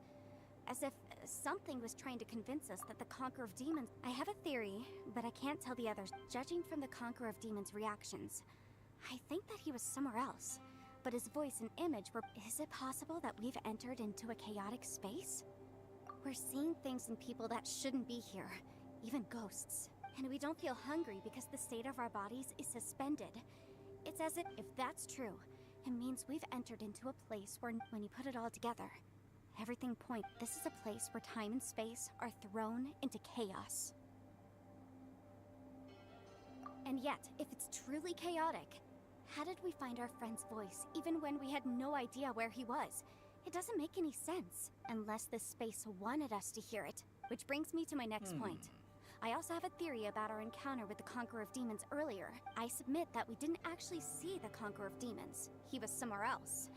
As if something was trying to convince us that the Conqueror of Demons... I have a theory, but I can't tell the others. Judging from the Conqueror of Demons' reactions, I think that he was somewhere else. But his voice and image were... Is it possible that we've entered into a chaotic space? We're seeing things in people that shouldn't be here, even ghosts. And we don't feel hungry because the state of our bodies is suspended. It's as if that's true, it means we've entered into a place where, when you put it all together, everything points. This is a place where time and space are thrown into chaos. And yet, if it's truly chaotic, How did we find our friend's voice, even when we had no idea where he was? It doesn't make any sense, unless this space wanted us to hear it. Which brings me to my next point. I also have a theory about our encounter with the Conqueror of Demons earlier. I submit that we didn't actually see the Conqueror of Demons. He was somewhere else.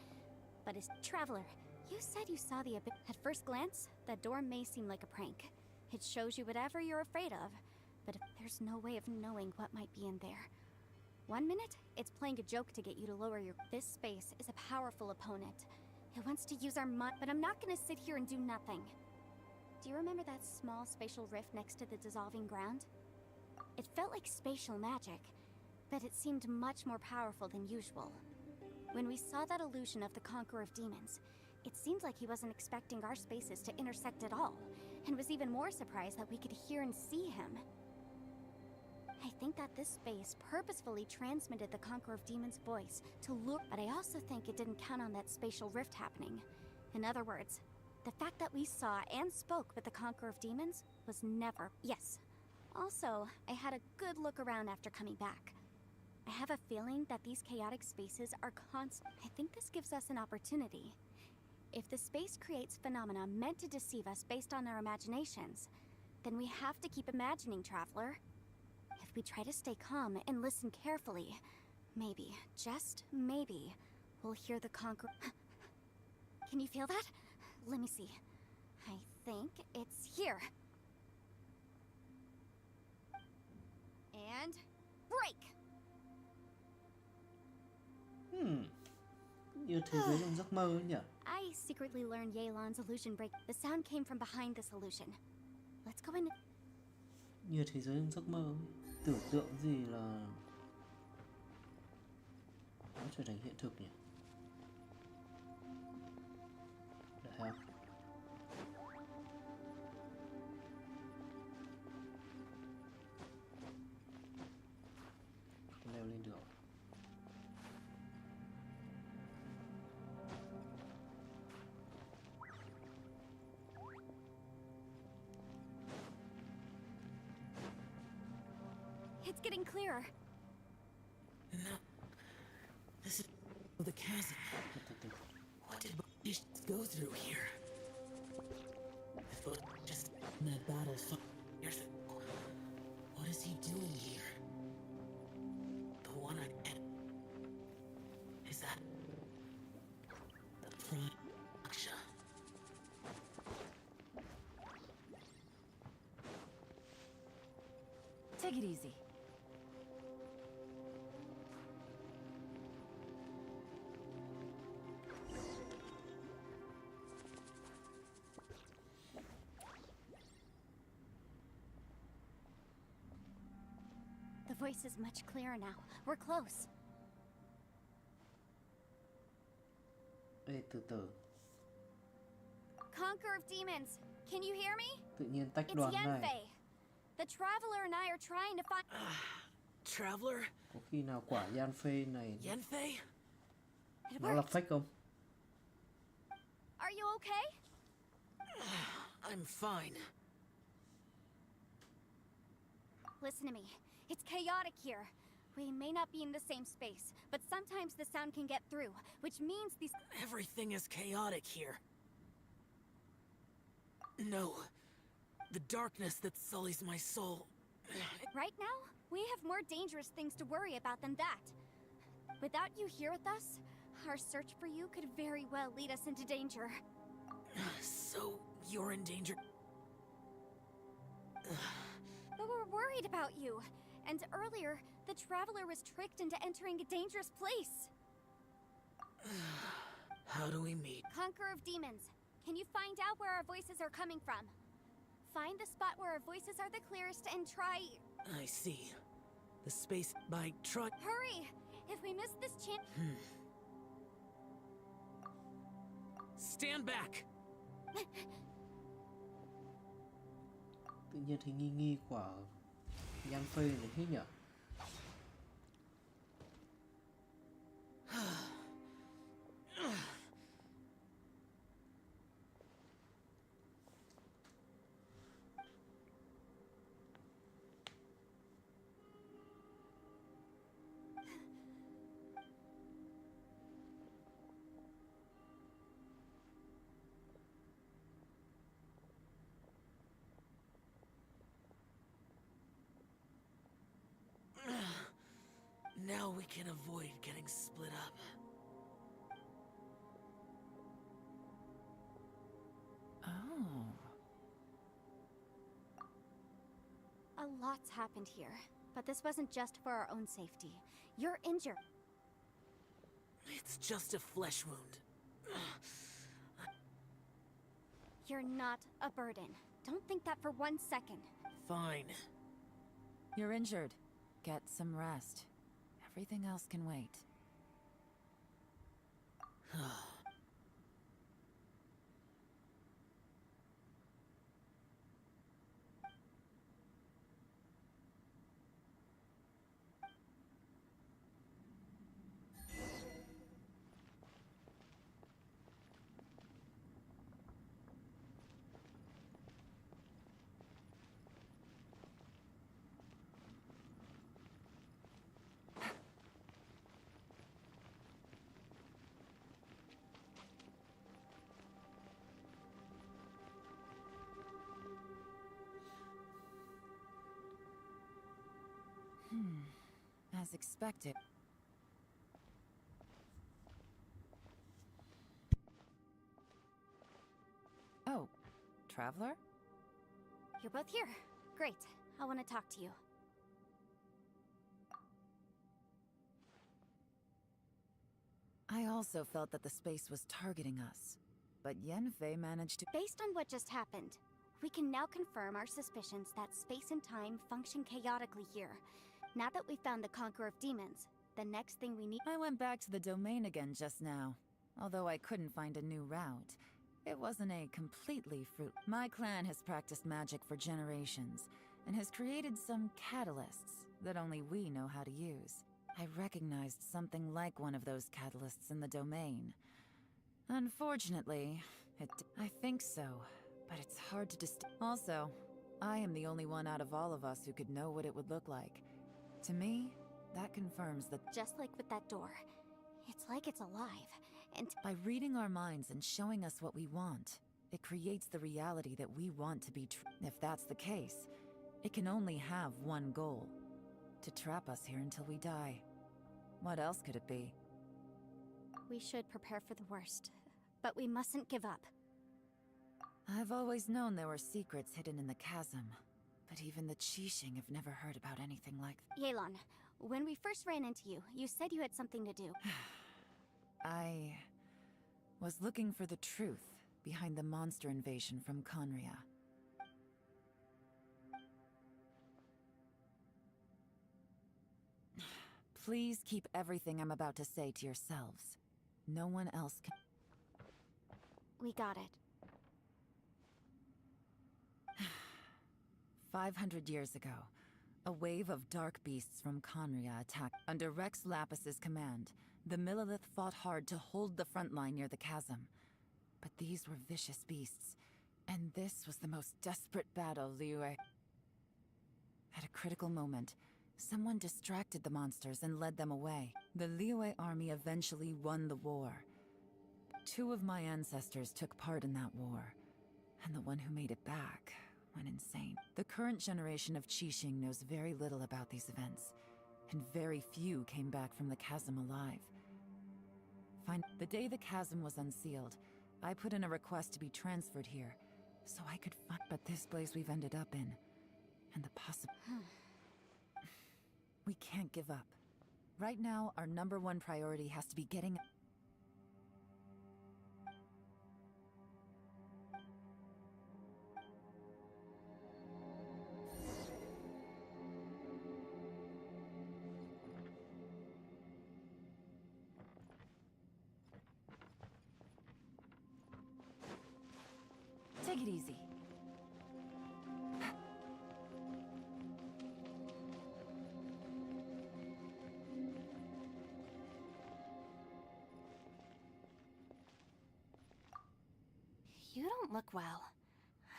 But as Traveler, you said you saw the abyss. At first glance, that door may seem like a prank. It shows you whatever you're afraid of, but there's no way of knowing what might be in there. One minute, it's playing a joke to get you to lower your... This space is a powerful opponent. It wants to use our mind, but I'm not gonna sit here and do nothing. Do you remember that small spatial rift next to the dissolving ground? It felt like spatial magic, but it seemed much more powerful than usual. When we saw that illusion of the Conqueror of Demons, it seemed like he wasn't expecting our spaces to intersect at all, and was even more surprised that we could hear and see him. I think that this space purposefully transmitted the Conqueror of Demons' voice to lure, but I also think it didn't count on that spatial rift happening. In other words, the fact that we saw and spoke with the Conqueror of Demons was never... Yes. Also, I had a good look around after coming back. I have a feeling that these chaotic spaces are constant. I think this gives us an opportunity. If the space creates phenomena meant to deceive us based on our imaginations, then we have to keep imagining, Traveler. If we try to stay calm and listen carefully, maybe, just maybe, we'll hear the Conqueror... Can you feel that? Let me see. I think it's here. And... break! Như thế giới trong giấc mơ ấy nhỉ? I secretly learned Yelan's illusion break. The sound came from behind this illusion. Let's go in... Như thế giới trong giấc mơ, tưởng tượng gì là nó trở thành hiện thực nhỉ? The hell? Không leo lên được. It's getting clearer. And now, this is the chasm. What did Bush go through here? If it was just in that battle 5 years ago, what is he doing here? The one I met. Is that the prime Aksha? Take it easy. The voice is much clearer now. We're close. Ê, từ từ. Conqueror of Demons, can you hear me? Tự nhiên tách It's đoàn này. Yanfei. The Traveler and I are trying to find... Traveler? Có khi nào quả Yanfei này Yanfei? nó là fake không? Are you okay? I'm fine. Listen to me. It's chaotic here. We may not be in the same space, but sometimes the sound can get through, which means these... Everything is chaotic here. No. The darkness that sullies my soul. Right now, we have more dangerous things to worry about than that. Without you here with us, our search for you could very well lead us into danger. So, you're in danger? But we're worried about you. And earlier, the Traveler was tricked into entering a dangerous place. How do we meet? Conqueror of Demons, can you find out where our voices are coming from? Find the spot where our voices are the clearest and try... I see. The space by truck. Hurry! If we miss this chance... Stand back! Tự nhiên thấy nghi nghi quả Yanfei này thế nhỉ? we can avoid getting split up. Oh. A lot's happened here, but this wasn't just for our own safety. You're injured. It's just a flesh wound. You're not a burden. Don't think that for 1 second. Fine. You're injured. Get some rest. Everything else can wait. As expected. Oh, Traveler? You're both here. Great. I want to talk to you. I also felt that the space was targeting us, but Yenfei managed to— Based on what just happened, we can now confirm our suspicions that space and time function chaotically here. Now that we found the Conqueror of Demons, the next thing we need— I went back to the domain again just now. Although I couldn't find a new route, it wasn't a completely fruit. My clan has practiced magic for generations, and has created some catalysts that only we know how to use. I recognized something like one of those catalysts in the domain. Unfortunately, I think so, but it's hard to Also, I am the only one out of all of us who could know what it would look like. To me, that confirms that— Just like with that door, it's like it's alive, and— By reading our minds and showing us what we want, it creates the reality that we want to be true. If that's the case, it can only have one goal: to trap us here until we die. What else could it be? We should prepare for the worst, but we mustn't give up. I've always known there were secrets hidden in the chasm, but even the Qixing have never heard about anything like— Yelan, when we first ran into you, you said you had something to do. I was looking for the truth behind the monster invasion from Conria. Please keep everything I'm about to say to yourselves. No one else can— We got it. 500 years ago, a wave of dark beasts from Conria attacked. Under Rex Lapis's command, the Millelith fought hard to hold the front line near the chasm. But these were vicious beasts, and this was the most desperate battle Liyue— At a critical moment, someone distracted the monsters and led them away. The Liyue army eventually won the war. 2 of my ancestors took part in that war, and the one who made it back went insane. The current generation of Qixing knows very little about these events, and very few came back from the chasm alive. The day the chasm was unsealed, I put in a request to be transferred here, so I could find— But this place we've ended up in, and the possible— We can't give up. Right now, our #1 priority has to be getting— Take it easy. You don't look well.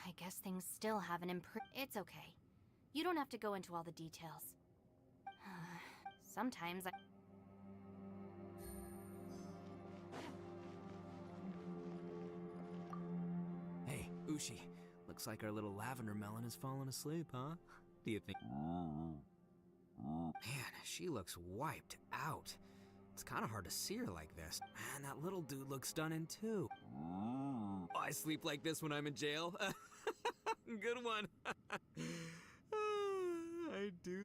I guess things still haven't improved. It's okay. You don't have to go into all the details. Sometimes I— Hey, Ushi. Looks like our little lavender melon has fallen asleep, huh? Do you think— Man, she looks wiped out. It's kind of hard to see her like this. Man, that little dude looks stunning too. I sleep like this when I'm in jail. Good one. I do.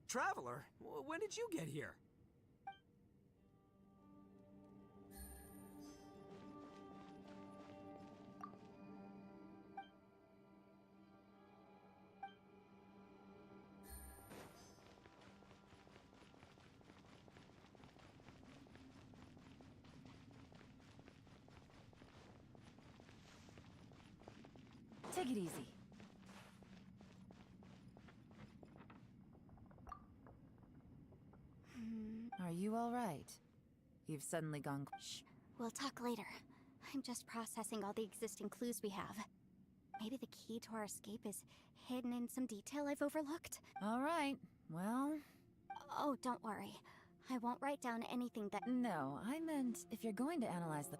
Traveler, when did you get here? Take it easy. Are you all right? You've suddenly gone... Shh. We'll talk later. I'm just processing all the existing clues we have. Maybe the key to our escape is hidden in some detail I've overlooked. All right. Well... Oh, don't worry. I won't write down anything that... No, I meant if you're going to analyze the...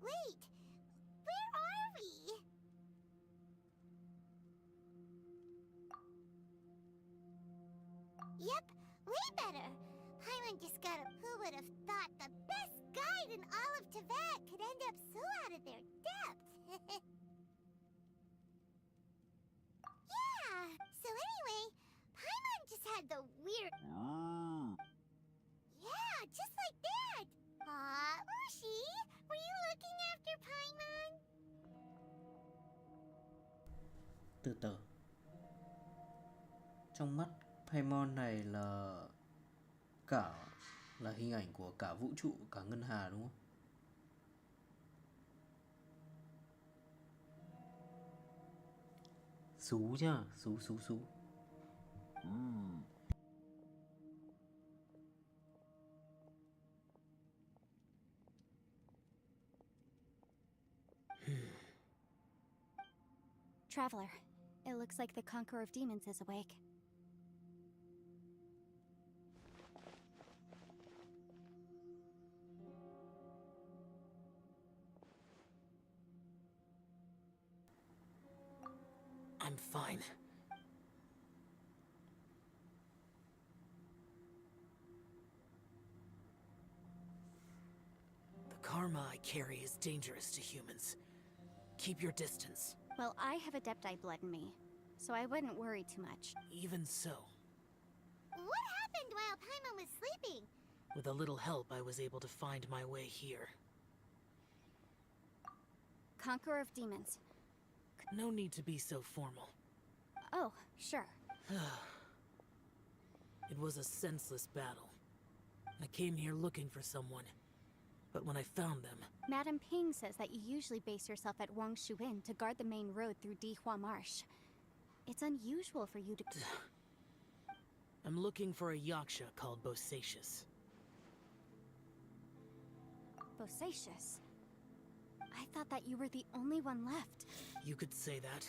Wait! Where are we? Yep, way better. Paimon just got a... Who would have thought the best guide in all of Teyvat could end up so out of their depth? Yeah, so anyway, Paimon just had the weird... Yeah, just like that. Aw, Ushi, were you looking after Paimon? Từ từ. Trong mắt Paimon này là hình ảnh của cả vũ trụ, cả ngân hà đúng không? Sú nhá, sú. Traveler, it looks like the Conqueror of Demons is awake. I'm fine. The karma I carry is dangerous to humans. Keep your distance. Well, I have Adepti blood in me, so I wouldn't worry too much. Even so, What happened while Paimon was sleeping? with a little help, I was able to find my way here. Conqueror of Demons. No need to be so formal. Oh, sure. It was a senseless battle. I came here looking for someone, but when I found them, Madame Ping says that you usually base yourself at Wangshu Inn to guard the main road through Dihua Marsh. It's unusual for you to... I'm looking for a yaksha called Bosacius. Bosacius? I thought that you were the only one left. You could say that.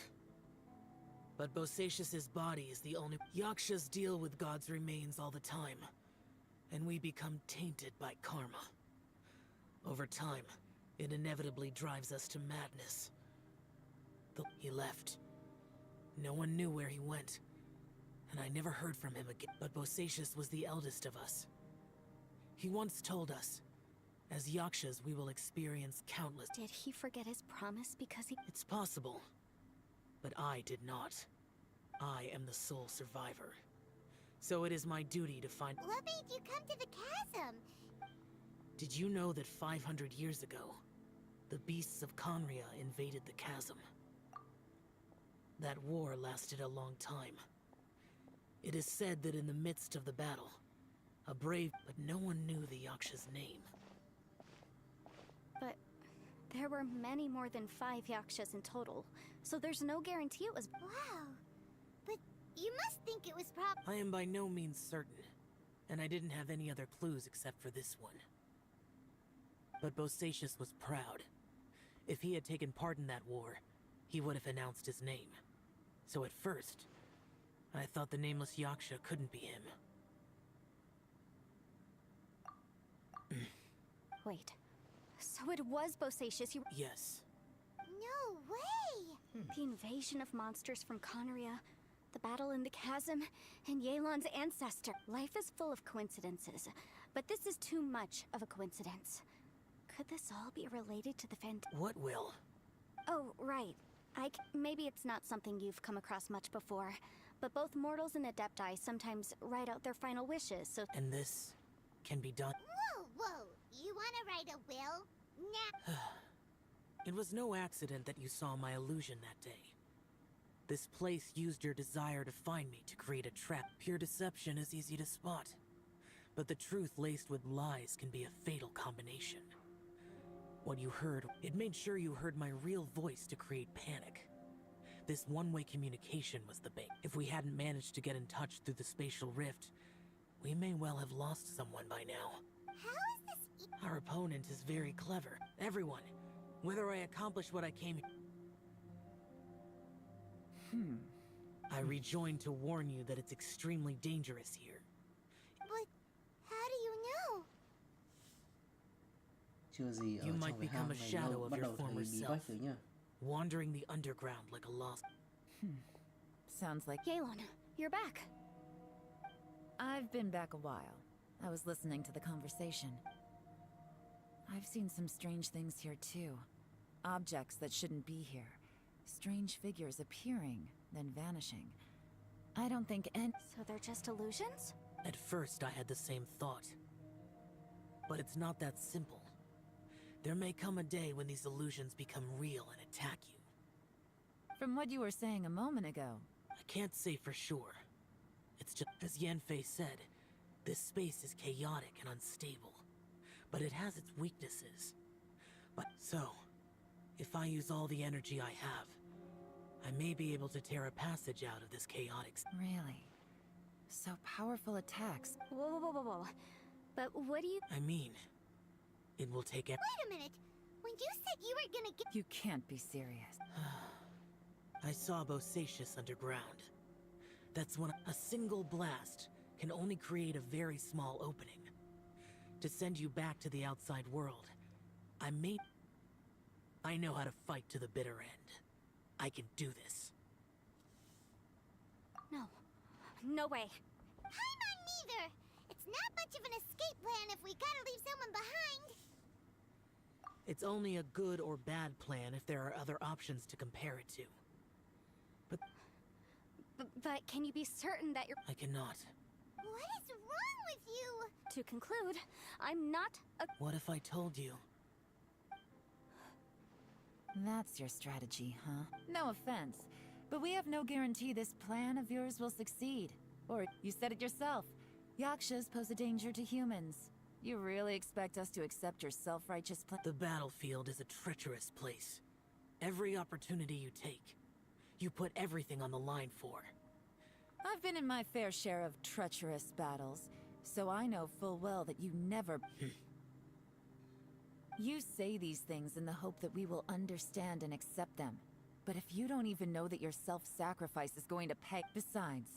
But Bosacius's body is the only... Yakshas deal with God's remains all the time, and we become tainted by karma. Over time, it inevitably drives us to madness. He left. No one knew where he went, and I never heard from him again. But Bosacius was the eldest of us. He once told us, as Yakshas we will experience countless... Did he forget his promise because he... It's possible, but I did not. I am the sole survivor. So it is my duty to find... What made you come to the chasm? Did you know that 500 years ago, the beasts of Conria invaded the chasm? That war lasted a long time. It is said that in the midst of the battle, a brave... But no one knew the Yaksha's name. But there were many more than 5 Yakshas in total, so there's no guarantee it was... Wow. But you must think it was I am by no means certain, and I didn't have any other clues except for this one. But Bosacius was proud. If he had taken part in that war, he would have announced his name. So at first, I thought the nameless Yaksha couldn't be him. Wait, so it was Bosacius you... Yes. No way! The invasion of monsters from Conria, the battle in the chasm, and Yelan's ancestor. Life is full of coincidences, but this is too much of a coincidence. Could this all be related to the What will? Oh, right. Maybe it's not something you've come across much before, but both mortals and adepti sometimes write out their final wishes, so... And this can be done. Whoa, whoa! You wanna write a will? Nah. It was no accident that you saw my illusion that day. This place used your desire to find me to create a trap. Pure deception is easy to spot, but the truth laced with lies can be a fatal combination. What you heard, it made sure you heard my real voice to create panic. This one-way communication was the bait. If we hadn't managed to get in touch through the spatial rift, we may well have lost someone by now. How is this? Our opponent is very clever. Everyone, whether I accomplish what I came... I rejoined to warn you that it's extremely dangerous here. But how do you know? Chưa gì ở You trong might cái become hang a này shadow đâu, of bắt your đầu thấy former bí self, bách rồi nha. wandering the underground like a lost... Sounds like... Yelan, you're back. I've been back a while. I was listening to the conversation. I've seen some strange things here too. Objects that shouldn't be here. Strange figures appearing, then vanishing. I don't think any... So they're just illusions? At first, I had the same thought. But it's not that simple. There may come a day when these illusions become real and attack you. From what you were saying a moment ago... I can't say for sure. It's just, as Yanfei said, this space is chaotic and unstable. But it has its weaknesses. So, if I use all the energy I have, I may be able to tear a passage out of this chaotic... Really? So powerful attacks. Whoa, whoa, whoa, whoa. But what do you... I mean, it will take... Wait a minute. When you said you were gonna get... You can't be serious. I saw Bosacius underground. That's when a single blast can only create a very small opening. To send you back to the outside world, I know how to fight to the bitter end. I can do this. No. No way. Paimon neither! It's not much of an escape plan if we gotta leave someone behind. It's only a good or bad plan if there are other options to compare it to. But can you be certain that you're... I cannot. What is wrong with you? To conclude, I'm not a... What if I told you? That's your strategy, huh? No offense, but we have no guarantee this plan of yours will succeed. Or, you said it yourself, Yakshas pose a danger to humans. You really expect us to accept your self-righteous plan? The battlefield is a treacherous place. Every opportunity you take, you put everything on the line for. I've been in my fair share of treacherous battles, so I know full well that you never... You say these things in the hope that we will understand and accept them. But if you don't even know that your self-sacrifice is going to pay... Besides,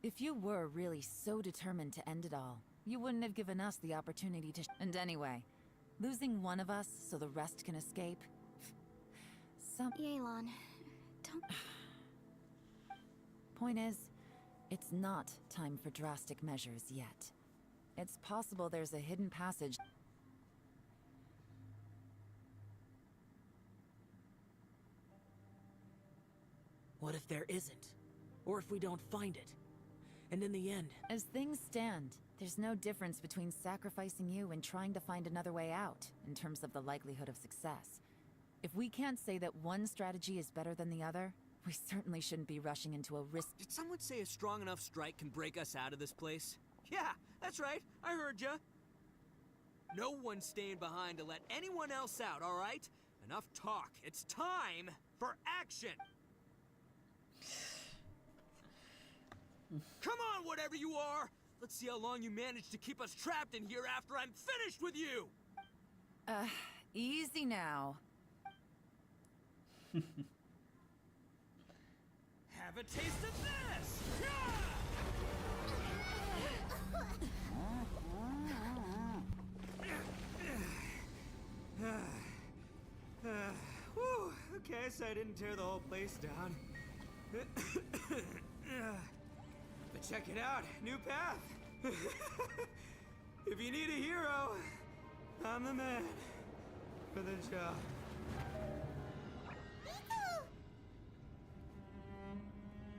if you were really so determined to end it all, you wouldn't have given us the opportunity to... And anyway, losing one of us so the rest can escape... Yelan, don't... Point is, it's not time for drastic measures yet. It's possible there's a hidden passage... What if there isn't? Or if we don't find it? And in the end... As things stand, there's no difference between sacrificing you and trying to find another way out, in terms of the likelihood of success. If we can't say that one strategy is better than the other, we certainly shouldn't be rushing into a risk... Did someone say a strong enough strike can break us out of this place? Yeah, that's right. I heard ya. No one's staying behind to let anyone else out, all right? Enough talk. It's time for action! Come on, whatever you are! Let's see how long you manage to keep us trapped in here after I'm finished with you! Easy now. Have a taste of this! Whew, okay, nice I didn't tear the whole place down. But check it out, new path. If you need a hero, I'm the man for the job.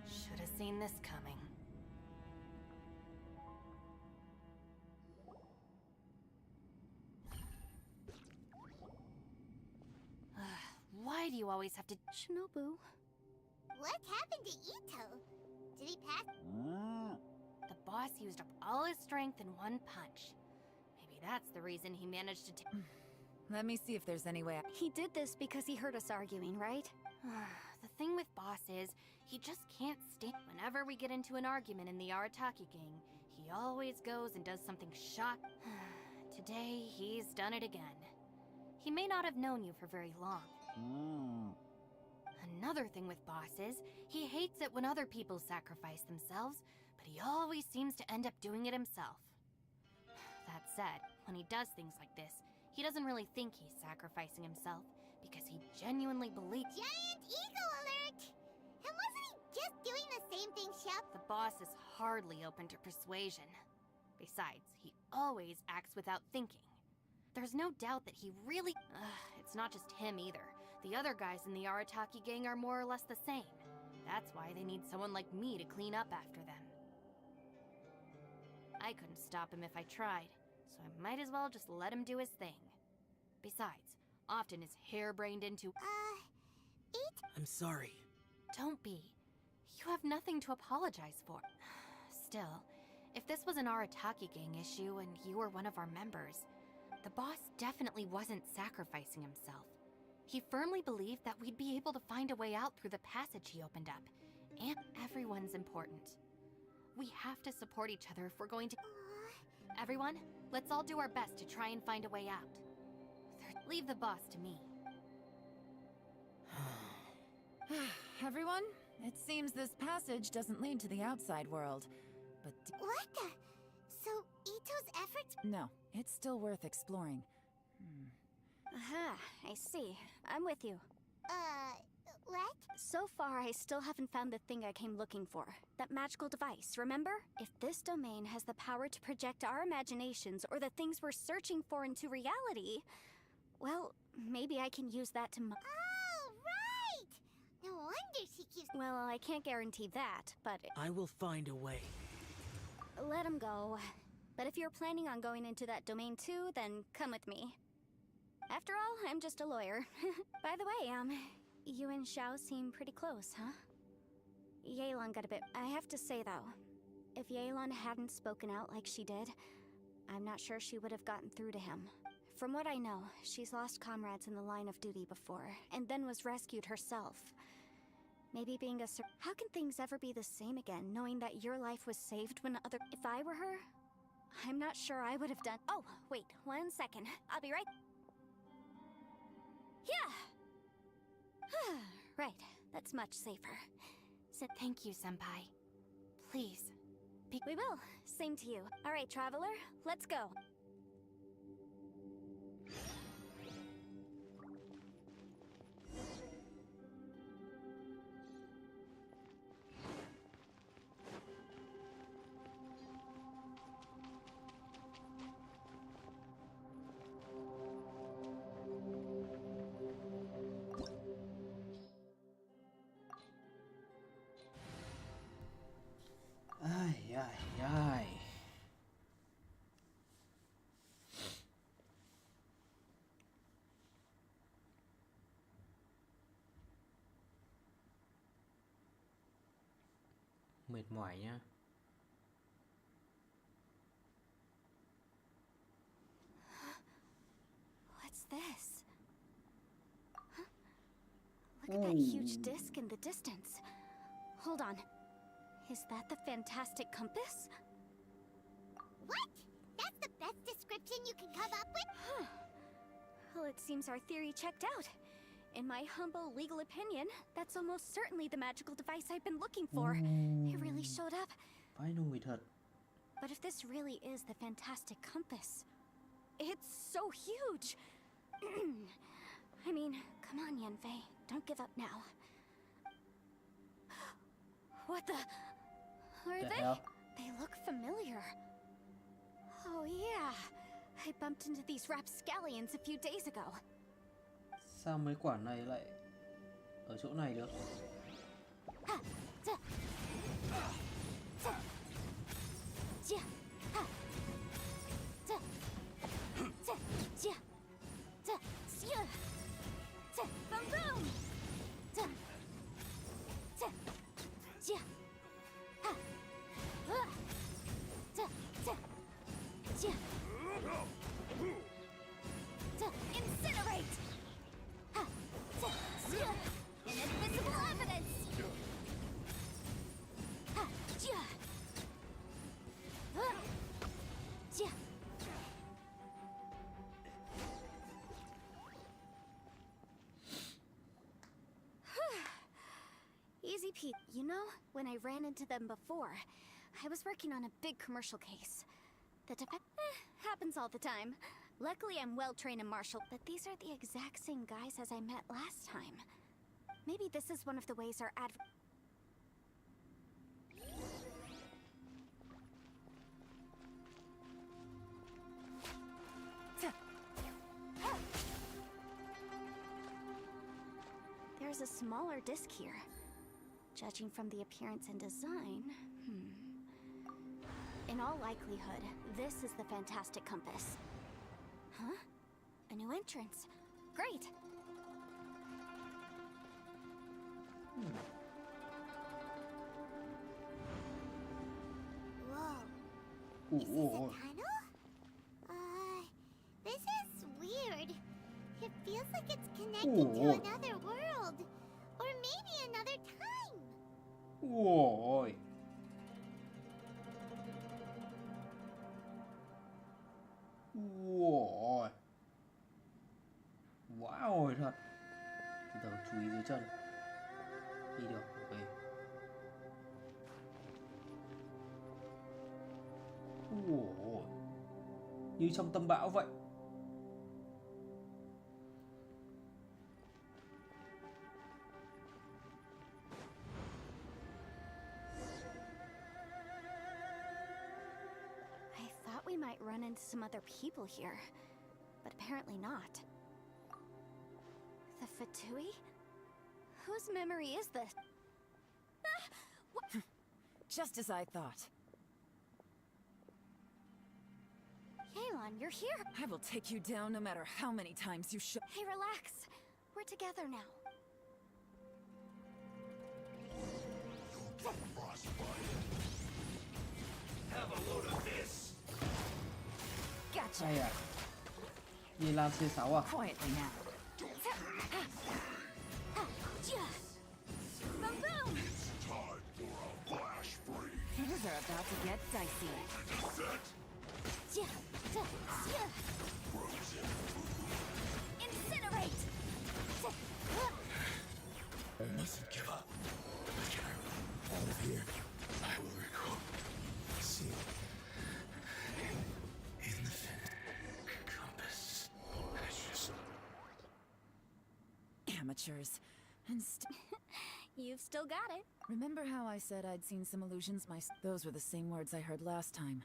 Should have seen this coming. Why do you always have to... Shinobu. What happened to Ito? Did he pass? The boss used up all his strength in one punch. Maybe that's the reason he managed to... Let me see if there's any way. He did this because he heard us arguing, right? The thing with Boss is, he just can't stand... Whenever we get into an argument in the Arataki gang, he always goes and does something Today, he's done it again. He may not have known you for very long. Another thing with Boss is, he hates it when other people sacrifice themselves, but he always seems to end up doing it himself. That said, when he does things like this, he doesn't really think he's sacrificing himself, because he genuinely believes... Giant ego alert! And wasn't he just doing the same thing, Shep? The boss is hardly open to persuasion. Besides, he always acts without thinking. There's no doubt that he really... it's not just him either. The other guys in the Arataki gang are more or less the same. That's why they need someone like me to clean up after them. I couldn't stop him if I tried, so I might as well just let him do his thing. Besides, often is harebrained into... I'm sorry. Don't be. You have nothing to apologize for. Still, if this was an Arataki gang issue and you were one of our members, the boss definitely wasn't sacrificing himself. He firmly believed that we'd be able to find a way out through the passage he opened up. And everyone's important. We have to support each other if we're going to... Everyone, let's all do our best to try and find a way out. Leave the boss to me. Everyone, it seems this passage doesn't lead to the outside world. But... What the... So, Ito's efforts... No, it's still worth exploring. Aha, I see. I'm with you. What? So far, I still haven't found the thing I came looking for. That magical device, remember? If this domain has the power to project our imaginations or the things we're searching for into reality, well, maybe I can use that to... Oh, right! No wonder she keeps... Well, I can't guarantee that, but... I will find a way. Let him go. But if you're planning on going into that domain too, then come with me. After all, I'm just a lawyer. By the way, you and Xiao seem pretty close, huh? Yelan got a bit... I have to say, though, if Yelan hadn't spoken out like she did, I'm not sure she would have gotten through to him. From what I know, she's lost comrades in the line of duty before, and then was rescued herself. Maybe being a... How can things ever be the same again, knowing that your life was saved when other... If I were her, I'm not sure I would have done... Oh, wait, 1 second. I'll be right... Yeah! Right, that's much safer. So thank you, Senpai. Please. We will. Same to you. All right, Traveler, let's go. Ai, ai, ai. Mệt mỏi nha. What's this? Huh? Look at that huge disc in the distance. Hold on. Is that the fantastic compass? What? That's the best description you can come up with? Huh. Well, it seems our theory checked out. In my humble legal opinion, that's almost certainly the magical device I've been looking for. It really showed up. Phải nuôi thật. But if this really is the fantastic compass, it's so huge. I mean, come on, Yanfei. Don't give up now. What the? Are they? Hell? They look familiar. Oh yeah. I bumped into these rapscallions a few days ago. Sao mấy quả này lại ở chỗ này được? Incinerate! Inadmissible evidence! Easy Pete. You know, when I ran into them before, I was working on a big commercial case. Happens all the time. Luckily, I'm well-trained in martial, but these are the exact same guys as I met last time. Maybe this is one of the ways our There's a smaller disc here. Judging from the appearance and design, in all likelihood, this is the Fantastic Compass. Huh? A new entrance. Great! Whoa. Is this a tunnel? This is weird. It feels like it's connecting to another world. Or maybe another time. Ôi. Ôi. Wow rồi thật. Từ từ chú ý dưới chân. Đi được, ok. Ôi. Như trong tâm bão vậy. We might run into some other people here, but apparently not. The Fatui? Whose memory is this? Just as I thought. Yelan, you're here! I will take you down no matter how many times you show. Hey, relax. We're together now. Have a load of this. Gotcha. Hay à? Nhìn Lan C6 à? Quietly now. Things are about to get dicey. Incinerate! I mustn't give up. Out of here, I will recall. See. In the compass. Amateurs. And You've still got it. remember how I said I'd seen some illusions? Those were the same words I heard last time.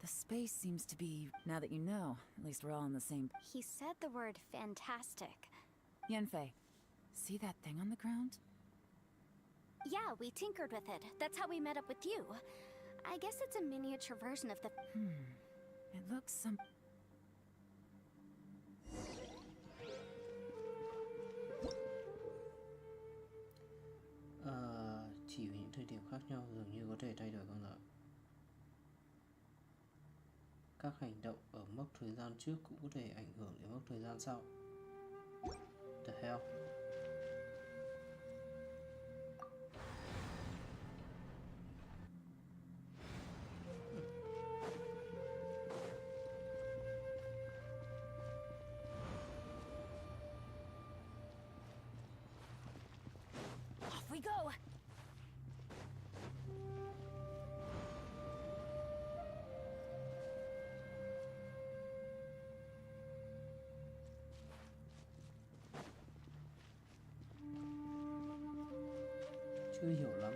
The space seems to be, now that you know, at least we're all on the same. He said the word fantastic. Yanfei, see that thing on the ground? Yeah, we tinkered with it. That's how we met up with you. I guess it's a miniature version of the... It looks some... Chỉ vì những thời điểm khác nhau dường như có thể thay đổi con người. Các hành động ở mốc thời gian trước cũng có thể ảnh hưởng đến mốc thời gian sau. The hell? Off we go! chưa hiểu lắm.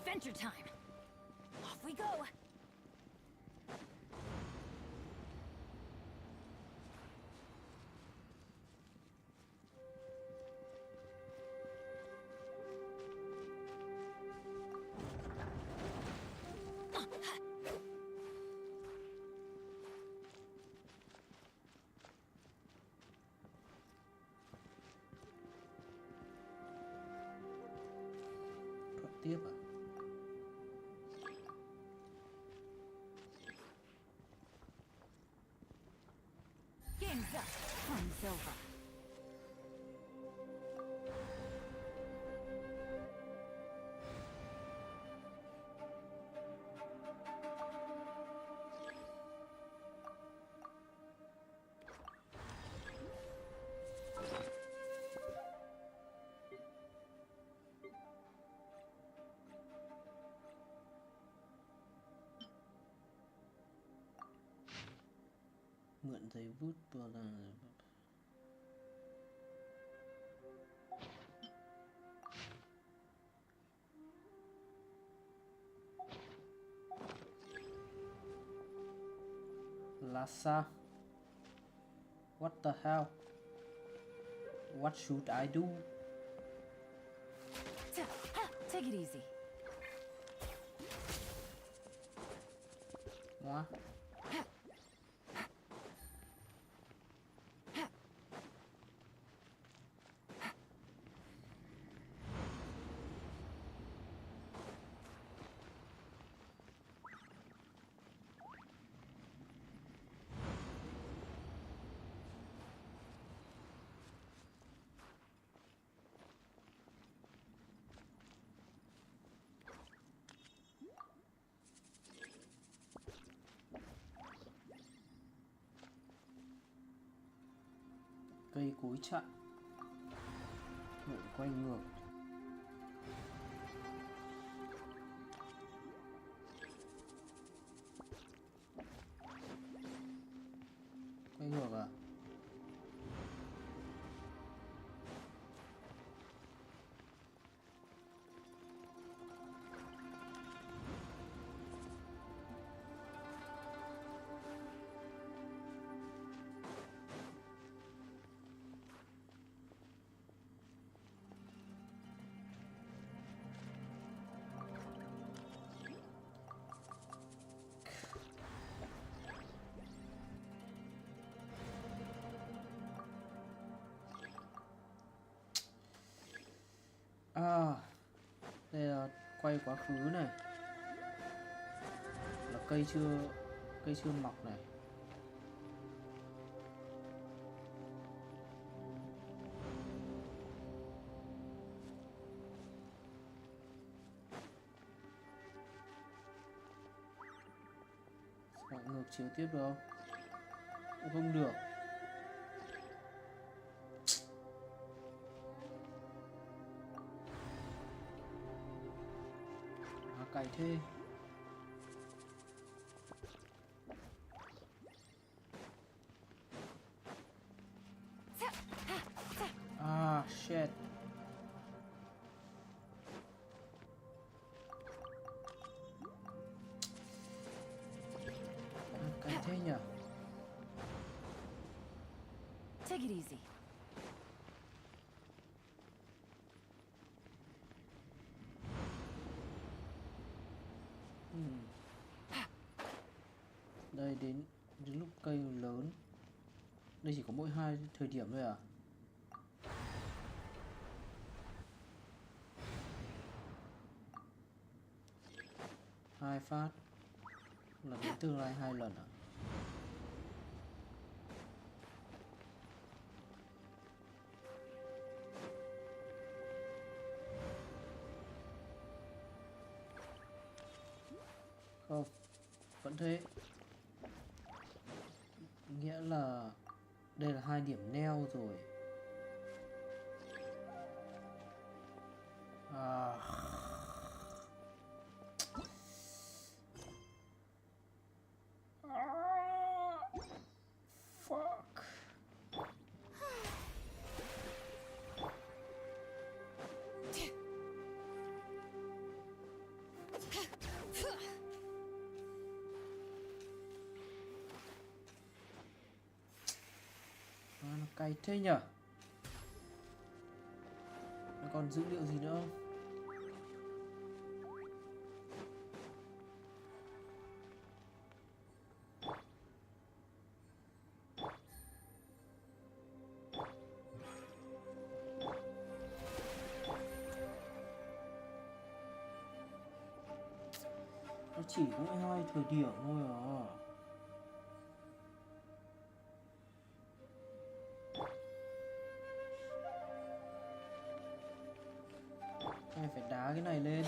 Adventure time! Off we go! Đoạn tiếp à? Game's up. Fun's over. Mượn giấy bút vào là Lhasa. What the hell? What should I do? Take it easy. What? Cây cối chặn. Ngựa quay ngược. Quay ngược à? À, đây là quay quá khứ này, là cây chưa mọc này. Sao ngược chiều tiếp được không? Cũng không được. Cày thế. Take it easy. Đây đến lúc cây lớn. Đây chỉ có mỗi 2 thời điểm thôi à? Hai phát là đến tương lai 2 lần à? Không, vẫn thế. Nghĩa là đây là 2 điểm neo rồi. Fuck. Nó cay thế nhở? Nó còn dữ liệu gì nữa không? Nó chỉ có mỗi 2 thời điểm thôi à? Này phải đá cái này lên.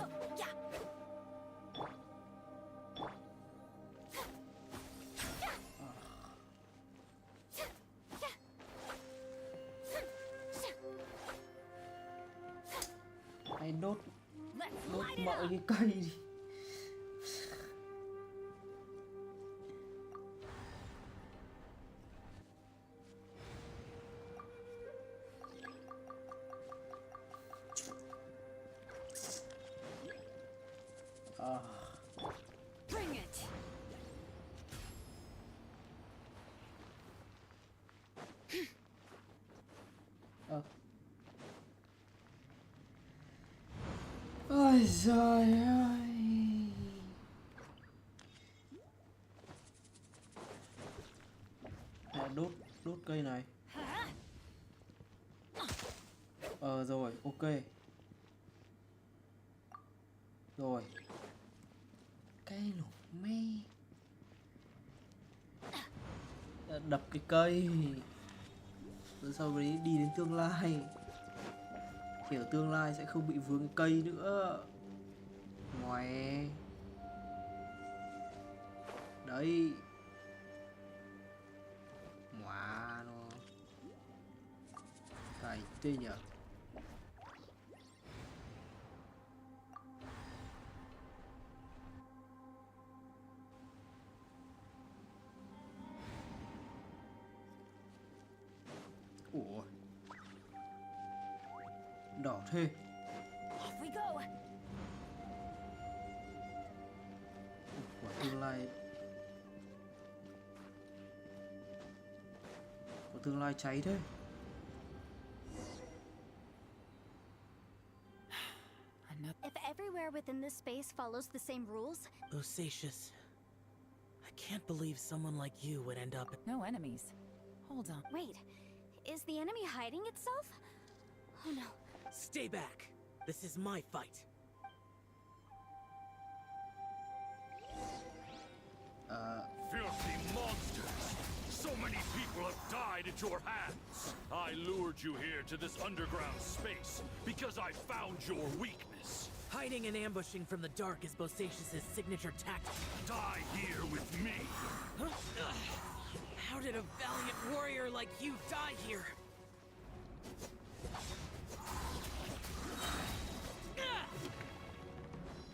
Hay đốt mọi cái cây đi. Bring it. Ôi giời ơi. Đốt cây này. Rồi, ok. Rồi. Cây nổ mê. Đập cái cây. Rồi sau đấy đi đến tương lai. Kiểu tương lai sẽ không bị vướng cây nữa. Ngoài. Đấy. Ngoà nó. Cày tê nhở. Ủa. Đỏ thế. Off we go. Của tương lai. Của tương lai cháy thế. If everywhere within this space follows the same rules... Bosacious. I can't believe someone like you would end up... No enemies. Hold on. Wait, is the enemy hiding itself? Oh no. Stay back. This is my fight. Filthy monsters! So many people have died at your hands! I lured you here to this underground space because I found your weakness. Hiding and ambushing from the dark is Bosacious' signature tactic. Die here with me! Huh? How did a valiant warrior like you die here?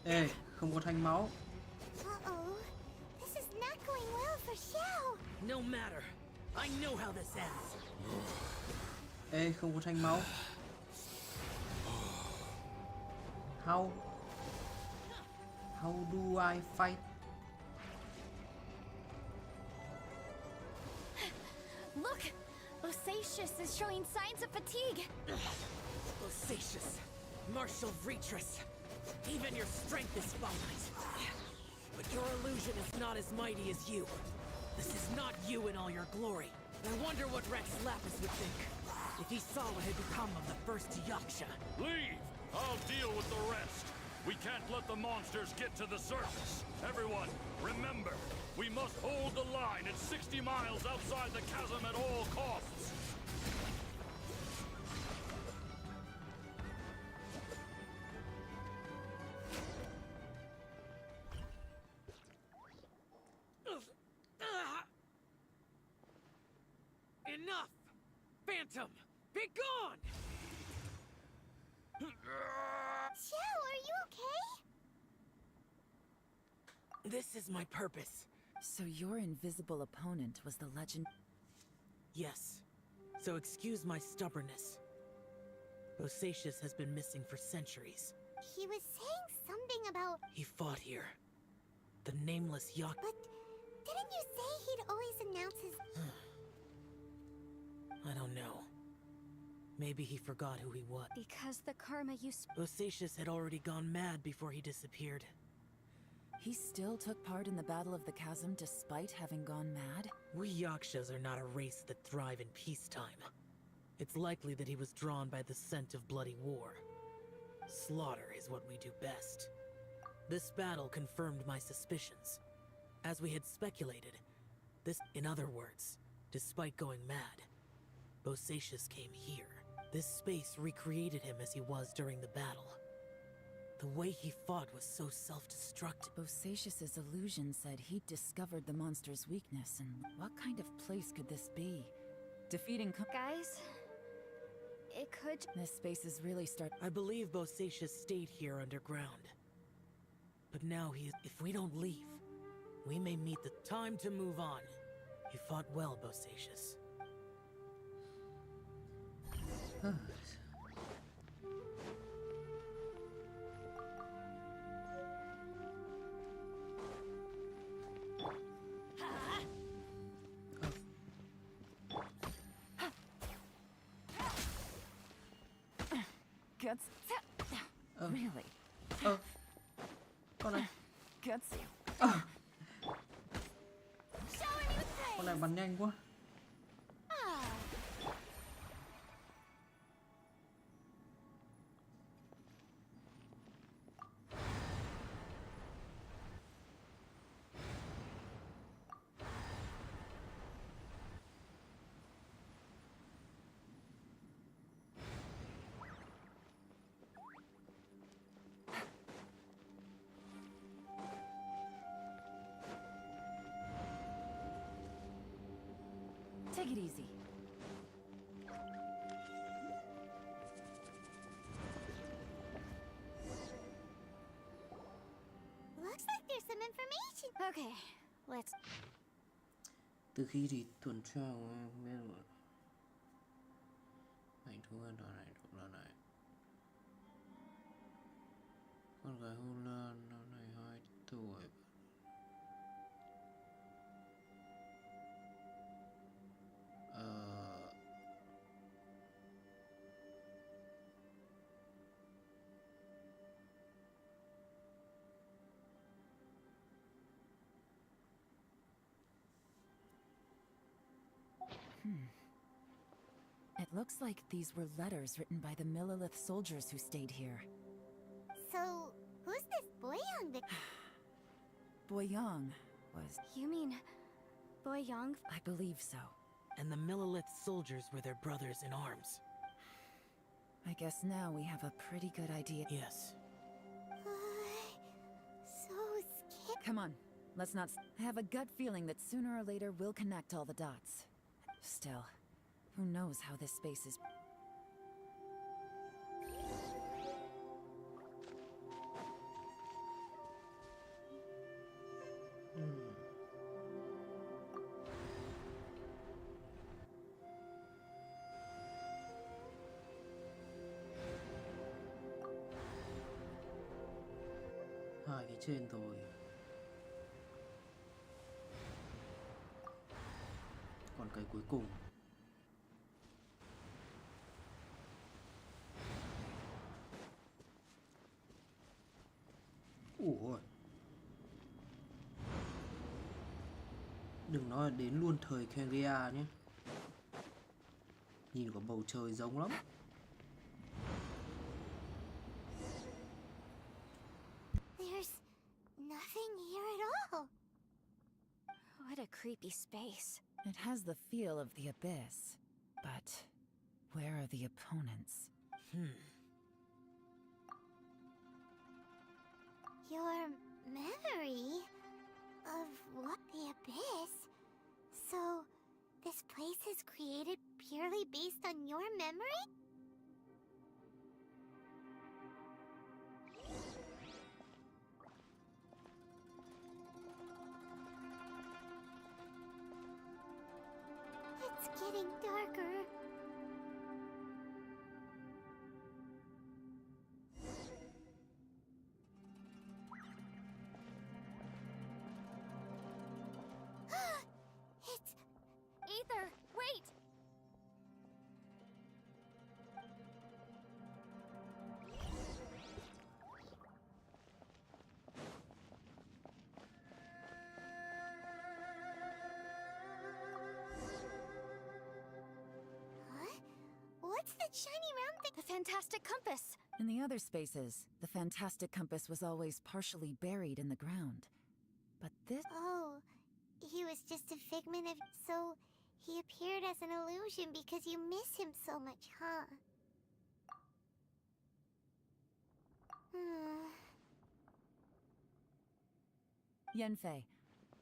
Ê, không có thanh máu. Uh-oh. This is not going well for Xiao. No matter. I know how this ends. Ê, không có thanh máu. How do I fight? Look! Bosacious Bosacius is showing signs of fatigue. Bosacius, martial Retris. Even your strength is finite. But your illusion is not as mighty as you. This is not you in all your glory. I wonder what Rex Lapis would think if he saw what had become of the first Yaksha. Leave! I'll deal with the rest. We can't let the monsters get to the surface. Everyone, remember, we must hold the line at 60 miles outside the chasm at all costs. Enough! Phantom, be gone! Xiao, are you okay? This is my purpose. So your invisible opponent was the legend? Yes. So excuse my stubbornness. Bosacius has been missing for centuries. He was saying something about... He fought here. The nameless Yak... But didn't you say he'd always announce his... I don't know. Maybe he forgot who he was. Because the karma you... Bosacius had already gone mad before he disappeared. He still took part in the Battle of the Chasm despite having gone mad? We Yakshas are not a race that thrive in peacetime. It's likely that he was drawn by the scent of bloody war. Slaughter is what we do best. This battle confirmed my suspicions. As we had speculated, in other words, despite going mad, Bosacius came here. This space recreated him as he was during the battle. The way he fought was so self-destructive. Bosacius's illusion said he'd discovered the monster's weakness, and what kind of place could this be? Defeating Guys, it could... This space is really I believe Bosacius stayed here underground. But now if we don't leave, we may meet the time to move on. You fought well, Bosacius. Guts. Really? Con này. Guts. Con này bắn nhanh quá. Take it easy. Looks like there's some information. Okay, let's... Từ khi thì tuần tra của em không biết rồi. Ảnh thu an toàn này thuộc là này. Con gái Hồ Lan năm nay 2 tuổi. It looks like these were letters written by the Millilith soldiers who stayed here. So, who's this Boyang that... Boyang was... You mean... Boyang? I believe so. And the Millilith soldiers were their brothers in arms. I guess now we have a pretty good idea. Yes. So scared. Come on, let's not... I have a gut feeling that sooner or later we'll connect all the dots. Still, who knows how this space is... Hai cái trên rồi. Còn cái cuối cùng. Ủa, đừng nói là đến luôn thời Keria nhé. Nhìn có bầu trời giống lắm. There's nothing here at all. What a creepy space. It has the feel of the abyss. But where are the opponents? Your memory of what? The abyss? So, this place is created purely based on your memory? It's getting darker. It's Ether, wait! Huh? What's the shiny round thing? The fantastic compass. In the other spaces, the fantastic compass was always partially buried in the ground. But this... Oh, he was just a figment of... So, he appeared as an illusion because you miss him so much, huh? Yenfei,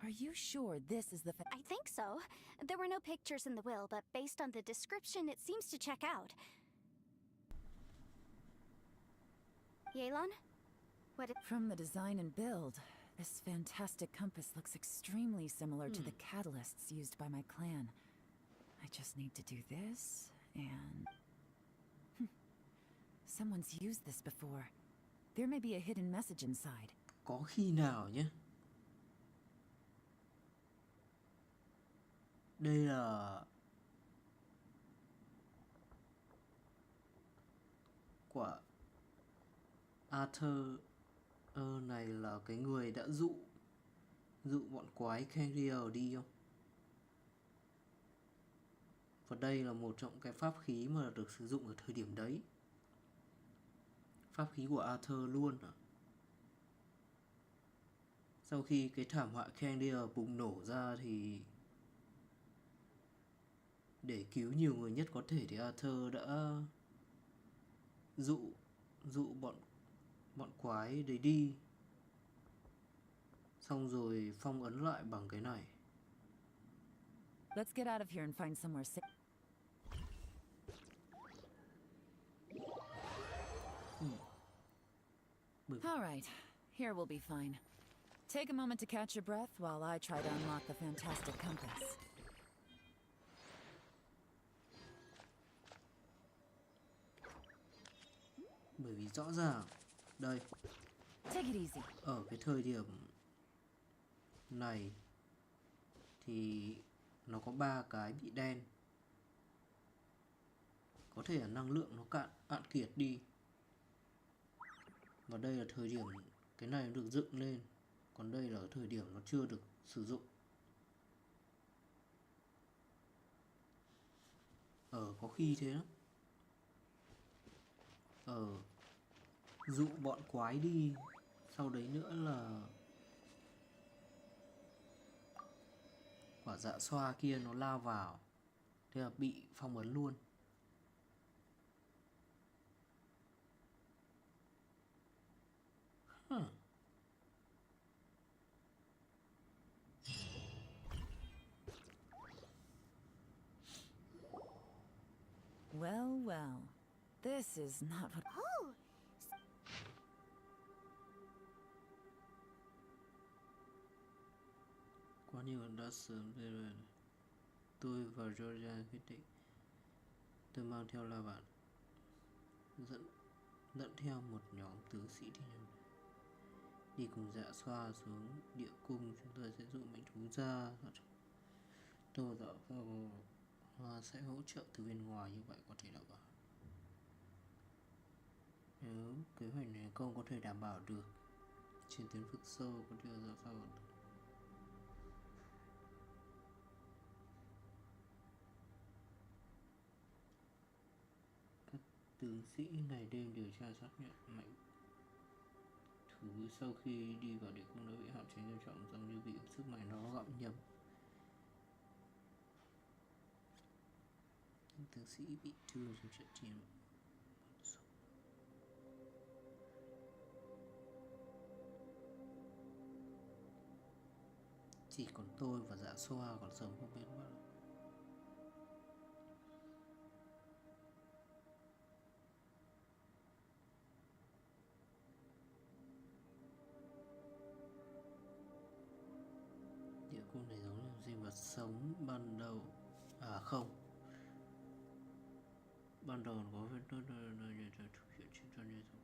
are you sure this is the... I think so. There were no pictures in the will, but based on the description, it seems to check out. Yelan? What... From the design and build, this fantastic compass looks extremely similar to the catalysts used by my clan. I just need to do this, and... Someone's used this before. There may be a hidden message inside. Có khi nào nhé? Đây là quả Arthur này là cái người đã dụ bọn quái Keria đi không? Và đây là một trong cái pháp khí mà được sử dụng ở thời điểm đấy. Pháp khí của Arthur luôn à? Sau khi cái thảm họa Keria bùng nổ ra thì để cứu nhiều người nhất có thể thì Arthur đã dụ bọn quái đấy đi, xong rồi phong ấn lại bằng cái này. Let's get out of here and find somewhere safe. All right, here we'll be fine. Take a moment to catch your breath while I try to unlock the fantastic compass. Bởi vì rõ ràng đây, Take it easy. ở cái thời điểm này thì nó có 3 cái bị đen. Có thể là năng lượng nó cạn kiệt đi. Và đây là thời điểm cái này nó được dựng lên, còn đây là thời điểm nó chưa được sử dụng. Có khi thế đó. Dụ bọn quái đi, sau đấy nữa là quả dạ xoa kia nó lao vào, thế là bị phong ấn luôn. Well, well. This is not what... Oh! Quá nhiều đã sớm đây rồi. Tôi và Georgia quyết định tôi mang theo là bạn dẫn theo một nhóm tướng sĩ đi cùng dạ xoa xuống địa cung. Chúng tôi sẽ dụ mãnh thú ra. Tôi và sẽ hỗ trợ từ bên ngoài, như vậy có thể đảm bảo. Nếu kế hoạch này không có thể đảm bảo được Trên tuyến vực sâu có điều ra sao? Các tướng sĩ ngày đêm điều tra xác nhận mạnh thú sau khi đi vào địa cung đã bị hạn chế nghiêm trọng, giống như bị sức mạnh nó gặm nhấm. Tướng sĩ bị thương trong trận chiến. Chỉ còn tôi và dạ xoa còn sống không biết bao lâu. Địa cung này giống như sinh vật sống ban đầu. À không, ban đầu có vết nứt nơi thực hiện chiến tranh như thế.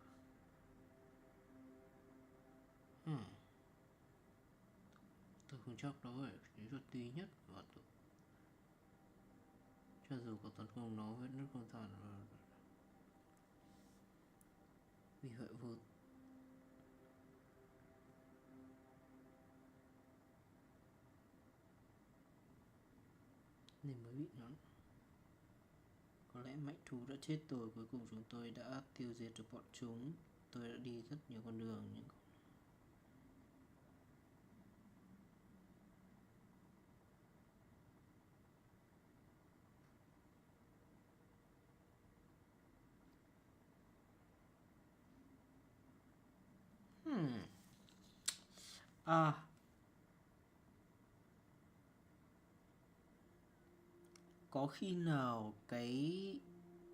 Tôi không chắc đó là chiến thuật tí nhất và tôi cho dù có tấn công nó vết nứt con thằn vì vậy vô nên mới bị nó. Có lẽ mãnh thú đã chết rồi, cuối cùng chúng tôi đã tiêu diệt được bọn chúng. Tôi đã đi rất nhiều con đường nhưng có khi nào cái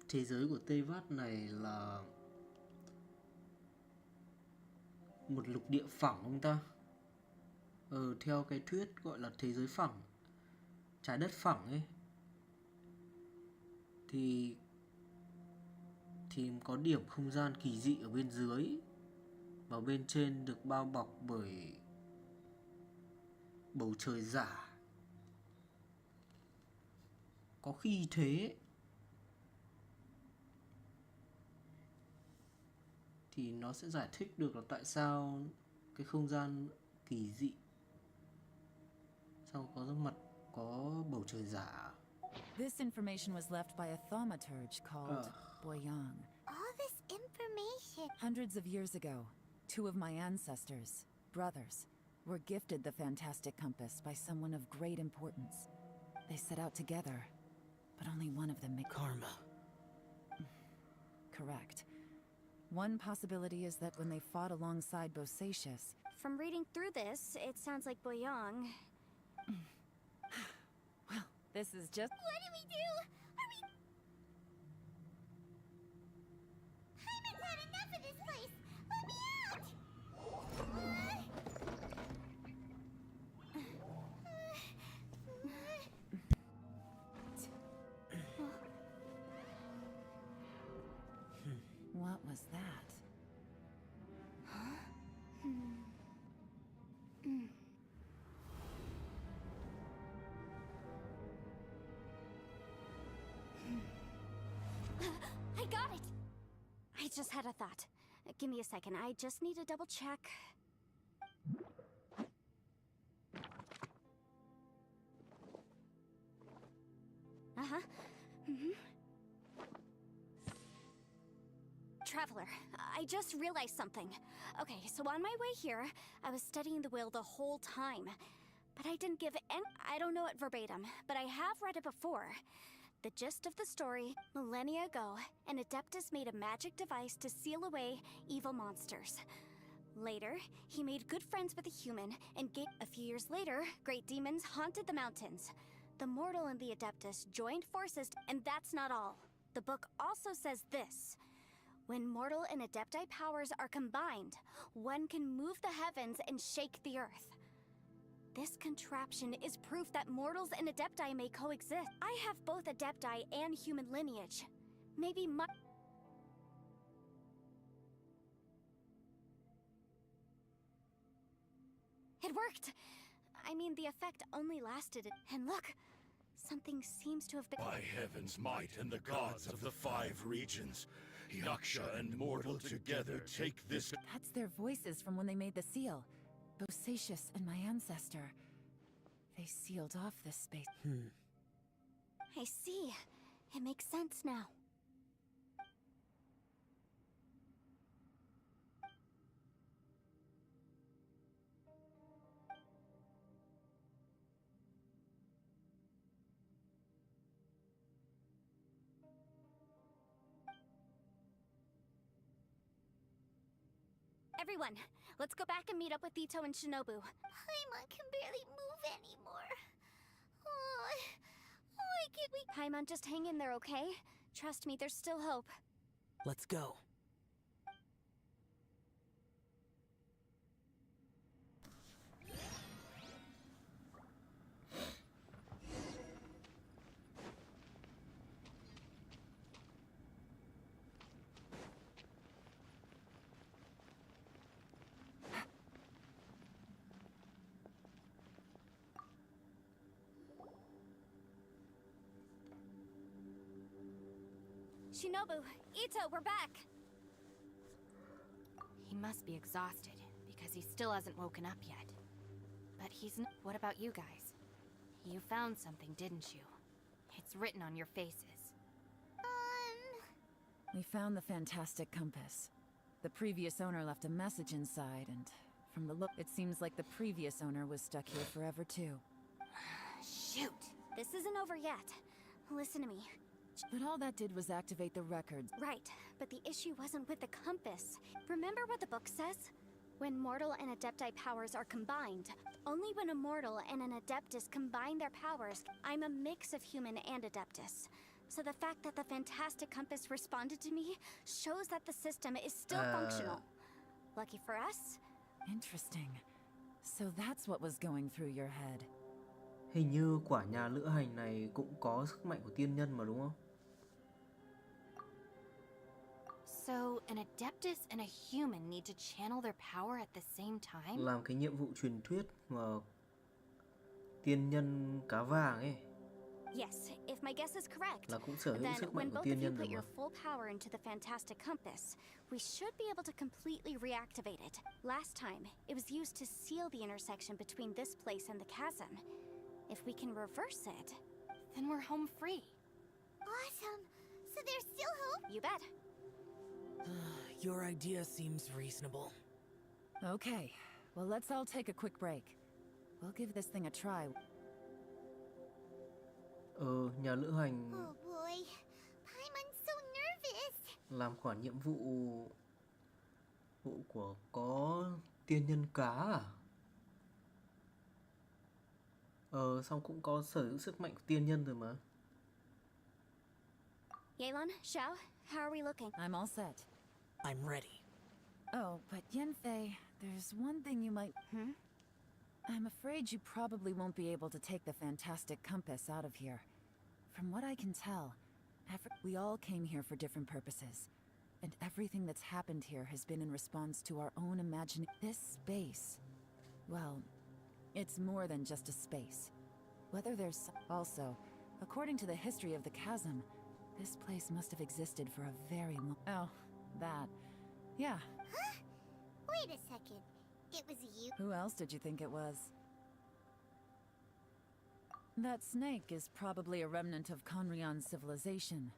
thế giới của Tây Vát này là một lục địa phẳng không ta? Theo cái thuyết gọi là thế giới phẳng, trái đất phẳng ấy, thì có điểm không gian kỳ dị ở bên dưới và bên trên được bao bọc bởi bầu trời giả. Có khi thế thì nó sẽ giải thích được là tại sao cái không gian kỳ dị sao có mặt có bầu trời giả. This information was left by a thaumaturge called Boyang. All this information. Hundreds of years ago, two of my ancestors, brothers, were gifted the fantastic compass by someone of great importance. They set out together, but only one of them made Karma. Correct. One possibility is that when they fought alongside Bosacius... From reading through this, it sounds like Boyang... Well, this is just... What do we do? Hyman's had enough of this place! Let me out! What was that? I got it! I just had a thought. Give me a second, I just need to double check. Traveler, I just realized something. Okay, so on my way here, I was studying the will the whole time. But I didn't give any... I don't know it verbatim, but I have read it before. The gist of the story, millennia ago, an Adeptus made a magic device to seal away evil monsters. Later, he made good friends with a human, and a few years later, great demons haunted the mountains. The mortal and the Adeptus joined forces, and that's not all. The book also says this. When mortal and Adepti powers are combined, one can move the heavens and shake the earth. This contraption is proof that mortals and Adepti may coexist. I have both Adepti and human lineage. Maybe my... It worked! I mean, the effect only lasted... And look! Something seems to have been... By heaven's might and the gods of the 5 regions, Yaksha and mortal together take this. That's their voices from when they made the seal. Bosacius and my ancestor. They sealed off this space. I see. It makes sense now. Everyone, let's go back and meet up with Ito and Shinobu. Paimon can barely move anymore. Oh, why can't we? Paimon, just hang in there, okay? Trust me, there's still hope. Let's go. Shinobu, Ito, we're back! He must be exhausted, because he still hasn't woken up yet. But he's n- What about you guys? You found something, didn't you? It's written on your faces. We found the fantastic compass. The previous owner left a message inside, and from the look, it seems like the previous owner was stuck here forever too. Shoot! This isn't over yet. Listen to me. But all that did was activate the records. Right, but the issue wasn't with the compass. Remember what the book says? When mortal and adepti powers are combined. Only when a mortal and an adeptus combine their powers. I'm a mix of human and adeptus. So the fact that the fantastic compass responded to me shows that the system is still functional. Lucky for us. Interesting. So that's what was going through your head. Hình như quả nhà lữ hành này cũng có sức mạnh của tiên nhân mà đúng không? So, an adeptus and a human need to channel their power at the same time? Làm cái nhiệm vụ truyền thuyết mà tiên nhân cá vàng ấy. Yes, if my guess is correct, Là cũng sở hữu then sức when mạnh của both tiên of you nhân rồi put mà. your full power into the fantastic compass, we should be able to completely reactivate it. Last time, it was used to seal the intersection between this place and the chasm. If we can reverse it, then we're home free. Awesome! So there's still hope? You bet. Your idea seems reasonable. Okay, well let's all take a quick break. We'll give this thing a try. Nhà lữ hành Oh boy, Paimon's so nervous. làm khoản nhiệm vụ của có tiên nhân cá à? Xong cũng có sở hữu sức mạnh của tiên nhân rồi mà. Yelan, Xiao, how are we looking? I'm all set. I'm ready. Oh, but Yanfei, there's one thing you might... I'm afraid you probably won't be able to take the fantastic compass out of here. From what I can tell, we all came here for different purposes. And everything that's happened here has been in response to our own imagination. This space, well, it's more than just a space. Whether there's... Also, according to the history of the chasm, this place must have existed for a very long... Oh, that. Yeah. Huh? Wait a second. It was you? Who else did you think it was? That snake is probably a remnant of Conrian's civilization,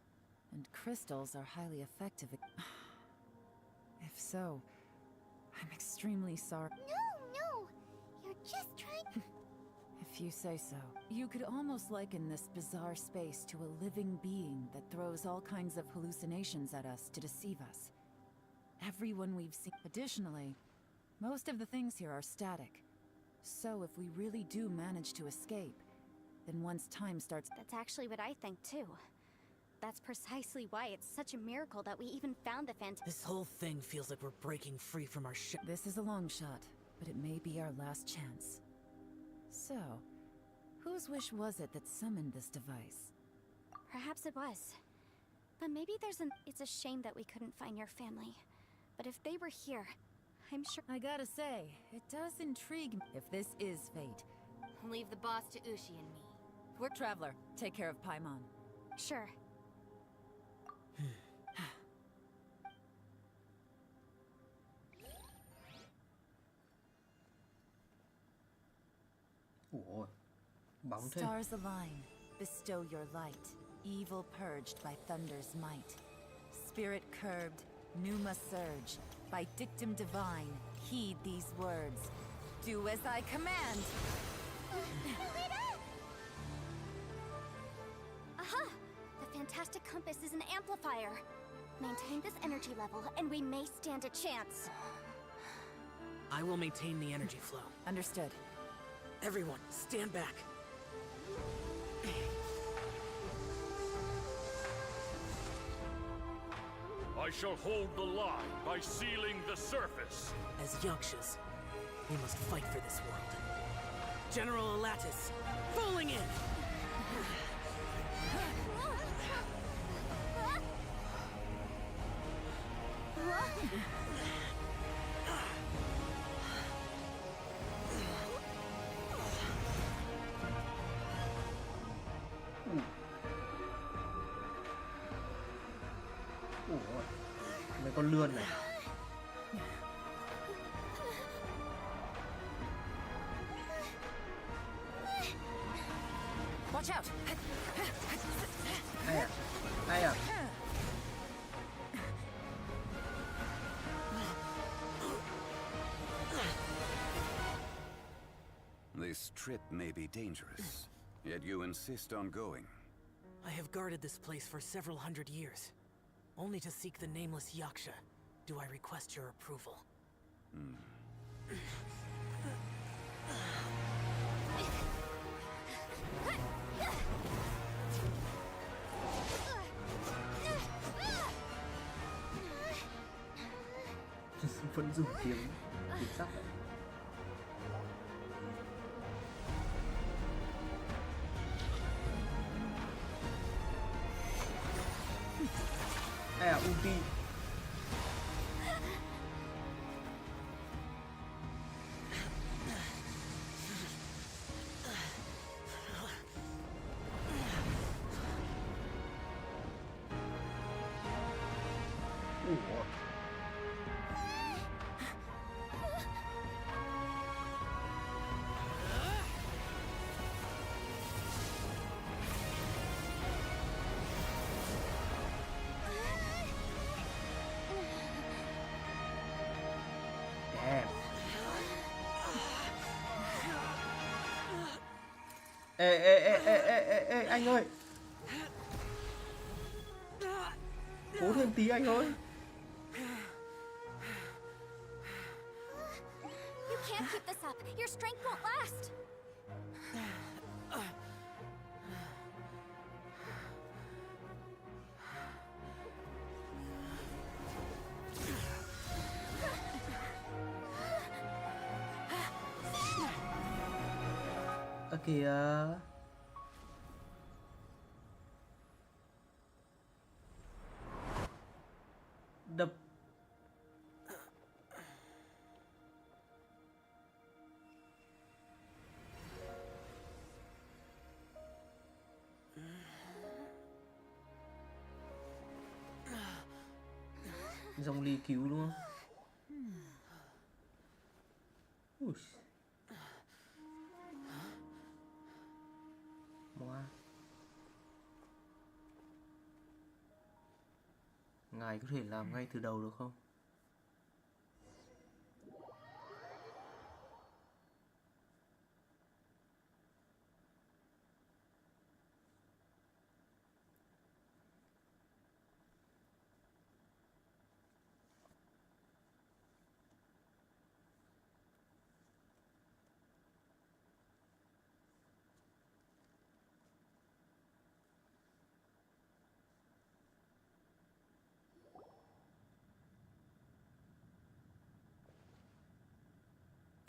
and crystals are highly effective. If so, I'm extremely sorry. No! You're just trying... If you say so. You could almost liken this bizarre space to a living being that throws all kinds of hallucinations at us to deceive us. Everyone we've seen... Additionally, most of the things here are static. So if we really do manage to escape, then once time starts... That's actually what I think too. That's precisely why it's such a miracle that we even found the This whole thing feels like we're breaking free from our ship. This is a long shot, but it may be our last chance. So, whose wish was it that summoned this device? Perhaps it was. But maybe there's an... It's a shame that we couldn't find your family. But if they were here, I'm sure... I gotta say, it does intrigue me if this is fate. Leave the boss to Ushi and me. We're Traveler. Take care of Paimon. Sure. Bóng thế. Stars align, bestow your light. Evil purged by thunder's might. Spirit curbed, pneuma surge. By dictum divine, heed these words. Do as I command! Aha! The fantastic compass is an amplifier. Maintain this energy level, and we may stand a chance. I will maintain the energy flow. Understood. Everyone, stand back. I shall hold the line by sealing the surface. As Yakshas, we must fight for this world. General Alatus, falling in! Mấy con lươn này. Watch out! Ai à? Ai à? This trip may be dangerous, yet you insist on going. I have guarded this place for several hundred years, only to seek the nameless Yaksha. Do I request your approval? Vẫn dùng kiếm sắc đấy. Ai à, ulti. Ê, anh ơi. Cố thêm tí anh ơi. You can't keep this up. Your strength won't last. Kìa. Đập. Dòng ly cứu đúng không? Ui. Ngài có thể làm ngay từ đầu được không?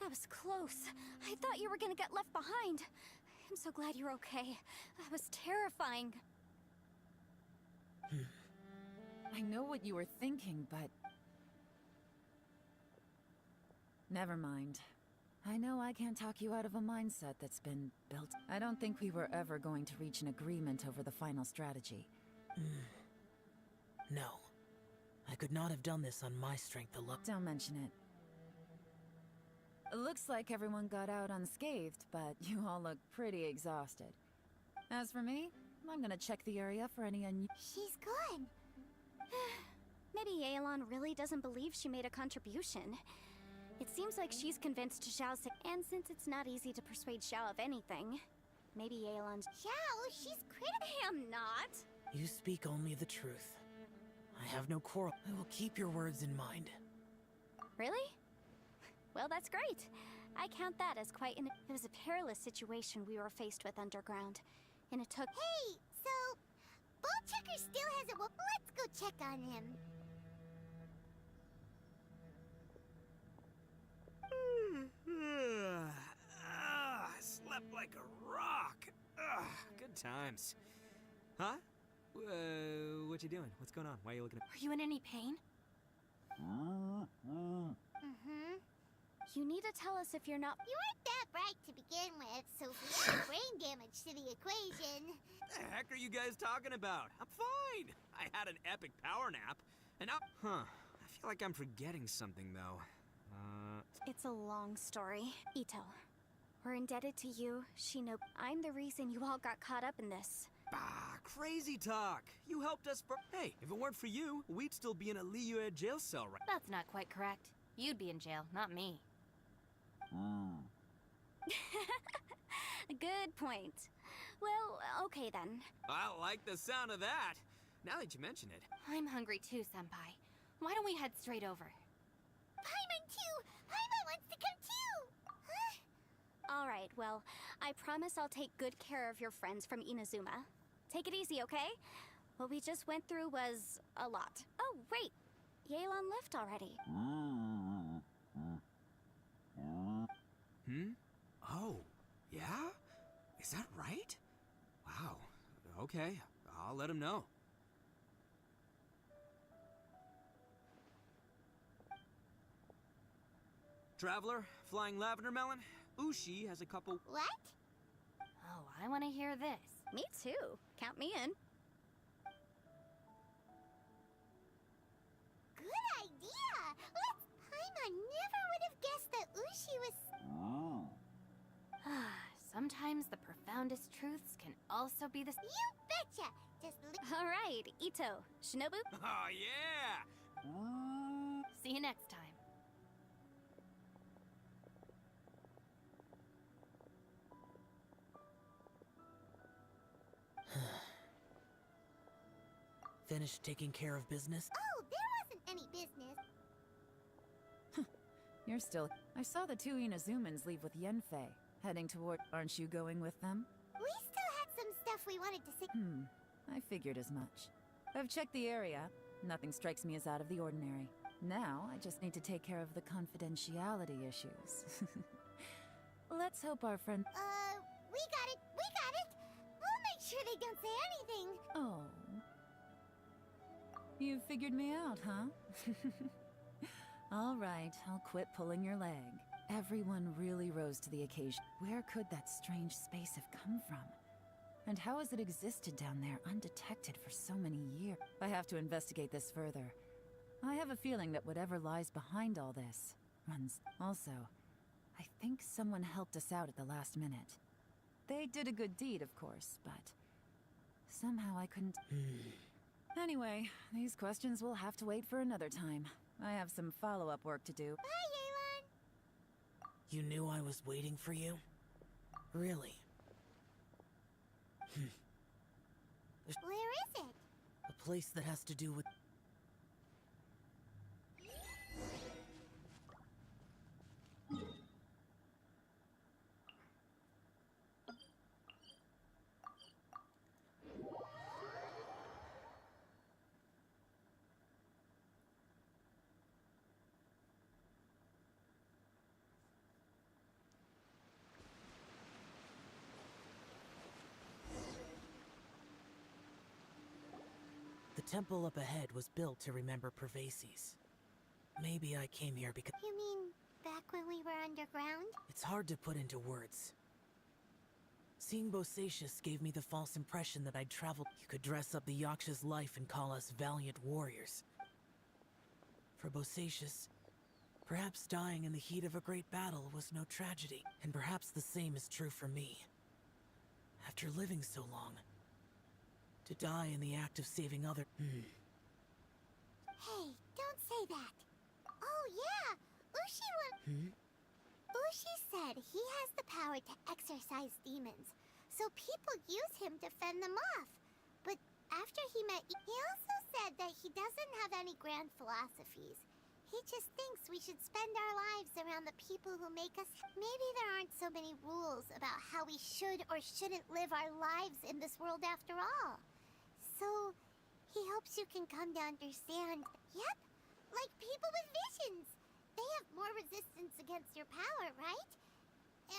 That was close. I thought you were gonna get left behind. I'm so glad you're okay. That was terrifying. I know what you were thinking, but... Never mind. I know I can't talk you out of a mindset that's been built. I don't think we were ever going to reach an agreement over the final strategy. No. I could not have done this on my strength alone. Don't mention it. Looks like everyone got out unscathed, but you all look pretty exhausted. As for me, I'm gonna check the area for any She's good. Maybe Yelan really doesn't believe she made a contribution. It seems like she's convinced Xiao's, and since it's not easy to persuade Xiao of anything, maybe Yelan's— Xiao, she's critical. I am not. You speak only the truth. I have no quarrel. I will keep your words in mind. Really? Well, that's great. I count that as quite an— It was a perilous situation we were faced with underground, and it took— Hey, so Ball Checker still hasn't woke. Let's go check on him. Slept like a rock. Good times. Huh? What you doing? What's going on? Why are you looking at— Are you in any pain? Mm-hmm. You need to tell us if you're not— You weren't that bright to begin with, so if we add brain damage to the equation... The heck are you guys talking about? I'm fine. I had an epic power nap, and I feel like I'm forgetting something, though. It's a long story. Ito, we're indebted to you, Shinobu. I'm the reason you all got caught up in this. Bah, crazy talk. You helped us for— Hey, if it weren't for you, we'd still be in a Liyue jail cell, right? That's not quite correct. You'd be in jail, not me. Good point. Well, okay then. I like the sound of that. Now that you mention it. I'm hungry too, Senpai. Why don't we head straight over? Paimon too! Paimon wants to come too! Huh? All right, well, I promise I'll take good care of your friends from Inazuma. Take it easy, okay? What we just went through was a lot. Oh, wait. Yelan left already. Oh, yeah? Is that right? Wow. Okay, I'll let him know. Traveler, flying lavender melon, Ushi has a couple— What? Oh, I want to hear this. Me too. Count me in. Good idea! Paimon never would have guessed that Ushi was... Sometimes the profoundest truths can also be the— You betcha! Just All right, Ito. Shinobu? Oh, yeah! See you next time. Finished taking care of business? Oh, there wasn't any business. You're still— I saw the two Inazumans leave with Yenfei, heading toward— Aren't you going with them? We still had some stuff we wanted to say. I figured as much. I've checked the area. Nothing strikes me as out of the ordinary. Now, I just need to take care of the confidentiality issues. Let's hope our friend— We got it! We got it! We'll make sure they don't say anything. Oh. You figured me out, huh? All right, I'll quit pulling your leg. Everyone really rose to the occasion. Where could that strange space have come from? And how has it existed down there undetected for so many years? I have to investigate this further. I have a feeling that whatever lies behind all this runs. Also, I think someone helped us out at the last minute. They did a good deed, of course, but somehow I couldn't... Anyway, these questions will have to wait for another time. I have some follow-up work to do. Bye, Yelan! You knew I was waiting for you? Really? Where is it? A place that has to do with... The temple up ahead was built to remember Pervases. Maybe I came here because... You mean back when we were underground? It's hard to put into words. Seeing Bosacius gave me the false impression that I'd traveled. You could dress up the Yaksha's life and call us valiant warriors. For Bosacius, Perhaps dying in the heat of a great battle was no tragedy, and perhaps the same is true for me. After living so long, to die in the act of saving other. Hey, don't say that. Oh yeah, Ushi said he has the power to exorcise demons, so people use him to fend them off. But after he met you, he also said that he doesn't have any grand philosophies. He just thinks we should spend our lives around the people who make us. Maybe there aren't so many rules about how we should or shouldn't live our lives in this world after all. So, he hopes you can come to understand. Yep, like people with visions. They have more resistance against your power, right?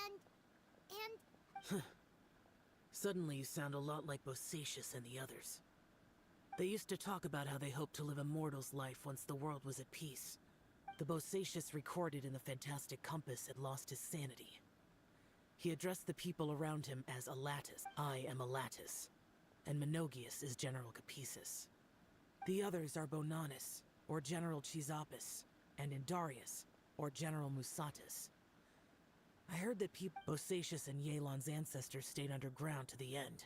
And... Suddenly you sound a lot like Bosacius and the others. They used to talk about how they hoped to live a mortal's life once the world was at peace. The Bosacius recorded in the Fantastic Compass had lost his sanity. He addressed the people around him as Alatus. I am Alatus. And Menogius is General Capesus. The others are Bonanis, or General Chisapis, and Indarius, or General Musatus. I heard that Bosacius and Yelan's ancestors stayed underground to the end.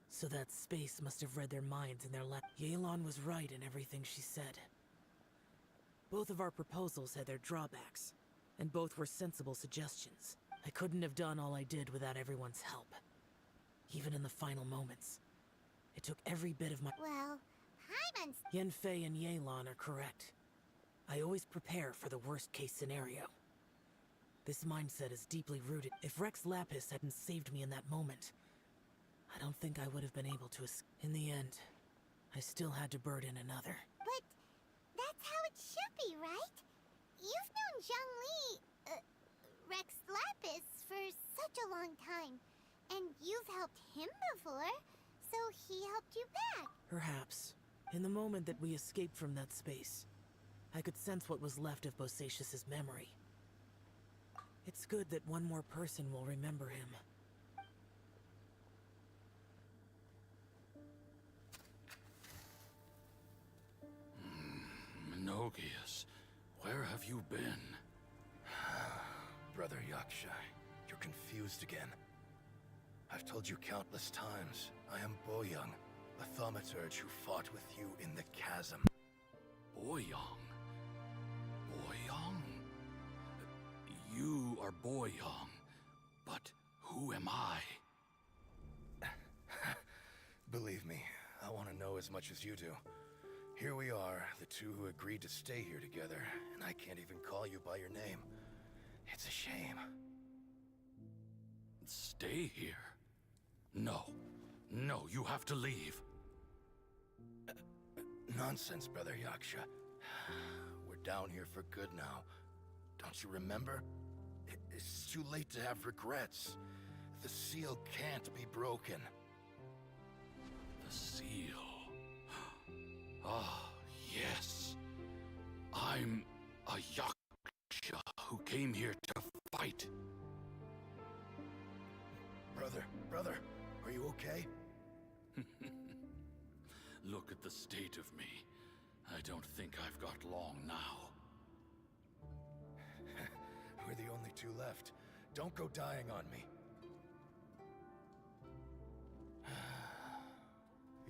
So that space must have read their minds in their Yelan was right in everything she said. Both of our proposals had their drawbacks, and both were sensible suggestions. I couldn't have done all I did without everyone's help. Even in the final moments. It took every bit of my— Well, Hyman's— Yenfei and Yelan are correct. I always prepare for the worst-case scenario. This mindset is deeply rooted. If Rex Lapis hadn't saved me in that moment, I don't think I would have been able to escape. In the end, I still had to burden another. But that's how it should be, right? You've known Zhongli, Rex Lapis, for such a long time. And you've helped him before, so he helped you back. Perhaps. In the moment that we escaped from that space, I could sense what was left of Bosacius's memory. It's good that one more person will remember him. Menogius, where have you been? Brother Yaksha, you're confused again. I've told you countless times, I am Boyoung, a thaumaturge who fought with you in the chasm. Boyoung? Boyoung? You are Boyoung, but who am I? Believe me, I want to know as much as you do. Here we are, the two who agreed to stay here together, and I can't even call you by your name. It's a shame. Stay here? No. No, you have to leave. Nonsense, Brother Yaksha. We're down here for good now. Don't you remember? It's too late to have regrets. The seal can't be broken. The seal. Ah, yes. I'm a Yaksha who came here to fight. Brother, are you okay? Look at the state of me. I don't think I've got long now. We're the only two left. Don't go dying on me.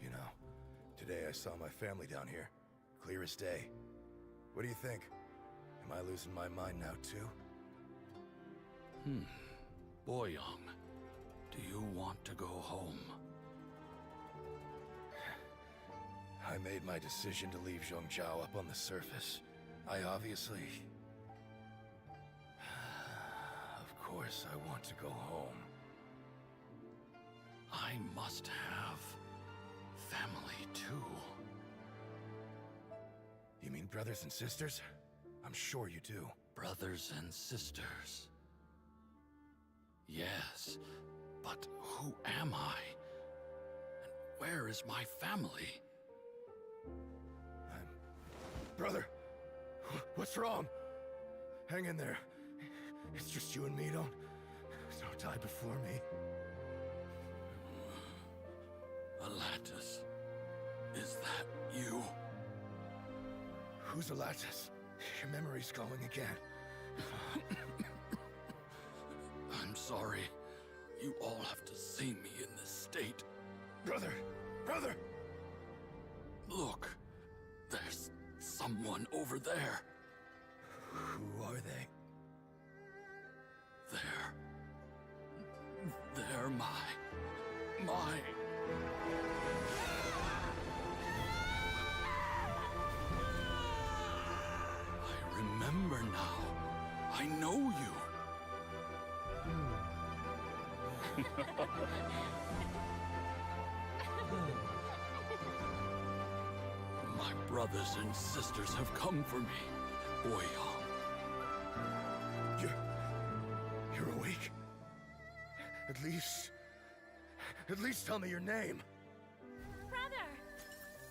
You know, today I saw my family down here. Clear as day. What do you think? Am I losing my mind now too? Boyoung, do you want to go home? I made my decision to leave Zhongzhou up on the surface. I obviously... Of course I want to go home. I must have family too. You mean brothers and sisters? I'm sure you do. Brothers and sisters. Yes, but who am I? And where is my family? Brother, what's wrong? Hang in there. It's just you and me, don't die before me. Alatus, is that you? Who's Alatus? Your memory's going again. I'm sorry. You all have to see me in this state. Brother! Brother! Look, there's someone over there. Who are they? They're my... I remember now. I know you. My brothers and sisters have come for me, Boyong. You're awake? At least tell me your name.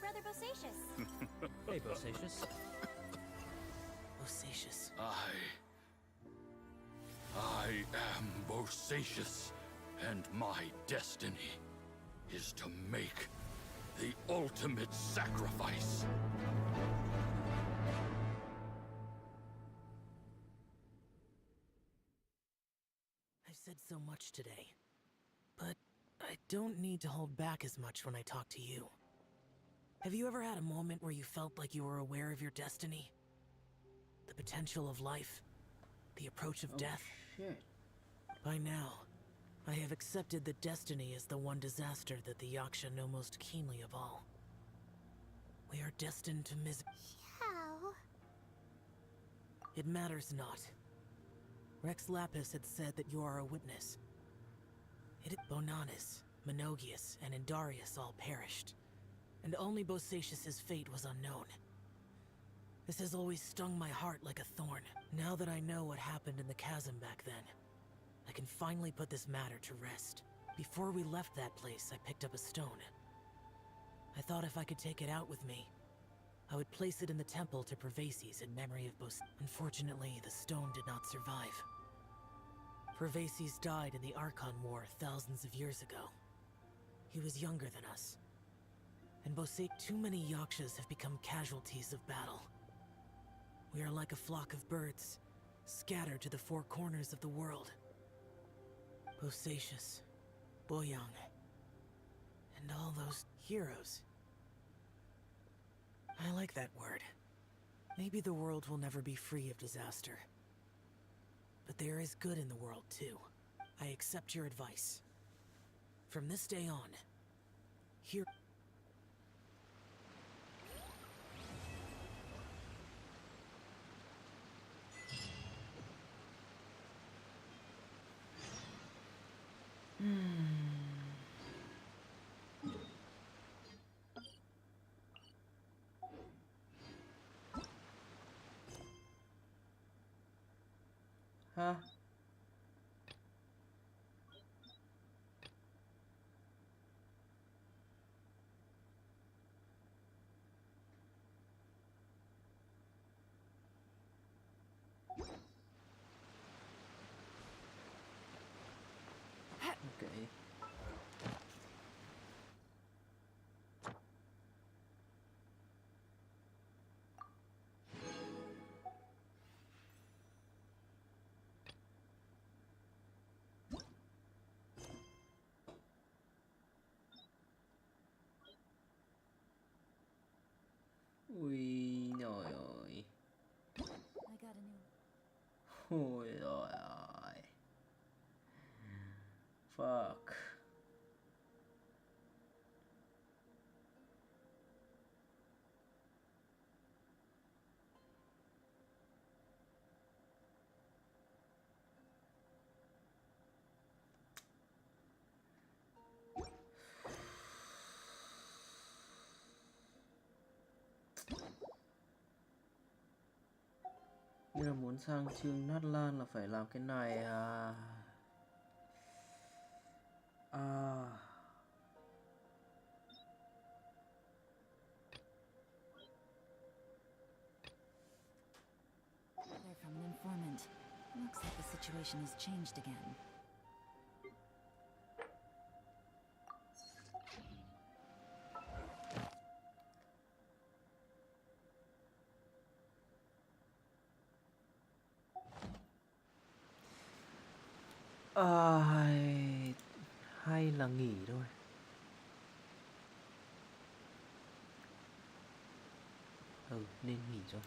Brother Bosacius. Hey, Bosacius. Bosacius. I am Bosacius, and my destiny is to make the ultimate sacrifice. I've said so much today, but I don't need to hold back as much when I talk to you. Have you ever had a moment where you felt like you were aware of your destiny? The potential of life? The approach of death? Shit. By now, I have accepted that destiny is the one disaster that the Yaksha know most keenly of all. We are destined to How? It matters not. Rex Lapis had said that you are a witness. Bonanis, Menogius, and Indarius all perished, and only Bosacius's fate was unknown. This has always stung my heart like a thorn. Now that I know what happened in the chasm back then, I can finally put this matter to rest. Before we left that place, I picked up a stone. I thought if I could take it out with me, I would place it in the temple to Pervases in memory of Unfortunately, the stone did not survive. Pervases died in the Archon War thousands of years ago. He was younger than us. And too many Yakshas have become casualties of battle. We are like a flock of birds, scattered to the four corners of the world. Bosacius, Boyang, and all those heroes. I like that word. Maybe the world will never be free of disaster. But there is good in the world, too. I accept your advice. From this day on, here... Hả? Okay. Ui nhồi ơi. I got a new... Ui rồi ơi. Fuck. Như là muốn sang chương Nát Lan là phải làm cái này à. They're from an informant. Looks like the situation has changed again. Hay là nghỉ thôi. Nên nghỉ rồi.